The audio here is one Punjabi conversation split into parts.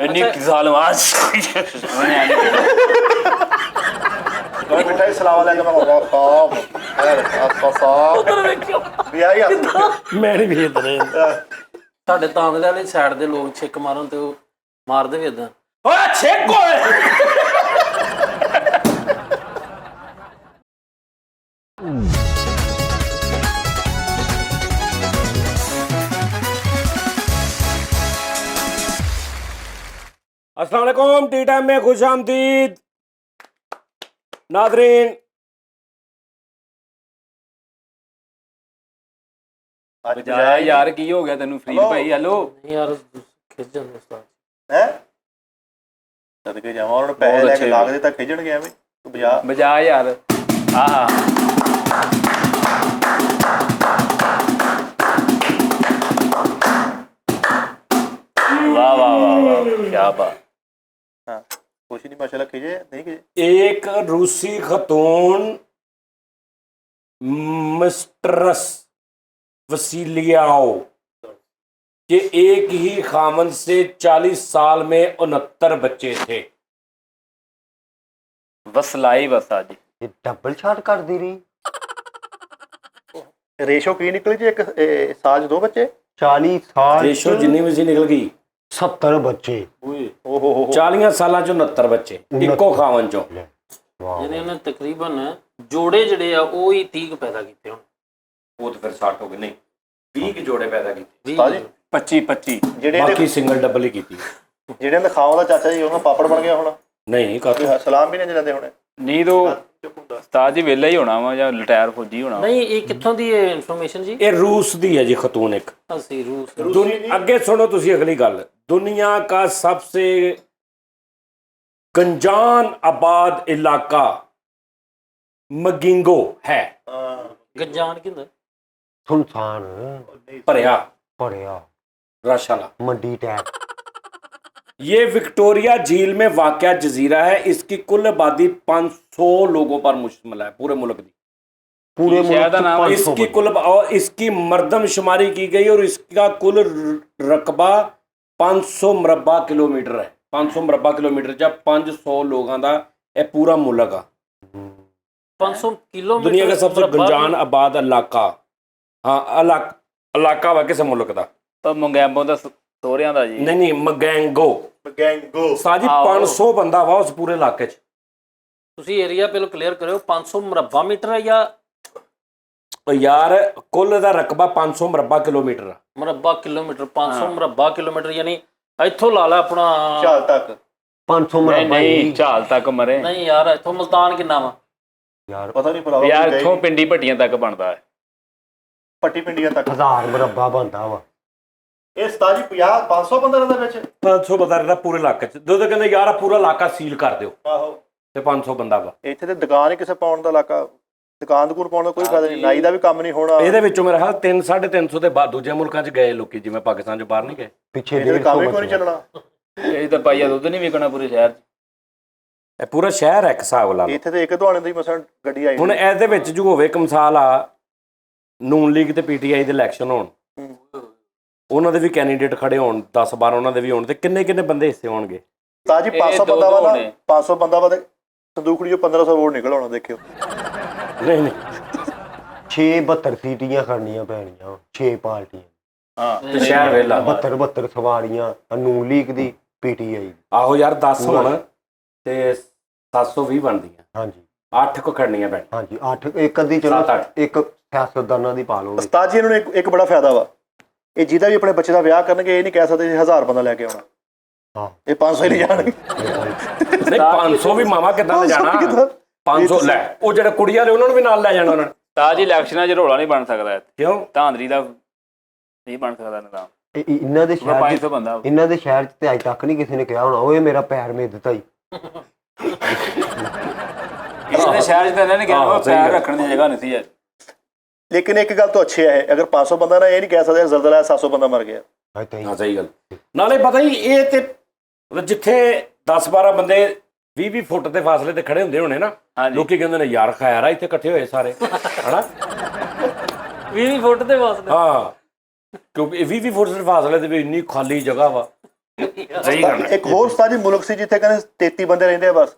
ਇੰਨੀ ਸਾਲ ਬਾਅਦ ਕੋਈ ਮਿਠਾਈ ਸਲਾਮ ਅਲੈਕਮ ਸਾਹਿਬ ਵੀ ਆਈ ਆ ਮੈਂ ਨਹੀਂ ਵੇਚਦਾ ਰਿਹਾ। ਸਾਡੇ ਤਾਂਦਲੇ ਵਾਲੀ ਸਾਈਡ ਦੇ ਲੋਕ ਛਿੱਕ ਮਾਰਨ ਤੇ ਉਹ ਮਾਰਦੇ ਵੀ ਏਦਾਂ। ਓਏ ਛੇਕ ਓਏ। अस्सलाम वालेकुम, टी टाइम में खुश आमदीद नादरीन। ਬਜਾਇਆ ਯਾਰ ਕੀ ਹੋ ਗਿਆ ਤੈਨੂੰ ਫਰੀਦ ਭਾਈ? ਹੈਲੋ ਯਾਰ ਖਿੱਚ ਜਾਂਦਾ ਉਸਤਾਦ। ਹੈ ਸਦਕੇ ਜਾਵਾਂ ਉਹਨਾਂ ਪੈਸੇ ਲੈ ਕੇ ਲਾਗਦੇ ਤਾਂ ਖਿਜਣ ਗਿਆ ਵੀ ਤੂੰ ਬਜਾ ਯਾਰ। ਹਾਂ वाह वाह वाह वाह क्या बात। हाँ कुछ नहीं माशाल्लाह खिजे नहीं खिजे। एक रूसी खतून मिस्ट्रेस वसीलियाओ के एक ही खामन से 40 साल में 69 बच्चे थे। वसलाई वसा जी ये डबल शॉट कर दी रही। रेशो की निकली जी? एक साल 2 बच्चे 40 साल रेशो जिन्नी भी सी निकल गई 70 बच्चे। ओहो 40 साल चो 69 बच्चे इको खावन चो। ਜਿਹਨੇ ਉਹਨੇ ਤਕਰੀਬਨ ਜੋੜੇ ਜਿਹੜੇ ਆ ਉਹ ਹੀ 30 ਪੈਦਾ ਕੀਤੇ ਹੁਣ। वो तो फिर 60 हो गए, नहीं 20 जोड़े पैदा किए, 25 ਜਿਹੜੇ बाकी सिंगल डबल ही की। ਜਿਹੜੇ ਨੇ ਖਾਵਾਂ ਦਾ ਚਾਚਾ ਜੀ ਉਹਨਾਂ ਪਾਪੜ ਬਣ ਗਿਆ ਹੁਣ। नहीं काफी ਸਲਾਮ ਵੀ ਨਹੀਂ ਜਾਂਦੇ ਹੁਣ। ਨੀਂਦ ਉਹ ਉਸਤਾਦ ਜੀ ਵਿਹਲਾ ਹੀ ਹੋਣਾ ਵਾ ਜਾਂ ਰਿਟਾਇਰ ਫੌਜੀ ਹੋਣਾ। ਨਹੀਂ ਇਹ ਕਿੱਥੋਂ ਦੀ ਹੈ ਇਨਫੋਰਮੇਸ਼ਨ ਜੀ? ये रूस दी है जी खतून एक। ਅਸੀਂ ਰੂਸ अगे सुनो तुसी अगली गल। दुनिया का सबसे गंजान आबाद इलाका मगिंगो है। ਗੰਜਾਨ ਕੀ ਹੁੰਦਾ? सुनसान भरिया पड़िया रश वाला। मंडी टैग। ये विक्टोरिया झील में वाक़या जजीरा है। इसकी कुल आबादी 500 लोगों पर मुश्तमिल है, पूरे मुल्क की। पूरे शहर का नाम है? इसकी कुल और इसकी मर्दमशुमारी की गई और इसका कुल रकबा 500 मुरब्बा किलोमीटर है। 500 मुरब्बा किलोमीटर जब 500 लोगों का यह पूरा मुल्क है। 500 किलोमीटर दुनिया का सबसे गंजान आबाद इलाका। हाँ इलाका वा किस मुल्क का? ਤਾਂ ਮੰਗੈਂਬੋ ਦਾ ਸੋਹਰਿਆਂ ਦਾ ਜੀ। नहीं नहीं मगैंगो। ਗੈਂਗੋ साजी 500 बंदा वा उस पूरे इलाके च। ਤੁਸੀਂ ਏਰੀਆ ਪਹਿਲਾਂ ਕਲੀਅਰ ਕਰਿਓ। 500 ਮੁਰੱਬਾ ਮੀਟਰ ਹੈ ਜਾਂ यार कुल दा रकबा 500 मुरब्बा किलोमीटर है। ਮੁਰੱਬਾ ਕਿਲੋਮੀਟਰ? 500 ਮੁਰੱਬਾ ਕਿਲੋਮੀਟਰ ਯਾਨੀ ਇੱਥੋਂ ਲਾ ਲੈ ਆਪਣਾ। ਚਾਲ ਤੱਕ 500 ਨਹੀਂ मरबा ਨਹੀਂ ਝਾਲ ਤੱਕ ਮਰੇ ਨਹੀਂ ਯਾਰ ਇੱਥੋਂ ਮੁਲਤਾਨ ਕਿੰਨਾ ਵਾ? यार ਪਤਾ ਨਹੀਂ ਭਰਾਵਾ ਯਾਰ ਇੱਥੋਂ ਪਿੰਡੀ ਭੱਟੀਆਂ ਤੱਕ ਬਣਦਾ ਹੈ। ਪੱਟੀ ਪਿੰਡੀਆਂ ਤੱਕ 1000 मरबा बनता वा। ਇਹ ਸਤਾਜੀ 50 500 ਬੰਦਾ ਰਹਿੰਦਾ ਵਿੱਚ। 500 बंदा रहता पूरे इलाके च। दो कहते यार पूरा इलाका सील कर दो ਆਹੋ ते 500 बंदा वा। ਇੱਥੇ ਤੇ ਦੁਕਾਨ ਹੀ ਕਿਸੇ ਪਾਉਣ ਦਾ ਇਲਾਕਾ, ਦੁਕਾਨ ਦਕੂਨ ਪਾਉਣ ਦਾ ਕੋਈ ਫਾਇਦਾ ਨਹੀਂ, ਨਾਈ ਦਾ ਵੀ ਕੰਮ ਨਹੀਂ ਹੋਣਾ। ਇਹਦੇ ਵਿੱਚੋਂ ਮੇਰਾ ਹਾਲ 3 350 ਦੇ ਬਾਅਦ ਦੂਜੇ ਮੁਲਕਾਂ 'ਚ ਗਏ ਲੋਕੀ, ਜਿਵੇਂ ਪਾਕਿਸਤਾਨ 'ਚੋਂ ਬਾਹਰ ਨਹੀਂ ਗਏ। पीछे ਇਹਦੇ ਕੰਮ ਹੀ ਕੋਈ ਨਹੀਂ 150 ਚੱਲਣਾ। ਇਹ ਤਾਂ ਪਾਈਆ ਦੁੱਧ ਨਹੀਂ ਵਿਕਣਾ ਪੂਰੇ ਸ਼ਹਿਰ 'ਚ। ਇਹ ਪੂਰਾ ਸ਼ਹਿਰ ਹੈ ਇੱਕ ਹਿਸਾਬ ਲਾ ਲਓ। ਇੱਥੇ ਤੇ ਇੱਕ ਦੁਆਣੇ ਦੀ ਮਸਾਂ ਗੱਡੀ ਆਈ ਹੁਣ ਇਹਦੇ ਵਿੱਚ ਜੋ ਹੋਵੇ ਇੱਕ ਮਿਸਾਲ ਆ, ਨੂਨ ਲੀਗ ਤੇ ਪੀਟੀਆਈ ਦੇ ਇਲੈਕਸ਼ਨ ਹੋਣ, ਉਹਨਾਂ ਦੇ ਵੀ ਕੈਂਡੀਡੇਟ ਖੜੇ ਹੋਣ, 10 12 ਉਹਨਾਂ ਦੇ ਵੀ ਹੋਣ, ਤੇ ਕਿੰਨੇ ਕਿੰਨੇ ਬੰਦੇ ਹਿੱਸੇ ਹੋਣਗੇ? ਤਾਜੀ 500 ਦੋ ਬੰਦਾ ਵਾ ਨਾ, ਹੋਣੇ। 500 ਬੰਦਾ ਵਾ ਤੇ ਸੰਦੂਕੜੀ ਚੋਂ 1500 ਵੋਟ ਨਿਕਲ ਆਉਣਾ ਦੇਖਿਓ। ਨਹੀਂ ਨਹੀਂ 6 सीटियां करनियां पैणियां 6 पार्टियां। ਹਾਂ ਤੇ ਸ਼ਹਿਰ ਵੇਲਾ 72 सवारियां नून लीग दी पीटीआई। ਆਹੋ ਯਾਰ 10 ਹੋਣ ਤੇ 720 ਬਣਦੀਆਂ। हाँ जी 8 ਕੋ ਖੜਨੀਆਂ ਪੈਣ। हाँ जी 8 एक अद्धी चलो सत्त अट्ठ। एक सियासतदानां दी पा लो। ਉਸਤਾਦ ਜੀ ਇਹਨਾਂ ਨੂੰ ਇੱਕ ਬੜਾ ਫਾਇਦਾ ਵਾ, ਇਹ ਜਿਹਦਾ ਵੀ ਆਪਣੇ ਬੱਚੇ ਦਾ ਵਿਆਹ ਕਰਨਗੇ ਇਹ ਨਹੀਂ ਕਹਿ ਸਕਦੇ 1000 ਬੰਦਾ ਲੈ ਕੇ ਆਉਣਾ। हाँ ਇਹ 500 ਹੀ ਨਹੀਂ ਜਾਣਗੇ। ਨਹੀਂ 500 ਵੀ ਮਾਮਾ ਕਿੱਦਾਂ ਲੈ ਜਾਣਾ? 500 ਲੈ ਉਹ ਜਿਹੜੇ ਕੁੜੀ ਵਾਲੇ ਉਹਨਾਂ ਨੂੰ ਵੀ ਨਾਲ ਲੈ ਜਾਣਾ ਉਹਨਾਂ ਨੇ। ਤਾਂ ਜੀ ਇਲੈਕਸ਼ਨਾਂ 'ਚ ਰੌਲਾ ਨਹੀਂ ਬਣ ਸਕਦਾ ਇੱਥੇ। ਕਿਉਂ? ਧਾਂਦਲੀ ਦਾ ਨਹੀਂ ਬਣ ਸਕਦਾ ਨਿਜ਼ਾਮ। इन्हां दे शहर 500 ਬੰਦਾ इन्हां दे शहर च ते अज तक नहीं किसी ने कहा होना ओए मेरा पैर में दिता ही। ਕਿਸੇ ਦੇ ਸ਼ਹਿਰ 'ਚ ਤਾਂ ਇਹਨਾਂ ਨੇ ਕਿਹਾ ਉਹ ਪੈਰ ਰੱਖਣ ਦੀ ਜਗ੍ਹਾ ਨਹੀਂ ਸੀ ਯਾਰ। ਲੇਕਿਨ ਇੱਕ ਗੱਲ ਤਾਂ ਅੱਛੀ ਹੈ, ਅਗਰ 500 ਬੰਦਾ ਨਾ ਇਹ ਨਹੀਂ ਕਹਿ ਸਕਦੇ ਜ਼ਲਜ਼ਲਾ 700 ਬੰਦਾ ਮਰ ਗਿਆ। अज ताईं ਹਾਂ ਸਹੀ ਗੱਲ। ਨਾਲੇ ਪਤਾ ਹੀ ਇਹ ਤੇ ਜਿੱਥੇ 10 12 ਬੰਦੇ 20 ਫੁੱਟ ਦੇ ਫਾਸਲੇ ਤੇ ਖੜੇ ਹੁੰਦੇ ਹੋਣੇ ਨਾ, ਹਾਂਜੀ। ਲੋਕੀ ਕਹਿੰਦੇ ਨੇ ਯਾਰ ਖੈਰ ਆ ਇੱਥੇ ਇਕੱਠੇ ਹੋਏ ਸਾਰੇ ਹਨਾ। 20 ਫੁੱਟ ਦੇ ਵਾਸਤੇ। ਹਾਂ ਕਿਉਂਕਿ 20 ਫੁੱਟ ਦੇ ਫਾਸਲੇ ਤੇ ਵੀ ਇੰਨੀ ਖਾਲੀ ਜਗ੍ਹਾ ਵਾ, ਸਹੀ ਗੱਲ ਹੈ। ਇੱਕ ਹੋਰ ਉਸਤਾਦ ਜੀ ਮੁਲਕ ਸੀ ਜਿੱਥੇ ਕਹਿੰਦੇ 33 ਬੰਦੇ ਰਹਿੰਦੇ ਆ ਬਸ।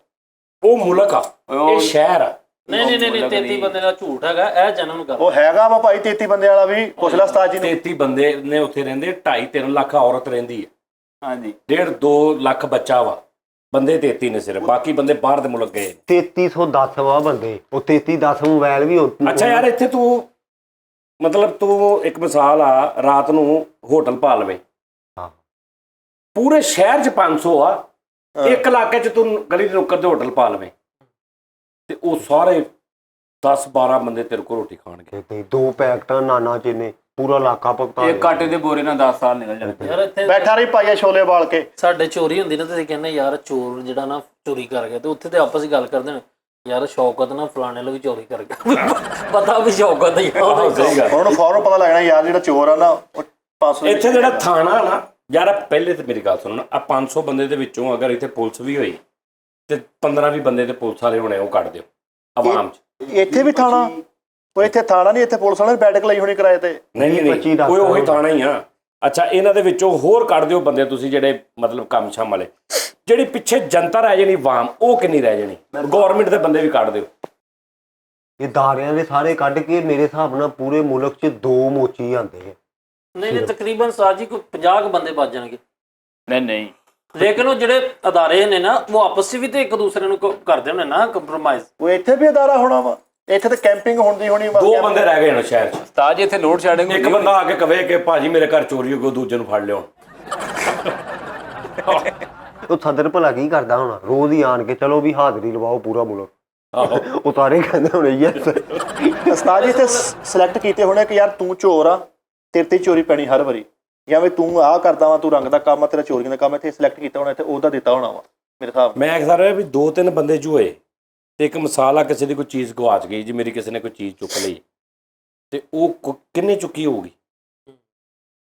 ਉਹ ਮੁਲਕ ਆ, ਇਹ ਸ਼ਹਿਰ ਆ। ਨਹੀਂ 33 ਬੰਦੇ ਦਾ ਝੂਠ ਹੈਗਾ, ਇਹ ਜਨਮ ਗੱਲ। ਉਹ ਹੈਗਾ ਵਾ ਭਾਈ 33 ਬੰਦੇ ਵਾਲਾ ਵੀ, ਪੁੱਛ ਲੈ ਉਸਤਾਦ ਜੀ ਨੂੰ। 33 ਬੰਦੇ ਨੇ ਉੱਥੇ ਰਹਿੰਦੇ, 2.5-3 ਲੱਖ ਔਰਤ ਰਹਿੰਦੀ ਹੈ, ਹਾਂਜੀ 1.5-2 ਲੱਖ ਬੱਚਾ ਵਾ। ਬੰਦੇ 33 ਨੇ ਸਿਰਫ, ਬਾਕੀ ਬੰਦੇ ਬਾਹਰ ਦੇ ਮੁਲਕ ਗਏ। 3310 ਵਾ ਬੰਦੇ, ਉਹ 3310 ਮੋਬਾਈਲ ਵੀ ਅੱਛਾ ਯਾਰ, ਇੱਥੇ ਤੂੰ ਮਤਲਬ ਤੂੰ ਇੱਕ ਮਿਸਾਲ ਆ, ਰਾਤ ਨੂੰ ਹੋਟਲ ਪਾ ਲਵੇਂ, ਹਾਂ। ਪੂਰੇ ਸ਼ਹਿਰ 'ਚ 500 ਆ, ਇੱਕ ਇਲਾਕੇ 'ਚ ਤੂੰ ਗਲੀ ਦੇ ਨੁੱਕਰ ਤੇ ਹੋਟਲ ਪਾ ਲਵੇਂ ਤੇ ਉਹ ਸਾਰੇ 10-12 ਬੰਦੇ ਤੇਰੇ ਕੋਲ ਰੋਟੀ ਖਾਣਗੇ। ਤੇ 2 ਪੈਕਟਾਂ ਨਾਨਾ ਚੀਨੇ, ਪੂਰਾ ਇਲਾਕਾ ਭੁਗਤਾ। ਇੱਕ ਆਟੇ ਦੇ ਬੋਰੇ ਨਾਲ 10 ਸਾਲ ਨਿਕਲ ਜਾਂਦੇ। ਯਾਰ ਇੱਥੇ ਬੈਠਾ ਰਹੀ ਪਾਈਆ ਛੋਲੇ ਬਾਲ ਕੇ। ਸਾਡੇ ਚੋਰੀ ਹੁੰਦੀ ਨਾ, ਤੁਸੀਂ ਕਹਿੰਦੇ ਯਾਰ ਚੋਰ ਜਿਹੜਾ ਨਾ ਚੋਰੀ ਕਰ ਗਿਆ, ਤੇ ਉੱਥੇ ਤੇ ਆਪਸ ਵਿੱਚ ਗੱਲ ਕਰਦੇ ਨੇ, ਯਾਰ ਸ਼ੌਕਤ ਨਾ ਫਲਾਣੇ ਲਈ ਵੀ ਚੋਰੀ ਕਰ ਗਿਆ। ਪਤਾ ਵੀ ਸ਼ੌਕਤ ਹੀ ਆ। ਸਹੀ ਗੱਲ। ਹੁਣ ਫੌਰਨ ਪਤਾ ਲੱਗਣਾ ਯਾਰ ਜਿਹੜਾ ਚੋਰ ਆ ਨਾ ਉਹ 500 ਇੱਥੇ ਜਿਹੜਾ ਥਾਣਾ ਨਾ ਯਾਰ, ਪਹਿਲੇ ਤੇ ਮੇਰੀ ਗੱਲ ਸੁਣੋ ਨਾ, ਆ 500 ਬੰਦੇ ਦੇ ਵਿੱਚੋਂ ਅਗਰ ਇੱਥੇ ਪੁਲਿਸ ਵੀ ਹੋਈ ਤੇ 15-20 ਬੰਦੇ ਤੇ ਪੁਲਿਸ ਵਾਲੇ ਹੋਣੇ, ਉਹ ਕੱਢ ਦਿਓ ਆਵਾਮ 'ਚ। ਇੱਥੇ ਵੀ ਥਾਣਾ, ਉਹ ਇੱਥੇ ਥਾਣਾ ਨਹੀਂ, ਇੱਥੇ ਪੁਲਿਸ ਵਾਲਿਆਂ ਨੇ ਬੈਠਕ ਲਈ ਹੋਣੀ ਕਿਰਾਏ ਤੇ। ਨਹੀਂ ਕੋਈ ਉਹੀ ਥਾਣਾ ਹੀ ਆ। ਅੱਛਾ, ਇਹਨਾਂ ਦੇ ਵਿੱਚੋਂ ਹੋਰ ਕੱਢ ਦਿਓ ਬੰਦੇ ਤੁਸੀਂ ਜਿਹੜੇ ਮਤਲਬ ਕੰਮ ਸ਼ਾਮ ਵਾਲੇ। ਜਿਹੜੀ ਪਿੱਛੇ ਜਨਤਾ ਰਹਿ ਜਾਣੀ ਆਵਾਮ, ਉਹ ਕਿੰਨੀ ਰਹਿ ਜਾਣੀ? ਗੌਰਮੈਂਟ ਦੇ ਬੰਦੇ ਵੀ ਕੱਢ ਦਿਓ। ਇਹ ਦਾਰਿਆਂ ਦੇ ਸਾਰੇ ਕੱਢ ਕੇ ਮੇਰੇ ਹਿਸਾਬ ਨਾਲ ਪੂਰੇ ਮੁਲਕ 'ਚ 2 ਮੋਚੀ ਆਉਂਦੇ ਆ। ਨਹੀਂ ਤਕਰੀਬਨ ਸਾਜੀ ਕੋਈ 50 ਬੰਦੇ ਬਚ ਜਾਣਗੇ। ਨਹੀਂ ਲੇਕਿਨ ਉਹ ਜਿਹੜੇ ਅਦਾਰੇ ਨੇ ਨਾ, ਉਹ ਆਪਸ ਵਿੱਚ ਵੀ ਤੇ ਇੱਕ ਦੂਸਰੇ ਨੂੰ ਕਰਦੇ ਹੋਣੇ ਨਾ ਕੰਪਰੋਮਾਈਜ਼। ਉਹ ਇੱਥੇ ਵੀ ਅਦਾਰਾ ਹੋਣਾ ਵਾ, ਇੱਥੇ ਤਾਂ ਕੈਂਪਿੰਗ ਹੁੰਦੀ ਹੋਣੀ। 2 ਬੰਦੇ ਰਹਿ ਗਏ ਨੇ ਸ਼ਹਿਰ 'ਚ। ਉਸਤਾਦ ਜੀ ਇੱਥੇ ਲੋਡ ਸ਼ੈਡਿੰਗ ਇੱਕ ਬੰਦਾ ਆ ਕੇ ਕਵੇ ਕਿ ਭਾਜੀ ਮੇਰੇ ਘਰ ਚੋਰੀ ਹੋ ਗਈ, ਦੂਜੇ ਨੂੰ ਫੜ ਲਿਓ। ਉਹ ਸਦਰ ਭਲਾ ਕੀ ਕਰਦਾ ਹੋਣਾ, ਰੋਜ਼ ਹੀ ਆਣ ਕੇ ਚਲੋ ਵੀ ਹਾਜ਼ਰੀ ਲਵਾਓ ਪੂਰਾ ਮੁਲਕ। ਆਹੋ, ਉਹ ਸਾਰੇ ਕਹਿੰਦੇ ਹੋਣੇ ਯੈਸ। ਉਸਤਾਦ ਜੀ ਇੱਥੇ ਸਿਲੈਕਟ ਕੀਤੇ ਹੋਣੇ ਕਿ ਯਾਰ ਤੂੰ ਚੋਰ ਆ, ਤੇਰੇ ਤੇ ਚੋਰੀ ਪੈਣੀ ਹਰ ਵਾਰੀ, ਜਾਂ ਵੀ ਤੂੰ ਆਹ ਕਰਦਾ ਵਾ, ਤੂੰ ਰੰਗ ਦਾ ਕੰਮ ਆ, ਤੇਰਾ ਚੋਰੀਆਂ ਦਾ ਕੰਮ। ਇੱਥੇ ਸਿਲੈਕਟ ਕੀਤਾ ਹੋਣਾ, ਇੱਥੇ ਉਹਦਾ ਦਿੱਤਾ ਹੋਣਾ ਵਾ ਮੇਰੇ ਹਿਸਾਬ ਨਾਲ। ਮੈਂ ਅਕਸਰ ਵੀ 2-3 ਬੰਦੇ ਜੂਏ ਤੇ ਇੱਕ ਮਿਸਾਲ ਆ, ਕਿਸੇ ਦੀ ਕੋਈ ਚੀਜ਼ ਗਵਾਚ ਗਈ ਜੀ, ਮੇਰੀ ਕਿਸੇ ਨੇ ਕੋਈ ਚੀਜ਼ ਚੁੱਕ ਲਈ ਤੇ ਉਹ ਕਿੰਨੇ ਚੁੱਕੀ ਹੋਊਗੀ,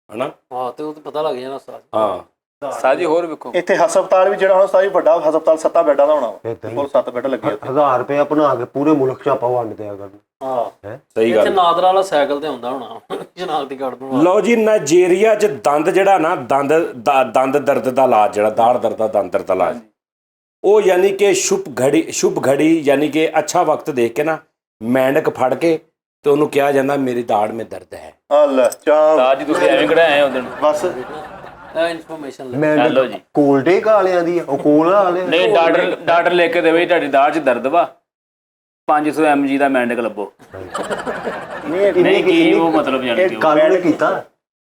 ਹਨਾ? ਹਾਂ, ਤੇ ਉਹ ਤਾਂ ਪਤਾ ਲੱਗ ਜਾਣਾ ਸਾਜ। ਹਾਂ ਉਸਤਾਦ ਜੀ ਹੋਰ ਵੇਖੋ, ਇੱਥੇ ਹਸਪਤਾਲ ਵੀ ਜਿਹੜਾ ਹੋਣਾ ਉਸਤਾਦ ਜੀ, ਵੱਡਾ ਹਸਪਤਾਲ 7 ਬੈੱਡਾਂ ਦਾ ਹੋਣਾ ਵਾ, ਕੋਲ 7 ਬੈੱਡ ਲੱਗੇ ਉੱਥੇ। 1000 ਰੁਪਇਆ ਬਣਾ ਕੇ ਪੂਰੇ ਮੁਲਕ 'ਚ ਆਪਾਂ ਵੰਡ ਦਿਆ ਕਰਨ। ਹਾਂ, ਸਹੀ ਇੱਥੇ ਗੱਲ। ਨਾਦਰਾ ਵਾਲਾ ਸਾਈਕਲ ਤੇ ਹੁੰਦਾ ਹੋਣਾ, ਜਨਾਬ ਕਾਰਡ ਬਣਵਾ। ਲਓ ਜੀ, ਨਾਈਜੀਰੀਆ 'ਚ ਦੰਦ ਜਿਹੜਾ ਨਾ, ਦੰਦ ਦਰਦ ਦਾ ਇਲਾਜ, ਜਿਹੜਾ ਦਾੜ ਦਰਦ ਦਾ ਦੰਦ ਦਰਦ ਦਾ ਇਲਾਜ, ਉਹ ਯਾਨੀ ਕਿ ਸ਼ੁਭ ਘੜੀ ਯਾਨੀ ਕਿ ਅੱਛਾ ਵਕਤ ਦੇਖ ਕੇ ਨਾ ਮੈਂਡਕ ਫੜ ਕੇ ਤੇ ਉਹਨੂੰ ਕਿਹਾ ਜਾਂਦਾ ਮੇਰੀ ਦਾੜ ਮੇਂ ਦਰਦ ਹੈ। ਅੱਲਾ ਚਾਹ ਉਸਤਾਦ ਜੀ ਤੁਸੀਂ ਐਵੇਂ ਕਢਾਏ ਉਦੋਂ ਬਸ। ਇਨਫੋਰਮੇਸ਼ਨ ਲੈ। ਮੈਂ ਹੈਲੋ ਜੀ। ਕੋਲਡੇਕ ਵਾਲਿਆਂ ਦੀ ਆ, ਉਹ ਕੋਲ ਵਾਲੇ ਨਹੀਂ, ਡਾਕਟਰ ਲਿਖ ਕੇ ਦੇਵੇ ਤੁਹਾਡੀ ਦਾੜ 'ਚ ਦਰਦ ਵਾ, 500 mg ਦਾ ਮੈਂਡਕ ਲੱਭੋ। ਨਹੀਂ ਕੀ ਉਹ ਮਤਲਬ ਇਹ ਜਾਣਦੇ ਹੋ? ਕੱਲ ਨੇ ਕੀਤਾ,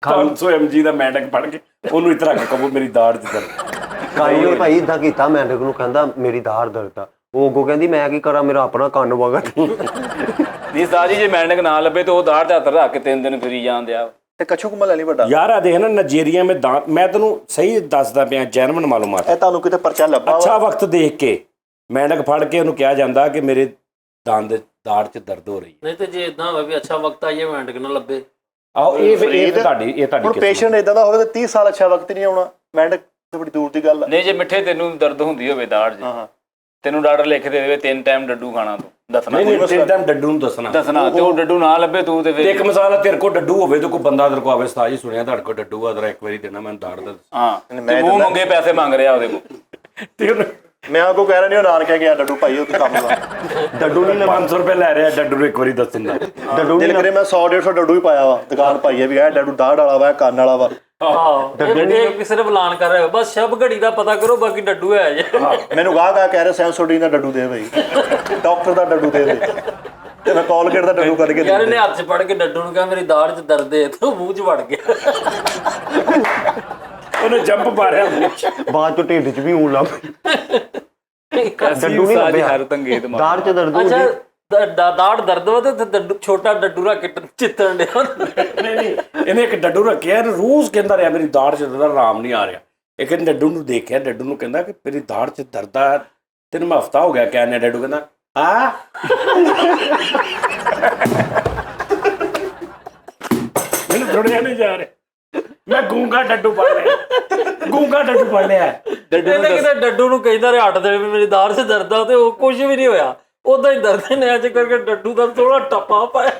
500 mg ਦਾ ਮੈਂਡਕ ਫੜ ਕੇ ਉਹਨੂੰ ਇਤਰਾ ਕੇ ਕਹੋ ਮੇਰੀ ਦਾੜ 'ਚ ਦਰਦ। ਕੱਲ ਨੇ ਭਾਈ ਇਦਾਂ ਕੀਤਾ, ਮੈਂਡਕ ਨੂੰ ਕਹਿੰਦਾ ਮੇਰੀ ਦਾੜ ਦਰਦ ਆ, ਉਹ ਅੱਗੋਂ ਕਹਿੰਦੀ ਮੈਂ ਕੀ ਕਰਾਂ, ਮੇਰਾ ਆਪਣਾ ਕੰਨ ਵਗੜ। ਨਹੀਂ ਉਸਤਾਦ ਜੀ, ਜੇ ਮੈਂਡਕ ਨਾ ਲੱਭੇ ਤਾਂ ਉਹ ਦਾੜ 'ਚ ਹੱਥ ਰੱਖ ਕੇ 3 ਦਿਨ ਫਿਰੀ ਜਾਂਦੇ ਆ। ਤੇ ਕੱਛੂ ਕੁਮਲ ਲੈ ਲਈ ਵੱਡਾ। ਯਾਰ ਆ ਦੇਖ ਨਾ, ਨਾਈਜੀਰੀਆ में दांत, मैं ਤੈਨੂੰ ਸਹੀ ਦੱਸਦਾ ਪਿਆ, ਜੈਨੂਇਨ ਮਾਲੂਮਾਤ। ਇਹ ਤੁਹਾਨੂੰ ਕਿਤੇ ਪਰਚਾ ਲੱਭਾ ਅੱਛਾ ਵਕਤ ਦੇਖ ਕੇ ਮੈਂਡਕ ਫੜ ਕੇ ਉਹਨੂੰ ਕਿਹਾ ਜਾਂਦਾ ਕਿ ਮੇਰੇ ਦੰਦ ਦਾੜ 'ਚ ਦਰਦ ਹੋ ਰਹੀ ਹੈ। ਨਹੀਂ ਤੇ ਜੇ ਇਦਾਂ ਹੋਵੇ ਵੀ ਅੱਛਾ ਵਕਤ ਆਈਏ ਮੈਂਡਕ ਨਾ ਲੱਭੇ। ਆਓ ਇਹ ਤੁਹਾਡੀ ਹੁਣ ਕਿਸਮਤ। ਪੇਸ਼ੈਂਟ ਇਦਾਂ ਦਾ ਹੋਵੇ ਤਾਂ 30 ਸਾਲ ਅੱਛਾ ਵਕਤ ਨਹੀਂ ਆਉਣਾ, ਮੈਂਡਕ ਤੇ ਬੜੀ ਦੂਰ ਦੀ ਗੱਲ ਆ। ਨਹੀਂ ਜੇ ਮਿੱਠੇ ਤੈਨੂੰ ਦਰਦ ਹੁੰਦੀ ਹੋਵੇ ਦਾੜ 'ਚ, ਹਾਂ ਤੈਨੂੰ ਡਾਕਟਰ ਲਿਖ ਦੇ ਦੇਵੇ 3 ਟਾਈਮ ਡੱਡੂ ਖਾਣਾ, ਤੂੰ ਦੱਸਣਾ ਨਹੀਂ ਤਿੰਨ ਟਾਈਮ ਡੱਡੂ ਨੂੰ ਦੱਸਣਾ ਤੇ ਉਹ ਡੱਡੂ ਨਾ ਲੱਭੇ ਤੂੰ ਤੇ ਤੇ ਫਿਰ ਇੱਕ ਮਿਸਾਲ ਆ, ਤੇਰੇ ਕੋਲ ਡੱਡੂ ਹੋਵੇ ਤੇ ਕੋਈ ਬੰਦਾ ਤੇਰੇ ਕੋਲ ਆਵੇ, ਉਸਤਾਦ ਜੀ ਸੁਣਿਆ ਤੁਹਾਡੇ ਕੋਲ ਡੱਡੂ ਆ, ਜਰਾ ਇੱਕ ਵਾਰੀ ਦੇਣਾ ਮੈਨੂੰ ਦਾੜ ਦਾ। ਹਾਂ, ਤੇ ਮੂੰਹ ਮੰਗੇ ਪੈਸੇ ਮੰਗ ਰਿਹਾ ਉਹਦੇ ਕੋਲ। ਤੇ ਉਹਨੇ ਮੈਂ ਕੋ ਕਹਿ ਰਿਹਾ ਨਹੀਂ, ਉਹ ਨਾਨਕਿਆ ਗਿਆ ਡੱਡੂ ਭਾਈ ਉਹ ਕੰਮ ਦਾ ਡੱਡੂ ਨਹੀਂ 500 ਰੁਪਏ ਲੈ ਰਿਹਾ ਡੱਡੂ ਨੂੰ ਇੱਕ ਵਾਰੀ ਦੱਸਣ ਦਾ। ਡੱਡੂ ਦਿਲ ਕਰੇ ਮੈਂ 100-150 ਡੱਡੂ ਹੀ ਪਾਇਆ ਵਾ, ਦੁਕਾਨ ਪਾਈ ਹੈ ਵੀ ਇਹ ਡੱਡੂ ਦਾੜ ਵਾਲਾ ਵਾ, ਕੰਨ ਵਾਲਾ ਵਾ। ਇਹ ਕਿਸੇ ਨੇ ਬਲਾਨ ਕਰ ਰਿਹਾ, ਬਸ ਸ਼ਬ ਘੜੀ ਦਾ ਪਤਾ ਕਰੋ, ਬਾਕੀ ਡੱਡੂ ਹੈ ਜੇ। ਮੈਨੂੰ ਗਾਹ ਕਹਿ ਰਿਹਾ ਸੈਂਸੋਡੀਨ ਦਾ ਡੱਡੂ ਦੇ ਬਈ, ਡਾਕਟਰ ਦਾ ਡੱਡੂ ਦੇ ਤੇ ਮੈਂ ਕੋਲਗੇਟ ਦਾ ਡੱਡੂ ਕੱਢ ਕੇ ਯਾਰ ਇਹਨੇ ਹੱਥ 'ਚ ਫੜ ਕੇ ਡੱਡੂ ਨੂੰ ਕਿਹਾ ਮੇਰੀ ਦਾੜ 'ਚ ਦਰਦ ਹੈ, ਤੇ ਉਹ ਮੂੰਹ 'ਚ ਵੜ ਗਿਆ। ਉਹਨੇ ਜੰਪ ਮਾਰਿਆ ਮੂੰਹ 'ਚ। ਬਾਅਦ ਚ ਢਿੱਡ 'ਚ ਵੀ ਊਂ ਲੱਭ ਡੱਡੂ ਨਹੀਂ ਲੱਭਿਆ ਹਰ ਤੰਗੇਤ ਮਾਰ। ਦਾੜ 'ਚ ਦਰਦ ਹੁੰਦੀ। ਅੱਛਾ ਦਾੜ ਦਰਦ ਵਾ ਤੇ ਡੱਡੂ ਛੋਟਾ ਡੱਡੂ ਰੱਖ ਕੇ ਚਿੱਤਣ ਡਿਆ। ਨਹੀਂ ਇਹਨੇ ਇੱਕ ਡੱਡੂ ਰੱਖਿਆ, ਰੋਜ਼ ਕਹਿੰਦਾ ਰਿਹਾ ਮੇਰੀ ਦਾੜ 'ਚ ਦਰਦ, ਆਰਾਮ ਨਹੀਂ ਆ ਰਿਹਾ। ਇੱਕ ਡੱਡੂ ਨੂੰ ਦੇਖਿਆ, ਡੱਡੂ ਨੂੰ ਕਹਿੰਦਾ ਕਿ ਮੇਰੀ ਦਾੜ 'ਚ ਦਰਦ ਆ, ਤੈਨੂੰ ਮੈਂ ਹਫਤਾ ਹੋ ਗਿਆ ਕਹਿੰਦੇ। ਡੱਡੂ ਕਹਿੰਦਾ ਆ ਮੈਨੂੰ ਥੋੜ੍ਹਾ ਨਹੀਂ ਜਾ ਰਿਹਾ, ਮੈਂ ਗੂੰਗਾ ਡੱਡੂ ਪੜ ਲਿਆ, ਗੂੰਗਾ ਡੱਡੂ ਪੜ ਲਿਆ। ਇਹਨੇ ਕਿਤੇ ਡੱਡੂ ਨੂੰ ਕਹਿੰਦਾ ਰਿਹਾ 8 ਦਿਨ ਵੀ ਮੇਰੀ ਦਾੜ 'ਚ ਦਰਦ ਆ, ਤੇ ਉਹ ਕੁਝ ਵੀ ਨਹੀਂ ਹੋਇਆ, ਉਦਾਂ ਹੀ ਦਰਦ ਨੇ ਅੱਜ ਕਰਕੇ ਡੱਡੂ ਦਾ ਥੋੜਾ ਟੱਪਾ ਪਾਇਆ।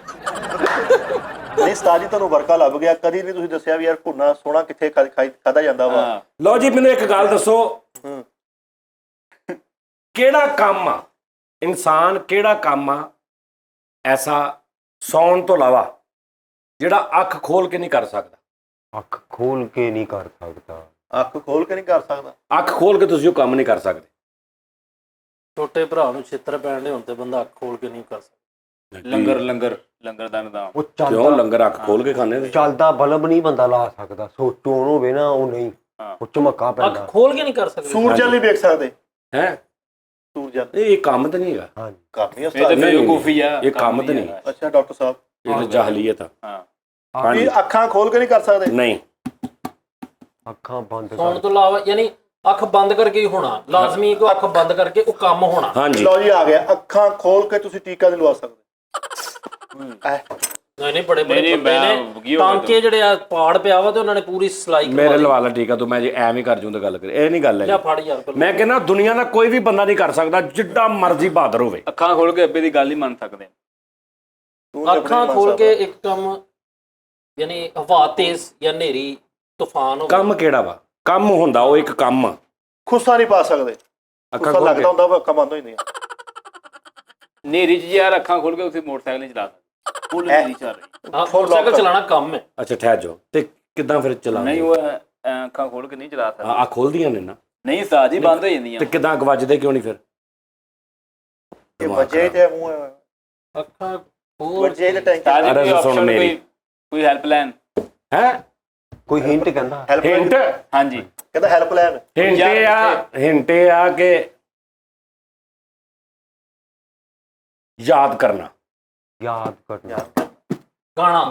ਨਹੀਂ ਉਸਤਾਦ ਜੀ ਤੁਹਾਨੂੰ ਵਰਕਾ ਲੱਭ ਗਿਆ, ਕਦੀ ਨਹੀਂ ਤੁਸੀਂ ਦੱਸਿਆ ਵੀ ਯਾਰ ਭੁੰਨਾ ਸੋਹਣਾ ਕਿੱਥੇ ਖਾਦਾ ਜਾਂਦਾ ਵਾ। ਹਾਂ ਲਓ ਜੀ ਮੈਨੂੰ ਇੱਕ ਗੱਲ ਦੱਸੋ, ਹੂੰ। ਕਿਹੜਾ ਕੰਮ ਆ ਇਨਸਾਨ, ਕਿਹੜਾ ਕੰਮ ਆ ਐਸਾ ਸੌਣ ਤੋਂ ਇਲਾਵਾ ਜਿਹੜਾ ਅੱਖ ਖੋਲ ਕੇ ਨਹੀਂ ਕਰ ਸਕਦਾ? ਅੱਖ ਖੋਲ ਕੇ ਨਹੀਂ ਕਰ ਸਕਦਾ। ਅੱਖ ਖੋਲ ਕੇ ਨਹੀਂ ਕਰ ਸਕਦਾ। ਅੱਖ ਖੋਲ ਕੇ ਤੁਸੀਂ ਉਹ ਕੰਮ ਨਹੀਂ ਕਰ ਸਕਦੇ। ਛੋਟੇ ਭਰਾ ਨੂੰ ਛਿੱਤਰ ਪੈਣ ਦੇ ਹੁਣ ਤੇ ਬੰਦਾ ਅੱਖ ਖੋਲ ਕੇ ਨਹੀਂ ਕਰ ਸਕਦਾ। ਲੰਗਰ ਦਾ ਨਿਜ਼ਾਮ। ਉਹ ਕਿਉਂ? ਚੱਲਦਾ ਲੰਗਰ ਅੱਖ ਖੋਲ ਕੇ ਖਾਣੇ ਨੇ। ਚੱਲਦਾ ਬਲਬ ਨਹੀਂ ਬੰਦਾ ਲਾ ਸਕਦਾ, ਸੋਚੋ ਉਹਨੂੰ ਹੋਵੇ ਨਾ, ਉਹ ਨਹੀਂ, ਉਹ ਝਮਕਾ ਪੈਂਦਾ। ਅੱਖ ਖੋਲ ਕੇ ਨਹੀਂ ਕਰ ਸਕਦੇ। ਸੂਰਜ ਨਹੀਂ ਵੇਖ ਸਕਦੇ। ਹੈ ਸੂਰਜ ਇਹ ਕੰਮ ਤਾਂ ਨਹੀਂ ਹੈਗਾ। ਹਾਂਜੀ ਕਾਫੀ ਇਹ ਤਾਂ ਉਸਤਾਦ। ਬੇਵਕੂਫੀ ਆ, ਇਹ ਕੰਮ ਤਾਂ ਨਹੀਂ। ਅੱਛਾ ਡਾਕਟਰ ਸਾਹਿਬ, ਇਹ ਤਾਂ ਜਾਹਲੀਅਤ ਆ। ਹਾਂ ਹਾਂਜੀ। ਇਹ ਅੱਖਾਂ ਖੋਲ ਕੇ ਨਹੀਂ ਕਰ ਸਕਦੇ। ਨਹੀਂ, ਅੱਖਾਂ ਬੰਦ ਸੌਣ ਕਰ। ਤੋਂ ਇਲਾਵਾ ਯਾਨੀ ਅੱਖ ਬੰਦ ਕਰਕੇ ਹੀ ਹੋਣਾ ਲਾਜ਼ਮੀ, ਕੋ ਅੱਖ ਬੰਦ ਕਰਕੇ ਉਹ ਕੰਮ ਹੋਣਾ। ਹਾਂਜੀ ਲਓ ਜੀ ਆ ਗਿਆ, ਅੱਖਾਂ ਖੋਲ ਕੇ ਤੁਸੀਂ ਟੀਕਾ ਨਹੀਂ ਲਵਾ ਸਕਦੇ। ਨਹੀਂ ਬੜੇ ਬੜੇ ਨਹੀਂ, ਬੰਦੇ ਮੈਂ ਨੇ ਕੀ ਹੋ ਗਿਆ ਟਾਂਕੇ ਜਿਹੜੇ ਆ ਪਾੜ ਪਿਆ ਵਾ ਤੇ ਉਹਨਾਂ ਨੇ ਪੂਰੀ ਸਲਾਈ ਮੇਰੇ ਲਵਾ ਲਾ ਟੀਕਾ ਤੂੰ, ਮੈਂ ਜੇ ਐਵੇਂ ਕਰ ਜੂੰ ਤਾਂ ਗੱਲ ਕਰ, ਇਹ ਨਹੀਂ ਗੱਲ ਲਿਆ ਹੈ। ਫੜ ਯਾਰ ਪਹਿਲਾਂ। ਮੈਂ ਕਹਿੰਦਾ ਦੁਨੀਆ ਦਾ ਕੋਈ ਵੀ ਬੰਦਾ ਨਹੀਂ ਕਰ ਸਕਦਾ ਜਿੱਡਾ ਮਰਜ਼ੀ ਬਹਾਦਰ ਹੋਵੇ। ਅੱਖਾਂ ਖੋਲ ਕੇ ਅੱਬੇ ਦੀ ਗੱਲ ਹੀ ਮੰਨ ਸਕਦੇ। ਤੂੰ ਤਾਂ ਅੱਖਾਂ ਆਪਣੀ ਖੋਲ ਮੰਨ ਕੇ ਸਕਦਾ। ਇੱਕ ਕੰਮ ਯਾਨੀ ਹਵਾ ਤੇਜ਼ ਜਾਂ ਹਨੇਰੀ ਤੂਫਾਨ ਹੋਵੇ। ਕੰਮ ਕਿਹੜਾ ਵਾ? ਕੰਮ ਹੁੰਦਾ, ਉਹ ਇੱਕ ਕੰਮ ਆ। ਖੁੱਸਾ ਨਹੀਂ ਪਾ ਸਕਦੇ। ਅੱਖਾਂ ਖੁੱਸਾ ਖੋਲ ਲੱਗਦਾ ਕੇ ਹੁੰਦਾ ਵਾ, ਅੱਖਾਂ ਬੰਦ ਹੋ ਜਾਂਦੀਆਂ। ਨੇਰੀ ਚ ਯਾਰ ਅੱਖਾਂ ਖੋਲ ਕੇ ਉੱਥੇ ਮੋਟਰਸਾਈਕਲ ਨਹੀਂ ਚਲਾ ਸਕਦੇ। ਫੁੱਲ ਨੇਰੀ ਚੱਲ ਰਹੀ। ਹਾਂ ਮੋਟਰਸਾਈਕਲ ਚਲਾਉਣਾ ਕੰਮ ਹੈ। ਅੱਛਾ ਠਹਿਰ ਜਾਓ, ਤੇ ਕਿੱਦਾਂ ਫਿਰ ਚਲਾਉਂਦੇ? ਨਹੀਂ ਉਹ ਅੱਖਾਂ ਖੋਲ ਕੇ ਨਹੀਂ ਚਲਾ ਸਕਦੇ। ਆ ਖੋਲਦੀਆਂ ਨੇ ਨਾ, ਨਹੀਂ ਸਾਜੀ ਬੰਦ ਹੋ ਜਾਂਦੀਆਂ। ਤੇ ਕਿੱਦਾਂ ਅੱਗ ਵੱਜਦੇ ਕਿਉਂ ਨਹੀਂ ਫਿਰ? ਇਹ ਵਜੇ ਤੇ ਮੂੰਹ ਅੱਖਾਂ ਖੋਲ ਵਜੇ ਦੇ ਟੈਂਕ ਸਾਜੀ ਅਰੇ ਕੋਈ ਸੁਣ ਆਪਸ਼ਨ, ਮੇਰੀ। ਕੋਈ ਹੈਲਪਲਾਈਨ। ਹੈ ਕੋਈ ਹਿੰਟ ਕਹਿੰਦਾ? ਹਿੰਟ? ਹਾਂਜੀ ਕਹਿੰਦਾ ਹੈਲਪਲਾਈਨ। ਹਿੰਟ ਇਹ ਆ ਕਿ ਯਾਦ ਕਰਨਾ। ਯਾਦ ਕਰਨਾ।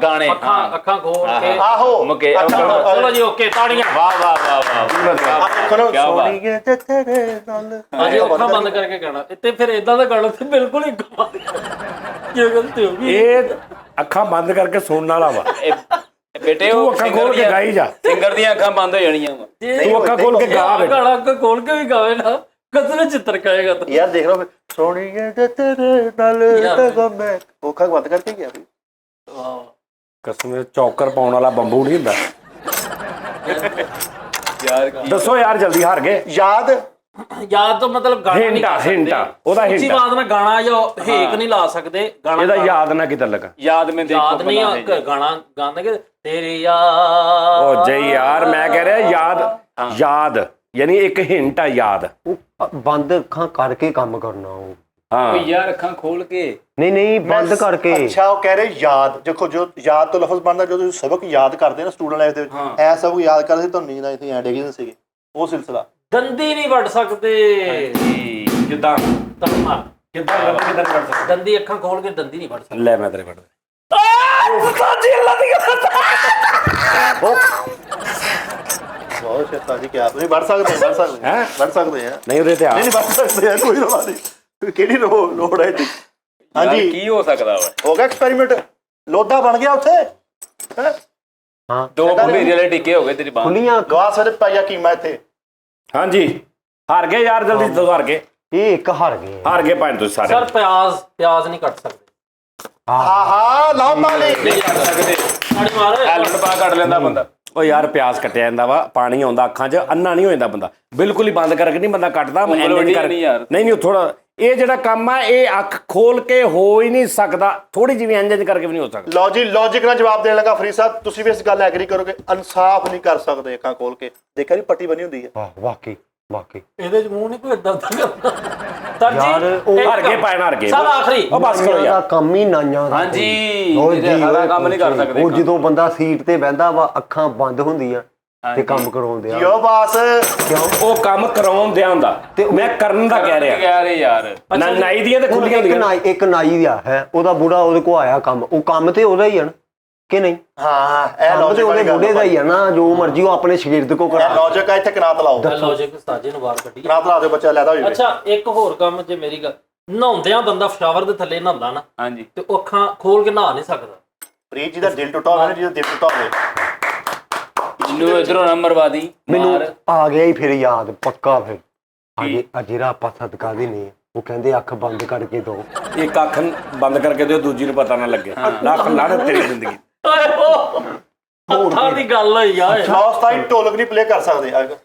ਗਾਣੇ, ਅੱਖਾਂ ਹਾਂ। ਅੱਖਾਂ ਖੋਲ ਕੇ ਆਹੋ ਮੁਕੇ ਚਲੋ ਜੀ ਓਕੇ ਤਾੜੀਆਂ। ਵਾਹ ਵਾਹ ਵਾਹ ਵਾਹ ਕਰੋ ਕਿਆ ਬਾਤ। ਸੋਣੀਏ ਤੇ ਤੇਰੇ ਨਾਲ। ਹਾਂਜੀ ਅੱਖਾਂ ਬੰਦ ਕਰਕੇ ਗਾਣਾ ਤੇ ਫਿਰ ਇਦਾਂ ਦਾ ਗਾਣਾ ਤੇ ਬਿਲਕੁਲ ਹੀ ਬੰਦ ਕੀ ਗਲਤੀ ਹੋ ਗਈ। ਇਹ ਅੱਖਾਂ ਬੰਦ ਕਰਕੇ ਸੁਣਨ ਵਾਲਾ ਵਾ। ਬੇਟੇ ਤੂੰ ਉਹ ਅੱਖਾਂ ਖੋਲ ਕੇ ਗਾਈ ਜਾ। ਸਿੰਗਰ ਦੀਆਂ ਅੱਖਾਂ ਬੰਦ ਹੋ ਜਾਣੀਆਂ ਵਾ। ਤੂੰ ਅੱਖਾਂ ਖੋਲ ਕੇ ਗਾ ਬੇਟਾ। ਗਾਣਾ ਅੱਖਾਂ ਖੋਲ ਕੇ ਵੀ ਗਾਵੇ ਨਾ ਕਦੋਂ ਚਿੱਤਰ ਕਾਏਗਾ ਤੂੰ। ਯਾਰ ਦੇਖ ਲਓ ਸੋਣੀਏ ਤੇ ਤੇਰੇ ਨਾਲ ਤਗੋ ਮੈਂ ਅੱਖਾਂ ਬੰਦ ਕਰਕੇ ਗਿਆ ਵੀ। ਵਾਹ ਕਸਮ ਚੌਕਰ ਪਾਉਣ ਵਾਲਾ ਬੰਬੂ ਨਹੀਂ ਹੁੰਦਾ। ਯਾਰ ਕੀ ਦੱਸੋ ਯਾਰ ਜਲਦੀ ਹਾਰ ਗਏ। ਯਾਦ ਯਾਦ ਤੋਂ ਮਤਲਬ ਗਾਣਾ ਨਹੀਂ ਕਰ ਸਕਦੇ। ਹਿੰਟ ਆ, ਉਹਦਾ ਉੱਚੀ ਹਿੰਟ ਆ। ਆਵਾਜ਼ ਨਾਲ ਗਾਣਾ ਜਾਂ ਹੇਕ ਨਹੀਂ ਲਾ ਸਕਦੇ। ਗਾਣਾ ਇਹਦਾ ਯਾਦ ਨਾ ਕਿਤੇ ਲੱਗਾ। ਯਾਦ ਮੈਂ ਦੇਖੋ ਯਾਦ ਨਹੀਂ ਆ ਗਾਣਾ ਗਾਉਂਦੇ ਕਿ ਤੇਰੀ ਯਾਦ। ਉਹ ਜਈ ਯਾਰ ਮੈਂ ਕਹਿ ਰਿਹਾ ਯਾਦ, ਯਾਦ ਯਾਨੀ ਇੱਕ ਹਿੰਟ ਆ ਯਾਦ। ਉਹ ਬੰਦ ਅੱਖਾਂ ਕਰਕੇ ਕੰਮ ਕਰਨਾ। ਉਹ ਹਾਂ ਯਾਰ ਅੱਖਾਂ ਖੋਲ ਕੇ। ਨਹੀਂ ਬੰਦ ਕਰਕੇ। ਅੱਛਾ ਉਹ ਕਹਿ ਰਹੇ ਯਾਦ। ਦੇਖੋ ਜੋ ਯਾਦ ਤੋਂ ਲਫ਼ਜ਼ ਬਣਦਾ, ਜਦੋਂ ਤੁਸੀਂ ਸਬਕ ਯਾਦ ਕਰਦੇ ਨਾ ਸਟੂਡੈਂਟ ਲਾਈਫ ਦੇ ਵਿੱਚ, ਐ ਸਬਕ ਯਾਦ ਕਰਦੇ ਤੁਹਾਨੂੰ ਨੀਂਦ ਆਈ ਸੀ, ਐ ਡੇਗੇ ਹੁੰਦੇ ਸੀਗੇ, ਉਹ ਸਿਲਸਿਲਾ। ਦੰਦੀ ਨਹੀਂ ਵੱਢ ਸਕਦੇ। ਕਿੱਦਾਂ ਤੰਮਾ ਕਿੱਦਾਂ ਕਿੱਦਾਂ ਕਰ ਸਕਦਾ? ਦੰਦੀ ਅੱਖਾਂ ਖੋਲ ਕੇ ਦੰਦੀ ਨਹੀਂ ਵੱਢ ਸਕਦੇ। ਲੈ ਮੈਂ ਤੇਰੇ ਫੜ ਬਹੁਤ ਸ਼ੇਤਾ ਜੀ ਕਿਹਾ ਤੁਸੀਂ ਵੜ ਸਕਦੇ ਵੜ ਸਕਦੇ ਹੈਂ? ਵੜ ਸਕਦੇ ਆ। ਨਹੀਂ ਉਹਦੇ ਤੇ ਆ। ਨਹੀਂ ਵੜ ਸਕਦੇ ਆ, ਕੋਈ ਰਵਾ ਨਹੀਂ। ਕਿਹੜੀ ਲੋੜ ਹੈ ਇੱਥੇ? ਹਾਂਜੀ ਹਾਂਜੀ ਕੀ ਹੋ ਸਕਦਾ ਵਾ? ਹੋ ਗਿਆ ਐਕਸਪੈਰੀਮੈਂਟ। ਲੋਦਾ ਬਣ ਗਿਆ ਉੱਥੇ। ਹੈਂ? ਹਾਂ ਦੋ ਭੰਬੀਰੇ ਵਾਲੇ ਟਿੱਕੇ ਹੋ ਗਏ ਤੇਰੀ ਬਾਂਹ। ਖੁੱਲੀਆਂ ਅੱਖਾਂ। ਗਵਾ ਸਾਰੇ ਪਾਇਆ ਕੀਮਾ ਇੱਥੇ। ਹਾਂਜੀ ਹਾਰ ਗਏ ਯਾਰ, ਜਲਦੀ ਦੱਸੋ ਹਾਰ ਗਏ। ਇਹ ਇੱਕ ਹਾਰ ਗਏ। ਹਾਰ ਗਏ ਭਾਵੇਂ ਤੁਸੀਂ ਸਾਰੇ। ਸਰ ਪਿਆਜ਼ ਨਹੀਂ ਕੱਟ ਸਕਦੇ। ਆਹਾ ਲਾਓ ਤਾਲੀ। ਨਹੀਂ ਕਰ ਸਕਦੇ। ਤਾੜੀ ਮਾਰ। ਹੈਲਮਟ ਪਾ ਕੱਢ ਲੈਂਦਾ ਬੰਦਾ। ਉਹ ਯਾਰ ਪਿਆਸ ਕੱਟਿਆ ਜਾਂਦਾ ਵਾ, ਪਾਣੀ ਆਉਂਦਾ ਅੱਖਾਂ 'ਚ, ਅੰਨਾ ਨਹੀਂ ਹੋ ਜਾਂਦਾ ਬੰਦਾ। ਬਿਲਕੁਲ ਹੀ ਬੰਦ ਕਰਕੇ ਨਹੀਂ ਬੰਦਾ ਕੱਟਦਾ। ਵੱਡੀ ਨਹੀਂ ਯਾਰ। ਨਹੀਂ ਥੋੜਾ ਇਹ ਜਿਹੜਾ ਕੰਮ ਆ ਇਹ ਅੱਖ ਖੋਲ ਕੇ ਹੋ ਹੀ ਨਹੀਂ ਸਕਦਾ, ਥੋੜੀ ਜਿਹੀ ਇੰਜ ਕਰਕੇ ਵੀ ਨਹੀਂ ਹੋ ਸਕਦਾ। ਲਓ ਜੀ ਲੌਜੀਕ ਨਾਲ ਜਵਾਬ ਦੇਣ ਲੱਗਾ ਫਰੀਦ ਸਾਹਿਬ, ਤੁਸੀਂ ਵੀ ਇਸ ਗੱਲ ਐਗਰੀ ਕਰੋਗੇ। ਇਨਸਾਫ ਨਹੀਂ ਕਰ ਸਕਦੇ ਅੱਖਾਂ ਖੋਲ ਕੇ। ਦੇਖਿਆ ਨਹੀਂ ਪੱਟੀ ਬਣੀ ਹੁੰਦੀ ਹੈ। ਵਾਹ ਵਾਕਈ ਵਾਕਈ। ਇਹਦੇ ਚ ਮੂੰਹ ਨਹੀਂ ਕੋਈ ਏਦਾਂ ਤਾਂ ਯਾਰ, ਉਹ ਹਾਰ ਗਏ ਭਾਵੇਂ ਹਾਰ ਗਏ। ਸਰ ਆਖਰੀ ਉਹ ਬਸ ਕਰੋ ਨਾਈਆਂ ਦਾ ਯਾਰ। ਕੰਮ ਹੀ ਨਾਈਆਂ ਦਾ। ਹਾਂਜੀ ਉਹ ਇਹਦੇ ਸਾਰਾ ਕੰਮ ਨਹੀਂ ਕਰ ਸਕਦੇ। ਉਹ ਜਦੋਂ ਬੰਦਾ ਸੀਟ ਤੇ ਬਹਿੰਦਾ ਵਾ, ਅੱਖਾਂ ਬੰਦ ਹੁੰਦੀਆਂ ਤੇ ਕੰਮ ਕਰਾਉਂਦੇ ਆ। ਜਿਓ ਬਾਸ। ਕਿਉਂ? ਉਹ ਕੰਮ ਕਰਾਉਣ ਦਿਆ ਹੁੰਦਾ ਤੇ ਮੈਂ ਕਰਨ ਦਾ ਕਹਿ ਰਿਹਾ। ਕਹਿ ਰਹੇ ਯਾਰ ਨਾਈ ਦੀਆਂ ਤੇ ਖੁੱਲੀਆਂ ਹੁੰਦੀਆਂ। ਇੱਕ ਨਾਈ ਆ ਹੈ, ਉਹਦਾ ਬੁੜਾ ਉਹਦੇ ਕੋ ਆਇਆ ਕੰਮ, ਉਹ ਕੰਮ ਤੇ ਉਹਦਾ ਹੀ ਆ ਨਾ ਕਿ ਨਹੀਂ? ਹਾਂ ਇਹ ਕੰਮ ਤੇ ਲੌਜੀਕ ਉਹਦੇ ਬੁੜੇ ਦਾ ਹੀ ਆ ਨਾ, ਜੋ ਮਰਜੀ ਉਹ ਆਪਣੇ ਸ਼ਗਿਰਦ ਕੋ ਕਰਾ। ਲੌਜੀਕ ਆ ਇੱਥੇ ਕਨਾਤ ਲਾਓ। ਲੌਜਿਕ ਸਾਜੇ ਨੂੰ ਬਾਹਰ ਕੱਢੀ। ਕਨਾਤ ਲਾ ਦਿਓ, ਬੱਚਾ ਲੈਦਾ ਹੋ ਜਾਵੇ। ਅੱਛਾ ਇੱਕ ਹੋਰ ਕੰਮ ਜੇ ਮੇਰੀ ਗੱਲ, ਨਹਾਉਂਦਿਆਂ ਬੰਦਾ ਸ਼ਾਵਰ ਦੇ ਥੱਲੇ ਨਹਾਉਂਦਾ ਨਾ ਹਾਂਜੀ ਤੇ ਉਹ ਅੱਖਾਂ ਖੋਲ ਕੇ ਨਹਾ ਨਹੀਂ ਸਕਦਾ। ਫਰੀਦ ਜੀ ਦਾ ਦਿਲ ਟੁੱਟਾ ਹੋਵੇ, ਜਿਹਦਾ ਦਿਲ ਟੁੱਟਾ ਹੋਵੇ। ਇਹਨੂੰ ਇਧਰੋਂ ਨਾ ਮਰਵਾਦੀ ਮੈਨੂੰ ਮਾਰ। ਆ ਗਿਆ ਹੀ ਫਿਰ ਯਾਦ ਪੱਕਾ। ਫਿਰ ਅਜਿਰਾ ਆਪਾਂ ਸਦਕਾ ਦੀ ਨਹੀਂ, ਉਹ ਕਹਿੰਦੇ ਅੱਖ ਬੰਦ ਕਰਕੇ ਦੋ। ਇੱਕ ਅੱਖ ਬੰਦ ਕਰਕੇ ਦਿਓ, ਦੂਜੀ ਨੂੰ ਪਤਾ ਨਾ ਲੱਗੇ। ਲੱਖ ਲੜ ਤੇਰੀ ਜ਼ਿੰਦਗੀ। ਹੱਥਾਂ ਦੀ ਗੱਲ ਹੋਈ ਯਾਰ ਲਓ ਉਸਤਾਦ ਜੀ, ਢੋਲਕ ਨਹੀਂ ਪਲੇ ਕਰ ਸਕਦੇ ਯਾਰ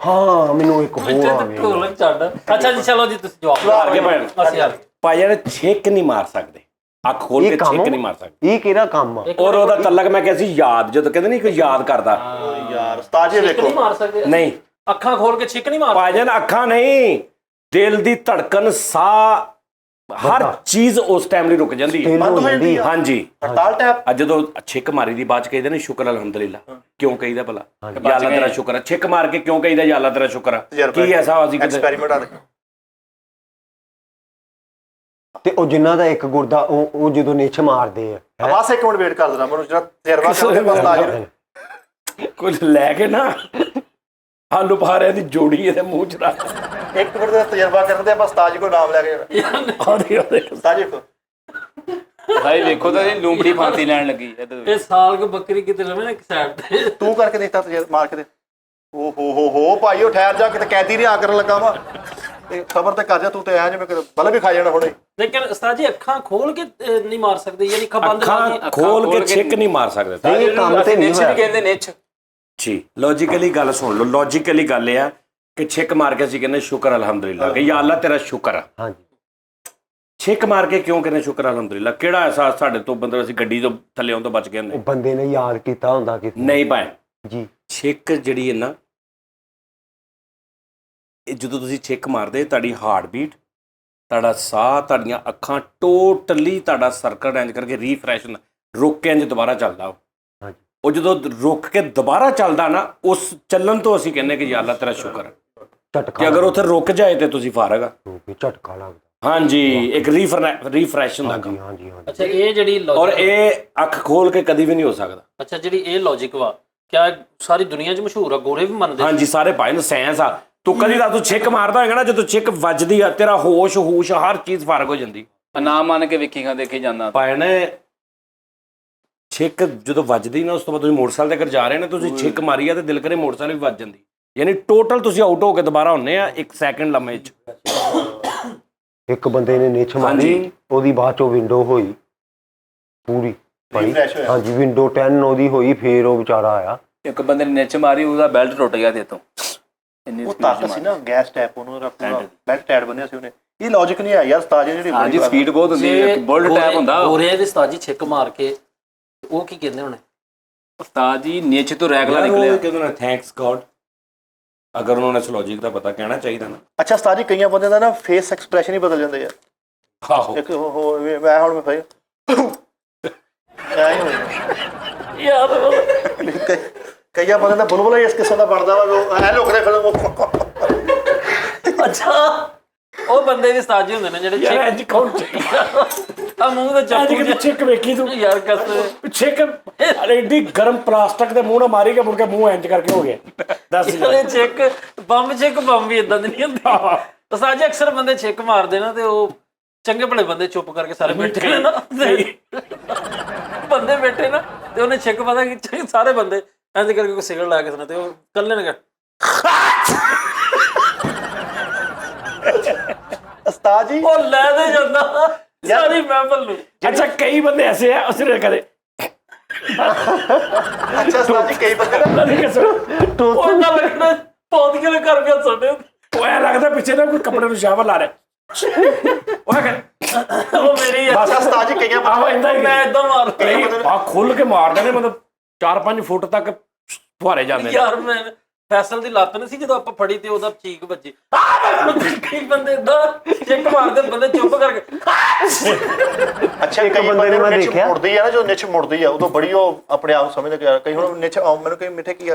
ਹਾਂ ਮੈਨੂੰ ਇੱਕ ਹੋਰ ਆ ਗਿਆ ਢੋਲਕ ਛੱਡ। ਅੱਛਾ ਜੀ ਚਲੋ ਜੀ ਤੁਸੀਂ ਜਵਾਬ ਹਾਰ ਗਏ ਭੈਣ। ਅਸੀਂ ਯਾਰ ਭਾਈਜਾਨ ਛਿੱਕ ਨਹੀਂ ਮਾਰ ਸਕਦੇ, ਅੱਖ ਖੋਲ ਕੇ ਇਹ ਕੰਮ ਛਿੱਕ ਨਹੀਂ ਮਾਰ ਸਕਦੇ। ਇਹ ਕਿਹੜਾ ਕੰਮ ਆ? ਔਰ ਉਹਦਾ ਤਲਕ ਮੈਂ ਕਿਹਾ ਸੀ ਯਾਦ, ਜਦੋਂ ਕਹਿੰਦੇ ਨਹੀਂ ਕੋਈ ਯਾਦ ਕਰਦਾ, ਯਾਰ ਉਸਤਾਦ ਜੀ ਛਿੱਕ ਵੇਖੋ ਨਹੀਂ ਮਾਰ ਸਕਦੇ ਨਹੀਂ ਅੱਖਾਂ ਖੋਲ ਕੇ ਛਿੱਕ ਨਹੀਂ ਮਾਰ ਭਾਈਜਾਨ ਅੱਖਾਂ ਨਹੀਂ, ਦਿਲ ਦੀ ਧੜਕਨ, ਸਾਹ, ਹਰ ਚੀਜ਼ ਉਸ ਟਾਈਮ ਲਈ ਰੁਕ ਜਾਂਦੀ ਹੈ। ਦਿਲ ਬੰਦ ਹੋ ਹੋ ਜਾਂਦੀ ਜਾਂਦੀ ਆ। ਹਾਂਜੀ ਹੜਤਾਲ ਟੈਪ ਅੱਜ ਜਦੋਂ ਛਿੱਕ ਮਾਰੀ ਦੀ ਬਾਅਦ ਚ ਕਹਿੰਦੇ ਨੇ ਸ਼ੁਕਰ ਅਲਹਮਦੁਲਿਲਾ, ਕਿਉਂ ਕਹੀਦਾ ਭਲਾ? ਹਾਂਜੀ। ਯਾ ਅੱਲਾ ਤੇਰਾ ਸ਼ੁਕਰ ਹੈ। ਛਿੱਕ ਮਾਰ ਕੇ ਕਿਉਂ ਕਹੀਦਾ ਯਾ ਅੱਲਾ ਤੇਰਾ ਸ਼ੁਕਰ ਹੈ? ਤਜਰਬਾ ਕੀ ਐਸਾ ਅਸੀਂ ਕਿਤੇ ਐਕਸਪੈਰੀਮੈਂਟ ਆ ਦੇਖੋ ਤੇ ਉਹ ਜਿਨ੍ਹਾਂ ਦਾ ਇੱਕ ਗੁਰਦਾ ਉਹ ਜਦੋਂ ਨਿਛ ਮਾਰਦੇ ਆ ਬਸ ਇੱਕ ਮਿੰਟ ਵੇਟ ਕਰ ਦੇਣਾ ਮੈਨੂੰ, ਜਿਹੜਾ ਤਜਰਬਾ ਕਰਦੇ ਉਸਤਾਦ ਜੀ ਕੁਝ ਲੈ ਕੇ ਨਾ ਆਲੂ ਬੁਖਾਰੇ ਦੀ ਜੋੜੀ ਇਹਦੇ ਮੂੰਹ ਚ ਰੱਖ। ਇੱਕ ਮਿੰਟ ਦਾ ਤਜਰਬਾ ਕਰਦੇ ਆਪਾਂ ਉਸਤਾਦ ਜੀ ਕੋਲ ਨਾਮ ਲੈ ਕੇ ਜਾਣਾ। ਉਸਤਾਦ ਜੀ ਵੇਖੋ ਭਾਈ ਵੇਖੋ ਤਾਂ ਇਹ ਲੂੰਬੜੀ ਫਾਂਸੀ ਲੈਣ ਲੱਗੀ ਇੱਧਰ ਇਹ ਸਾਲ ਕੋ ਬੱਕਰੀ ਕਿਤੇ ਰਵੇ ਨਾ ਇੱਕ ਸਾਈਡ ਤੇ ਤੂੰ ਕਰਕੇ ਦੇਖਤਾ ਤਜਰਬਾ ਮਾਰ ਕੇ ਦੇ। ਓ ਹੋ ਭਾਈ ਉਹ ਠਹਿਰ ਜਾ, ਕਿਤੇ ਕੈਦੀ ਨਹੀਂ ਆ ਕਰਨ ਲੱਗਾ ਵਾ, ਤੇ ਖਬਰ ਤੇ ਕਰ ਜਾ ਤੂੰ, ਤੇ ਐ ਜਿਵੇਂ ਕਿਤੇ ਬਲ ਵੀ ਖਾ ਜਾਣਾ ਹੁਣੇ। ਲੇਕਿਨ ਉਸਤਾਦ ਜੀ ਅੱਖਾਂ ਖੋਲ ਕੇ ਨਹੀਂ ਮਾਰ ਸਕਦੇ, ਯਾਨੀ ਅੱਖਾਂ ਬੰਦ ਅੱਖਾਂ ਖੋਲ ਕੇ ਛਿੱਕ ਨਹੀਂ ਮਾਰ ਸਕਦੇ। ਇਹ ਕੰਮ ਤੇ ਨਹੀਂ ਨਿੱਛ ਵੀ ਹੋਇਆ। ਕਹਿੰਦੇ ਨਿੱਛ। ਜੀ ਲੌਜੀਕਲੀ ਗੱਲ ਸੁਣ ਲਓ, ਲੌਜੀਕਲੀ ਗੱਲ ਇਹ ਆ ਕਿ ਛਿੱਕ ਮਾਰ ਕੇ ਅਸੀਂ ਕਹਿੰਦੇ ਸ਼ੁਕਰ ਅਲਹਮਦੁਲਿਲਾ, ਕਿ ਯਾ ਅੱਲਾ ਤੇਰਾ ਸ਼ੁਕਰ ਆ। ਹਾਂਜੀ ਛਿੱਕ ਮਾਰ ਕੇ ਕਿਉਂ ਕਹਿੰਦੇ ਸ਼ੁਕਰ ਅਲਹਮਦੁਲਿਲਾ? ਕਿਹੜਾ ਅਹਿਸਾਸ ਸਾਡੇ ਤੋਂ ਬੰਦੇ, ਅਸੀਂ ਗੱਡੀ ਤੋਂ ਥੱਲੇ ਆਉਣ ਤੋਂ ਬਚ ਗਏ ਉਹ ਹੁੰਦੇ? ਬੰਦੇ ਨੇ ਯਾਦ ਕੀਤਾ ਹੁੰਦਾ ਕਿ ਨਹੀਂ ਭਾਈ, ਜੀ ਛਿੱਕ ਜਿਹੜੀ ਹੈ ਨਾ, ਇਹ ਜਦੋਂ ਤੁਸੀਂ ਛਿੱਕ ਮਾਰਦੇ ਤੁਹਾਡੀ ਹਾਰਟ ਬੀਟ, ਤੁਹਾਡਾ ਸਾਹ, ਤੁਹਾਡੀਆਂ ਅੱਖਾਂ, ਟੋਟਲੀ ਤੁਹਾਡਾ ਸਰਕਲ ਇੰਜ ਕਰਕੇ ਰੀਫਰੈਸ਼ ਹੁੰਦਾ, ਰੁਕ ਕੇ ਇੰਜ ਦੁਬਾਰਾ ਚੱਲਦਾ ਉਹ। ਹਾਂਜੀ ਉਹ ਜਦੋਂ ਰੁਕ ਕੇ ਦੁਬਾਰਾ ਚੱਲਦਾ ਨਾ, ਉਸ ਚੱਲਣ ਤੋਂ ਅਸੀਂ ਕਹਿੰਦੇ ਕਿ ਯਾ ਅੱਲਾ ਤੇਰਾ ਸ਼ੁਕਰ ਹੈ। ਝਟਕਾ ਕਿ ਅਗਰ ਉੱਥੇ ਰੁਕ ਜਾਏ ਤੇ ਤੁਸੀਂ ਫਾਰਗ ਆ। ਝਟਕਾ ਲੱਗਦਾ। ਹਾਂਜੀ, ਇੱਕ ਰੀਫਰੈਸ਼ ਹੁੰਦਾ ਹਾਂਜੀ ਕੰਮ। ਹਾਂਜੀ ਹਾਂਜੀ ਅੱਛਾ ਇਹ ਜਿਹੜੀ ਔਰ logic- ਇਹ ਅੱਖ ਖੋਲ ਕੇ ਕਦੀ ਵੀ ਨਹੀਂ ਹੋ ਸਕਦਾ। ਅੱਛਾ ਜਿਹੜੀ ਇਹ ਲੌਜੀਕ ਵਾ ਕਿਆ ਸਾਰੀ ਦੁਨੀਆ 'ਚ ਮਸ਼ਹੂਰ ਆ, ਗੋਰੇ ਵੀ ਮੰਨਦੇ ਹਾਂਜੀ ਸਾਰੇ ਭਾਈ ਨੂੰ ਸਾਇੰਸ ਆ। ਤੂੰ ਕਦੀ ਦਾ ਤੂੰ ਛਿੱਕ ਮਾਰਦਾ ਹੋਏਗਾ ਨਾ, ਜਦੋਂ ਛਿੱਕ ਵੱਜਦੀ ਆ ਤੇਰਾ ਹੋਸ਼ ਹਰ ਚੀਜ਼ ਫਰਕ ਹੋ ਜਾਂਦੀ। ਨਾ ਮੰਨ ਕੇ ਵੇਖੀਗਾ ਦੇਖੀ ਜਾਂਦਾ। ਭਾਈ ਨੇ ਛਿੱਕ ਜਦੋਂ ਵੱਜਦੀ ਨਾ, ਉਸ ਤੋਂ ਬਾਅਦ ਤੁਸੀਂ ਮੋਟਰਸਾਈਕਲ ਤੇ ਕਰ ਜਾ ਰਹੇ ਨੇ, ਤੁਸੀਂ ਛਿੱਕ ਮਾਰੀ ਆ ਤੇ ਦਿਲ ਕਰੇ ਮੋਟਰਸਾਈਕਲ ਵੀ ਵੱਜ ਜਾਂਦੀ, ਯਾਨੀ ਟੋਟਲ ਤੁਸੀਂ ਆਊਟ ਹੋ ਕੇ ਦੁਬਾਰਾ ਹੁੰਨੇ ਆ 1 ਸੈਕਿੰਡ ਲੰਮੇ ਚ। ਇੱਕ ਬੰਦੇ ਨੇ ਨਿਛ ਮਾਰੀ, ਉਹਦੀ ਬਾਅਦ ਚੋਂ ਵਿੰਡੋ ਹੋਈ ਪੂਰੀ ਭਾਈ। Refresh ਹੋਇਆ। ਹਾਂਜੀ ਵਿੰਡੋ 10 ਉਹਦੀ ਹੋਈ, ਫੇਰ ਉਹ ਵਿਚਾਰਾ ਆਇਆ। ਇੱਕ ਬੰਦੇ ਨੇ ਨਿੱਛ ਮਾਰੀ, ਉਹਦਾ ਬੈਲਟ ਟੁੱਟ ਗਿਆ ਤੇ ਤੋਂ ਇੰਨੀ ਉਹ speed ਤਾਕਤ ਚ ਸੀ ਨਾ, ਗੈਸ ਟੈਪ ਉਹਨੂੰ ਪੂਰਾ ਬੈਲਟ ਟੈਡ ਬੰਨਿਆ ਸੀ ਉਹਨੇ। ਇਹ ਲੌਜੀਕ ਨਹੀਂ ਆ ਯਾਰ ਉਸਤਾਦ ਜੀ, ਜਿਹੜੀ ਹਾਂਜੀ ਸਪੀਡ ਬਹੁਤ ਹੁੰਦੀ ਹੈ, ਬੁਲਟ ਟੈਪ ਹੁੰਦਾ। ਗੋਰੇ ਦੇ ਉਸਤਾਦ ਜੀ ਛਿੱਕ ਮਾਰ ਕੇ ਉਹ ਕੀ ਕਹਿੰਦੇ ਹੋਣੇ? ਉਸਤਾਦ ਜੀ ਨਿੱਛ ਤੋਂ ਰੈਗਲਾ ਉਹ ਨਿਕਲਿਆ। ਕਹਿੰਦੇ ਨੇ ਥੈਂਕਸ ਗॉड, ਅਗਰ ਉਹਨਾਂ ਨੇ ਲੌਜੀਕ ਦਾ ਪਤਾ ਕਹਿਣਾ ਚਾਹੀਦਾ ਨਾ। ਅੱਛਾ ਉਸਤਾਦ ਜੀ, ਕਈਆਂ ਬੰਦਿਆਂ ਦਾ ਨਾ ਫੇਸ ਐਕਸਪ੍ਰੈਸ਼ਨ ਹੀ ਬਦਲ ਜਾਂਦੇ ਆ। ਆਹੋ ਇੱਕ ਮੈਂ ਹੁਣ ਮੈਂ ਭਾਈ ਐ ਹੀ ਹੋਇਆ। ਯਾਰ ਕਈਆਂ ਬੰਦਿਆਂ ਦਾ ਬੁਲਬੁਲਾ ਹੀ ਇਸ ਕਿਸਮ ਦਾ ਬਣਦਾ ਵਾ, ਉਹ ਐ ਲੁਕਦੇ ਫਿਰ ਉਹ ਅੱਛਾ ਉਹ ਬੰਦੇ ਵੀ ਉਸਤਾਦ ਜੀ ਹੁੰਦੇ ਨੇ ਜਿਹੜੇ ਯਾਰ ਅੱਜ ਕੌਣ ਚਾਹੀਦਾ? ਆ ਮੂੰਹ ਤੇ ਚਾਕੂ ਅੱਜ ਛਿੱਕ ਵੇਖੀ ਤੂੰ ਯਾਰ ਕਸ ਛਿੱਕ, ਅਰੇ ਏਡੀ ਗਰਮ ਪਲਾਸਟਿਕ ਦੇ ਮੂੰਹ ਨਾਲ ਮਾਰੀ ਕੇ ਮੁੜ ਕੇ ਮੂੰਹ ਇੰਜ ਕਰਕੇ ਹੋ ਗਿਆ। ਦੱਸ ਇਹ ਛਿੱਕ ਬੰਬ ਵੀ ਇਦਾਂ ਦੀ ਨਹੀਂ ਹੁੰਦੀ। ਉਸਤਾਦ ਜੀ ਅਕਸਰ ਬੰਦੇ ਛਿੱਕ ਮਾਰਦੇ ਨਾ ਤੇ ਉਹ ਚੰਗੇ ਭਲੇ ਬੰਦੇ ਚੁੱਪ ਕਰਕੇ ਸਾਰੇ ਬੈਠੇ ਨੇ ਨਾ, ਬੰਦੇ ਬੈਠੇ ਨਾ ਤੇ ਉਹਨੇ ਛਿੱਕ ਪਤਾ ਕਿ ਸਾਰੇ ਬੰਦੇ ਇੰਜ ਕਰਕੇ ਕੋਈ ਸਿਗਰਟ ਲਾ ਕੇ ਸੁਣਾ ਤੇ ਉਹ ਕੱਲੇ ਨੇ ਉਸਤਾਦ ਜੀ ਉਹ ਲੈ ਦੇ ਜਾਂਦਾ ਸਾਰੀ ਮਹਿਫਲ ਨੂੰ। ਅੱਛਾ ਕਈ ਬੰਦੇ ਐਸੇ ਆ ਉਸਨੇ ਕਦੇ ਅੱਛਾ ਉਸਤਾਦ ਜੀ, ਕਈ ਬੰਦੇ ਨਾ ਉਹ ਤਾਂ ਲੱਗਦਾ ਪੌਦੀਆਂ ਕਰ ਗਿਆ ਸਾਡੇ। ਉਹ ਐ ਲੱਗਦਾ ਪਿੱਛੇ ਨਾ ਕੋਈ ਕੱਪੜੇ ਨੂੰ ਸ਼ਾਵਰ ਲਾ ਰਿਹਾ। ਉਹ ਕਹਿੰਦਾ ਉਹ ਮੇਰੀ ਅੱਛਾ ਉਸਤਾਦ ਜੀ, ਕਈਆਂ ਆਹ ਇੰਦਾ ਹੀ ਮੈਂ ਇਦਾਂ ਮਾਰ ਕਈ ਆ ਖੁੱਲ ਕੇ ਮਾਰਦੇ ਨੇ, ਮਤਲਬ 4-5 ਫੁੱਟ ਤੱਕ ਫੁਹਾਰੇ ਜਾਂਦੇ ਨੇ। ਯਾਰ ਮੈਂ ਫੈਸਲ ਦੀ ਲੱਤ ਨਹੀਂ ਸੀ ਜਦੋਂ ਆਪਾਂ ਫੜੀ ਤੇ ਉਹਦਾ ਚੀਕ ਵੱਜੀ। ਕਈ ਬੰਦੇ ਇਦਾਂ ਚਿੱਕ ਮਾਰਦੇ, ਬੰਦੇ ਚੁੱਪ ਕਰਕੇ। ਅੱਛਾ ਇੱਕ ਕਈ ਬੰਦੇ ਬੰਦੇ ਨੂੰ ਮੈਂ ਨਿੱਛ ਦੇਖਿਆ। ਮੁੜਦੀ ਆ ਨਾ, ਜੋ ਨਿੱਛ ਮੁੜਦੀ ਆ ਉਦੋਂ ਬੜੀ ਉਹ ਆਪਣੇ ਆਪ ਸਮਝਦੇ ਕਿ ਯਾਰ ਕਈ ਹੁਣ ਨਿੱਛ ਮੈਨੂੰ ਕਈ ਮਿੱਠੇ ਕੀ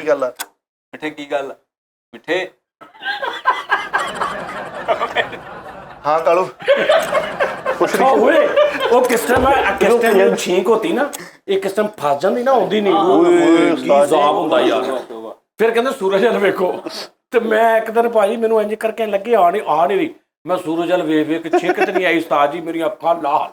ਗੱਲ ਆ ਮਿੱਠੇ ਕੀ ਗੱਲ ਮਿੱਠੇ? ਹਾਂ ਕਾਲੂ ਓਏ ਉਹ ਕਿਸ ਟਾਈਮ ਛੀਂਕ ਹੋਤੀ ਨਾ, ਇਹ ਕਿਸ ਟਾਈਮ ਫਸ ਜਾਂਦੀ ਨਾ, ਆਉਂਦੀ ਨਹੀਂ। ਓਏ ਕੀ ਜ਼ਾਬ ਹੁੰਦਾ ਯਾਰ। ਫਿਰ ਕਹਿੰਦੇ ਸੂਰਜ ਵੱਲ ਵੇਖੋ, ਤੇ ਮੈਂ ਇੱਕ ਦਿਨ ਭਾਜੀ ਮੈਨੂੰ ਇੰਜ ਕਰਕੇ ਲੱਗੇ ਆ ਨਹੀਂ ਰਹੀ, ਮੈਂ ਸੂਰਜ ਵੱਲ ਵੇਖ ਕੇ ਛਿੱਕ ਤੇ ਨਹੀਂ ਆਈ ਉਸਤਾਦ ਜੀ, ਮੇਰੀਆਂ ਅੱਖਾਂ ਲਾਲ,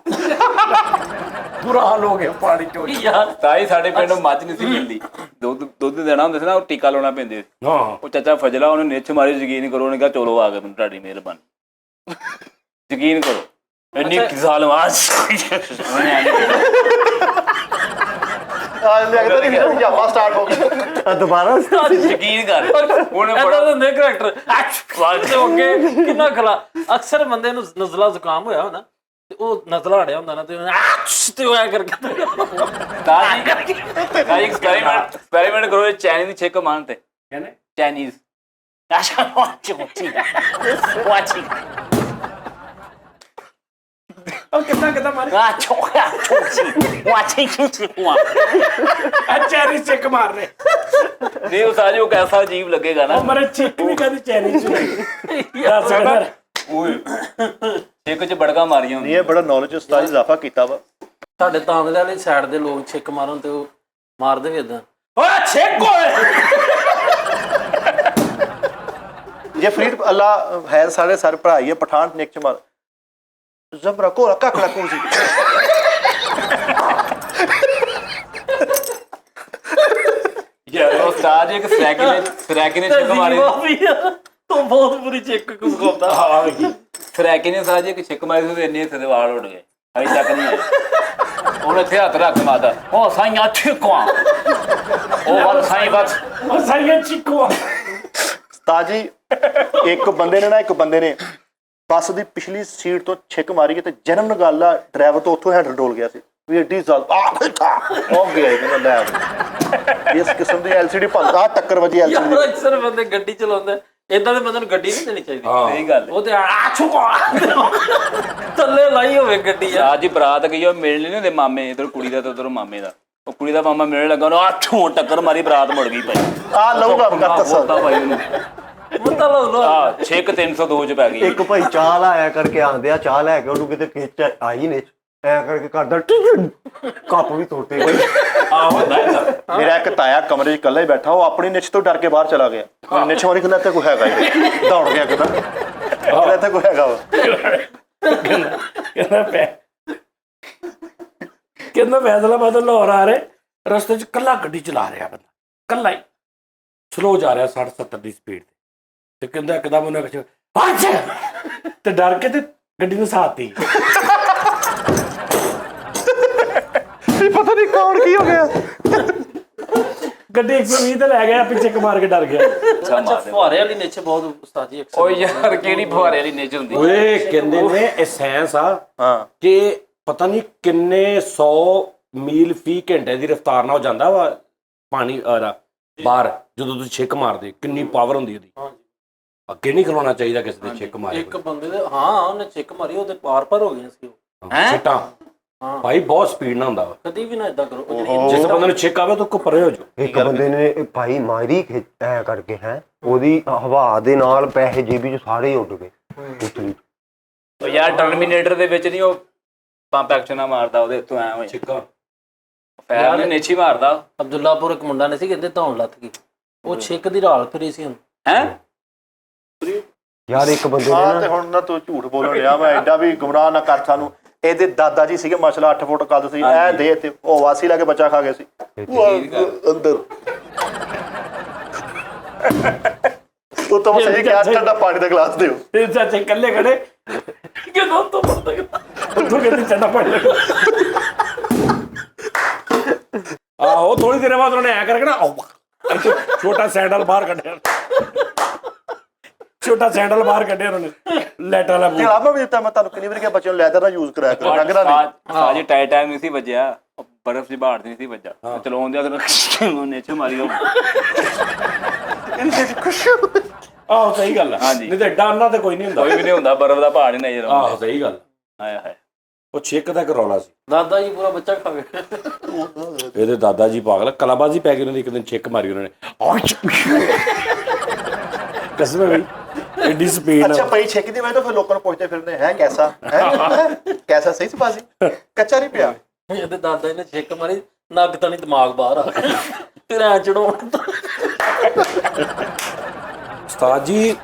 ਬੁਰਾ ਹਾਲ ਹੋ ਗਿਆ ਪਾਣੀ ਚੋਂ ਯਾਰ ਤਾਈ ਸਾਡੇ ਪਿੰਡ ਮੱਝ ਨਹੀਂ ਸੀ ਮਿਲਦੀ, ਦੁੱਧ ਦੇਣਾ ਹੁੰਦਾ ਸੀ ਨਾ, ਉਹ ਟੀਕਾ ਲਾਉਣਾ ਪੈਂਦੇ ਸੀ। ਹਾਂ ਉਹ ਚਾਚਾ ਫਜਲਾ ਉਹਨੇ ਨਿੱਛ ਮਾਰੀ, ਯਕੀਨ ਕਰੋ, ਉਹਨੇ ਕਿਹਾ ਚਲੋ ਆ ਗਏ, ਤੁਹਾਨੂੰ ਤੁਹਾਡੀ ਮਿਹਰਬਾਨੀ, ਯਕੀਨ ਕਰੋ। ਇੰਨੀ ਸਾਲ ਬਾਅਦ ਆ ਲੱਗਦਾ ਨਹੀਂ ਵੀ ਜਾਵਾ ਸਟਾਰਟ ਹੋ ਗਿਆ ਦੁਬਾਰਾ ਯਕੀਨ ਕਰ ਉਹਨੇ ਐਦਾਂ ਬੜਾ ਦੇ ਹੁੰਦੇ ਕਰੈਕਟਰ ਤੇ ਅੱਗੇ ਕਿੰਨਾ ਖਲਾ ਅਕਸਰ ਬੰਦੇ ਨੂੰ ਨਜ਼ਲਾ ਜ਼ੁਕਾਮ ਹੋਇਆ ਹੋਣਾ ਤੇ ਉਹ ਨਜ਼ਲਾ ਹੜਿਆ ਹੁੰਦਾ ਨਾ ਤੇ ਤੇ ਹੋਇਆ ਕਰਕੇ ਤਾਂ ਐਕਸਪੈਰੀਮੈਂਟ ਕਰੋ ਚਾਈਨੀਜ਼ ਦੀ ਛਿੱਕ ਮਾਰਨ ਤੇ ਕਹਿੰਦੇ ਚਾਈਨੀਜ਼ ਆਸ਼ਾ ਵਾਚੀ ਉਹ ਕਿੱਦਾਂ ਮਾਰੇ ਆ ਚੋਕਾ ਵਾਚੀ ਚੈਨੀ ਚੈੱਕ ਮਾਰ ਰਹੇ ਨਹੀਂ ਉਹ ਸਾਜੀ ਉਹ ਕੈਸਾ ਅਜੀਬ ਲੱਗੇਗਾ ਨਾ ਉਹ ਮਰੇ ਚੈੱਕ ਵੀ ਕਦੀ ਚੈਨੀ ਚ ਦੱਸ ਕਰ ਓਏ ਛਿੱਕ ਚ ਬੜਕਾ ਮਾਰੀਆਂ ਨਹੀਂ ਇਹ ਬੜਾ ਨੌਲੇਜ ਉਸਤਾਦ ਇਜ਼ਾਫਾ ਕੀਤਾ ਵਾ ਸਾਡੇ ਤਾਂਦਲੇ ਵਾਲੀ ਸਾਈਡ ਦੇ ਲੋਕ ਛਿੱਕ ਮਾਰਨ ਤੇ ਉਹ ਮਾਰਦੇ ਵੀ ਇਦਾਂ ਓਏ ਚੈੱਕ ਓਏ ਜੇ ਫਰੀਦ ਅੱਲਾ ਹੈ ਸਾਰੇ ਭਰਾ ਹੀ ਹੈ ਪਠਾਨ ਨਿਕ ਚ ਮਾਰ ਜ਼ਬਰਾ ਕੋਲਾ ਕਾਕਲਾ ਕੋਜ਼ੀ ਯਾਰ ਉਹ ਸਾਜ ਇੱਕ ਫਰੈਕੀ ਨੇ ਛਿੱਕ ਮਾਰੀ ਤੂੰ ਬਹੁਤ ਬੁਰੀ ਛਿੱਕ ਕੁਸਕੋਦਾ ਫਰੈਕੀ ਨੇ ਸਾਜ ਇੱਕ ਛਿੱਕ ਮਾਰੀ ਸੀ ਇੰਨੇ ਹਿੱਸੇ ਦੇ ਵਾਲ ਉੱਡ ਗਏ ਅਜੇ ਤੱਕ ਨਹੀਂ ਆਏ ਉਹਨੇ ਇੱਥੇ ਹੱਥ ਰੱਖ ਮਾਦਾ ਉਹ ਸਾਈਆਂ ਛਿੱਕਵਾ ਉਹ ਵੱਲ ਸਾਈ ਬਸ ਉਹ ਸਾਈਆਂ ਚਿੱਕਵਾ ਤਾਜੀ ਇੱਕ ਬੰਦੇ ਨੇ ਬੱਸ ਦੀ ਪਿਛਲੀ ਸੀਟ ਤੋਂ ਛਿੱਕ ਮਾਰੀ ਤੇ ਜਨਮ ਗੱਲ ਆ ਡਰਾਈਵਰ ਤੋਂ ਉੱਥੋਂ ਹੈਂਡਲ ਡੋਲ ਗਿਆ ਸੀ ਵੀ ਐਡੀ ਜ਼ਲ ਆ ਬੈਠਾ ਹੋ ਗਿਆ ਇਹ ਲੈ ਇਸ ਕਿਸਮ ਦੀ ਐਲਸੀਡੀ ਭੰਦਾ ਟੱਕਰ ਵਜੀ ਐਲਸੀਡੀ ਯਾਰ ਅਕਸਰ ਬੰਦੇ ਗੱਡੀ ਚਲਾਉਂਦੇ ਇਦਾਂ ਦੇ ਬੰਦੇ ਨੂੰ ਗੱਡੀ ਨਹੀਂ ਦੇਣੀ ਚਾਹੀਦੀ ਸਹੀ ਗੱਲ ਉਹ ਤੇ ਥੱਲੇ ਲਾਈ ਹੋਵੇ ਗੱਡੀ ਯਾਰ ਸਾਜ ਦੀ ਬਰਾਤ ਗਈ ਉਹ ਮਿਲਣ ਨਹੀਂ ਹੁੰਦੇ ਮਾਮੇ ਇਧਰ ਕੁੜੀ ਦਾ ਤੇ ਉਧਰ ਮਾਮੇ ਦਾ ਉਹ ਕੁੜੀ ਦਾ ਮਾਮਾ ਮਿਲਣ ਲੱਗਾ ਉਹਨੂੰ ਆਠੋਂ ਟੱਕਰ ਮਾਰੀ ਬਰਾਤ ਮੁੜ ਗਈ ਭਾਈ ਆ ਲਊਗਾ ਕਰਤਾ ਸਰ ਭਾਈ ਉਹਨੂੰ ਮੁੱਤਾ ਲਓ ਆ 6302 ਚ ਪੈ ਗਈ ਇੱਕ ਭਾਈ ਚਾਹ ਲਾਇਆ ਕਰਕੇ ਆਂਦੇ ਆ ਚਾਹ ਲੈ ਕੇ ਉਹਨੂੰ ਕਿਤੇ ਖਿੱਚ ਆਈ ਨੇ ਐ ਕਰਕੇ ਕਰਦਾ ਕੱਪ ਵੀ ਤੋੜਤੇ ਕੋਈ ਆ ਹੁੰਦਾ ਹੈ ਮੇਰਾ ਇੱਕ ਤਾਇਆ ਕਮਰੇ 'ਚ ਇਕੱਲਾ ਹੀ ਬੈਠਾ ਉਹ ਆਪਣੀ ਨਿੱਛ ਤੋਂ ਡਰ ਕੇ ਬਾਹਰ ਚਲਾ ਗਿਆ ਨਿੱਛ ਵਾਲੀ ਕਹਿੰਦਾ ਇੱਥੇ ਕੋਈ ਹੈਗਾ ਹੀ ਦੌੜ ਗਿਆ ਕਹਿੰਦਾ ਇੱਥੇ ਕੋਈ ਹੈਗਾ ਵਾ ਕਹਿੰਦਾ ਫੈਸਲਾਬਾਦ ਲਾਹੌਰ ਆ ਰਹੇ ਰਸਤੇ 'ਚ ਕੱਲਾ ਗੱਡੀ ਚਲਾ ਰਿਹਾ ਬੰਦਾ ਕੱਲਾ ਹੀ ਸਲੋ ਜਾ ਰਿਹਾ 60-70 ਦੀ ਸਪੀਡ ਤੇ ਕਹਿੰਦਾ ਇੱਕਦਮ ਉਹਨੇ ਕੁਛ ਭੱਜ ਤੇ ਡਰ ਕੇ ਤੇ ਗੱਡੀ ਨੂੰ ਸਾਤੀ ਪਤਾ ਨਹੀਂ ਕੌਣ ਕੀ ਹੋ ਗਿਆ ਗੱਡੀ 120 ਤੇ ਲੈ ਗਿਆ ਪਿੱਛੇ ਮਾਰ ਕੇ ਡਰ ਗਿਆ ਅੱਛਾ ਫੁਹਾਰੇ ਵਾਲੀ ਨਿੱਚ ਬਹੁਤ ਉਸਤਾਦ ਜੀ ਅਕਸਰ ਓਏ ਯਾਰ ਕਿਹੜੀ ਫੁਹਾਰੇ ਵਾਲੀ ਨਿੱਜ ਹੁੰਦੀ ਓਏ ਕਹਿੰਦੇ ਨੇ ਇਹ ਸਾਇੰਸ ਆ ਹਾਂ ਕਿ ਪਤਾ ਨਹੀਂ ਕਿੰਨੇ 100 ਮੀਲ ਫੀ ਘੰਟੇ ਦੀ ਰਫ਼ਤਾਰ ਨਾਲ ਹੋ ਜਾਂਦਾ ਵਾ ਪਾਣੀ ਬਾਹਰ ਜਦੋਂ ਤੁਸੀਂ ਛਿੱਕ ਮਾਰਦੇ ਕਿੰਨੀ ਪਾਵਰ ਹੁੰਦੀ ਉਹਦੀ ਅੱਗੇ ਨਹੀਂ ਖਲੋਣਾ ਚਾਹੀਦਾ ਕਿਸੇ ਦੇ ਛਿੱਕ ਮਾਰੇ ਇੱਕ ਬੰਦੇ ਦੇ ਹਾਂ ਉਹਨੇ ਛਿੱਕ ਮਾਰੀ ਉਹਦੇ ਪਾਰ ਹੋ ਗਈਆਂ ਸੀ ਉਹ ਛਿੱਟਾਂ ਭਾਈ ਬਹੁਤ ਸਪੀਡ ਨਾਲ ਹੁੰਦਾ ਵਾ ਕਦੀ ਵੀ ਨਾ ਇਦਾਂ ਕਰੋ ਜਿਸ ਬੰਦੇ ਨੂੰ ਛਿੱਕ ਆਵੇ ਤਾਂ ਕੋ ਪਰੇ ਹੋ ਜਾਓ ਇੱਕ ਬੰਦੇ ਨੇ ਭਾਈ ਮਾਰੀ ਐ ਕਰਕੇ ਹੈ ਉਹਦੀ ਹਵਾ ਦੇ ਨਾਲ ਪੈਸੇ ਜੇਬੀ ਚ ਸਾਰੇ ਹੀ ਉੱਡ ਗਏ ਉਤਰੀ ਉਹ ਯਾਰ ਟਰਮੀਨੇਟਰ ਦੇ ਵਿੱਚ ਨਹੀਂ ਉਹ ਪੰਪ ਐਕਸ਼ਨ ਮਾਰਦਾ ਉਹਦੇ ਤੋਂ ਐ ਹੋਏ ਛਿੱਕਾ ਪੈਰ ਨੇ ਨੇਛੀ ਮਾਰਦਾ ਅਬਦੁੱਲਾਪੁਰ ਇੱਕ ਮੁੰਡਾ ਨੇ ਸੀ ਕਹਿੰਦੇ ਧੌਣ ਲੱਥ ਗਈ ਉਹ ਛਿੱਕ ਦੀ ਰਾਲ ਫਿਰੀ ਸੀ ਹੁਣ ਹੈ ਯਾਰ ਇੱਕ ਬੰਦੇ ਨੇ ਹਾਂ ਤੇ ਹੁਣ ਨਾ ਤੂੰ ਝੂਠ ਬੋਲਣ ਰਿਹਾ ਮੈਂ ਐਡਾ ਵੀ ਗੁੰਮਰਾਹ ਨਾ ਕਰ ਸਾਨੂੰ ਇਹਦੇ ਦਾਦਾ ਜੀ ਸੀਗੇ ਮਾਸ਼ਾਅੱਲਾ 8 ਫੁੱਟ ਕੱਦ ਸੀ ਐ ਦੇ ਤੇ ਉਹ ਵਾਸੀ ਲਾ ਕੇ ਬੱਚਾ ਖਾ ਗਏ ਸੀ ਅੰਦਰ ਉਹ ਤਾਂ ਸਹੀ ਕਿਹਾ ਠੰਡਾ ਪਾਣੀ ਦਾ ਗਲਾਸ ਦਿਓ ਤੇ ਚਾਚੇ ਇਕੱਲੇ ਖੜੇ ਕਿਦੋਂ ਤੋਂ ਪਤਾ ਉੱਥੋਂ ਕਹਿੰਦੇ ਚੰਡਾ ਪੜ ਲੈ ਆਹੋ ਥੋੜੀ ਦੇਰ ਬਾਅਦ ਉਹਨੇ ਐ ਕਰਕੇ ਨਾ ਛੋਟਾ ਸੈਂਡਲ ਬਾਹਰ ਕੱਢਿਆ ਉਹਨਾਂ ਨੇ ਲੈਟ ਵਾਲਾ ਤੇ ਲਾਭਾ ਵੀ ਦਿੱਤਾ ਮੈਂ ਤੁਹਾਨੂੰ ਕਿੰਨੀ ਵਾਰ ਕਿਹਾ ਬੱਚਿਆਂ ਨੂੰ ਲੈਦਰ ਨਾਲ ਯੂਜ਼ ਕਰਾਇਆ ਕਰੋ ਰੰਗਦਾ ਨਹੀਂ ਸਾਜੇ ਟਾਈਮ ਨਹੀਂ ਸੀ ਵੱਜਿਆ ਬਰਫ਼ ਦੀ ਬਾੜ ਨਹੀਂ ਸੀ ਵੱਜਾ ਚਲਾਉਂਦੇ ਉਹਨੇ ਨੇਛੇ ਮਾਰੀ ਉਹ ਆਹੋ ਸਹੀ ਗੱਲ ਆ ਨਹੀਂ ਤੇ ਐਡਾ ਅੰਨਾ ਤੇ ਕੋਈ ਨਹੀਂ ਹੁੰਦਾ ਕੋਈ ਵੀ ਨਹੀਂ ਹੁੰਦਾ ਬਰਫ਼ ਦਾ ਪਹਾੜ ਨਹੀਂ ਨਜ਼ਰ ਆਹੋ ਸਹੀ ਗੱਲ ਆਇਆ ਹੈ ਉਹ ਛਿੱਕ ਦਾ ਕਰੌਲਾ ਸੀ ਦਾਦਾ ਜੀ ਪੂਰਾ ਬੱਚਾ ਖਾ ਗਏ ਇਹਦੇ ਦਾਦਾ ਜੀ ਪਾਗਲ ਕਲਾਬਾਜ਼ੀ ਪੈ ਗਈ ਉਹਨਾਂ ਦੀ ਇੱਕ ਦਿਨ ਛਿੱਕ ਮਾਰੀ ਉਹਨਾਂ ਨੇ ਕਸਮ ਹੈ ਬਈ ਐਡੀ ਸਪੀਡ ਅੱਛਾ ਪਈ ਛੇਕਦੀ ਮੈਂ ਤਾਂ ਫਿਰ ਲੋਕਾਂ ਨੂੰ ਪੁੱਛਦੇ ਫਿਰਦੇ ਹੈ ਕੈਸਾ ਕੈਸਾ ਸਹੀ ਸੀ ਬਾਜੀ ਕੱਚਾ ਨਹੀਂ ਪਿਆ ਇਹਦੇ ਦਾਦਾ ਜੀ ਨੇ ਛਿੱਕ ਮਾਰੀ ਨੱਕ ਤਾਂ ਨਹੀਂ ਦਿਮਾਗ ਬਾਹਰ ਆ ਫਿਰ ਐ ਚੜਾਉਣ ਉਸਤਾਦ ਜੀ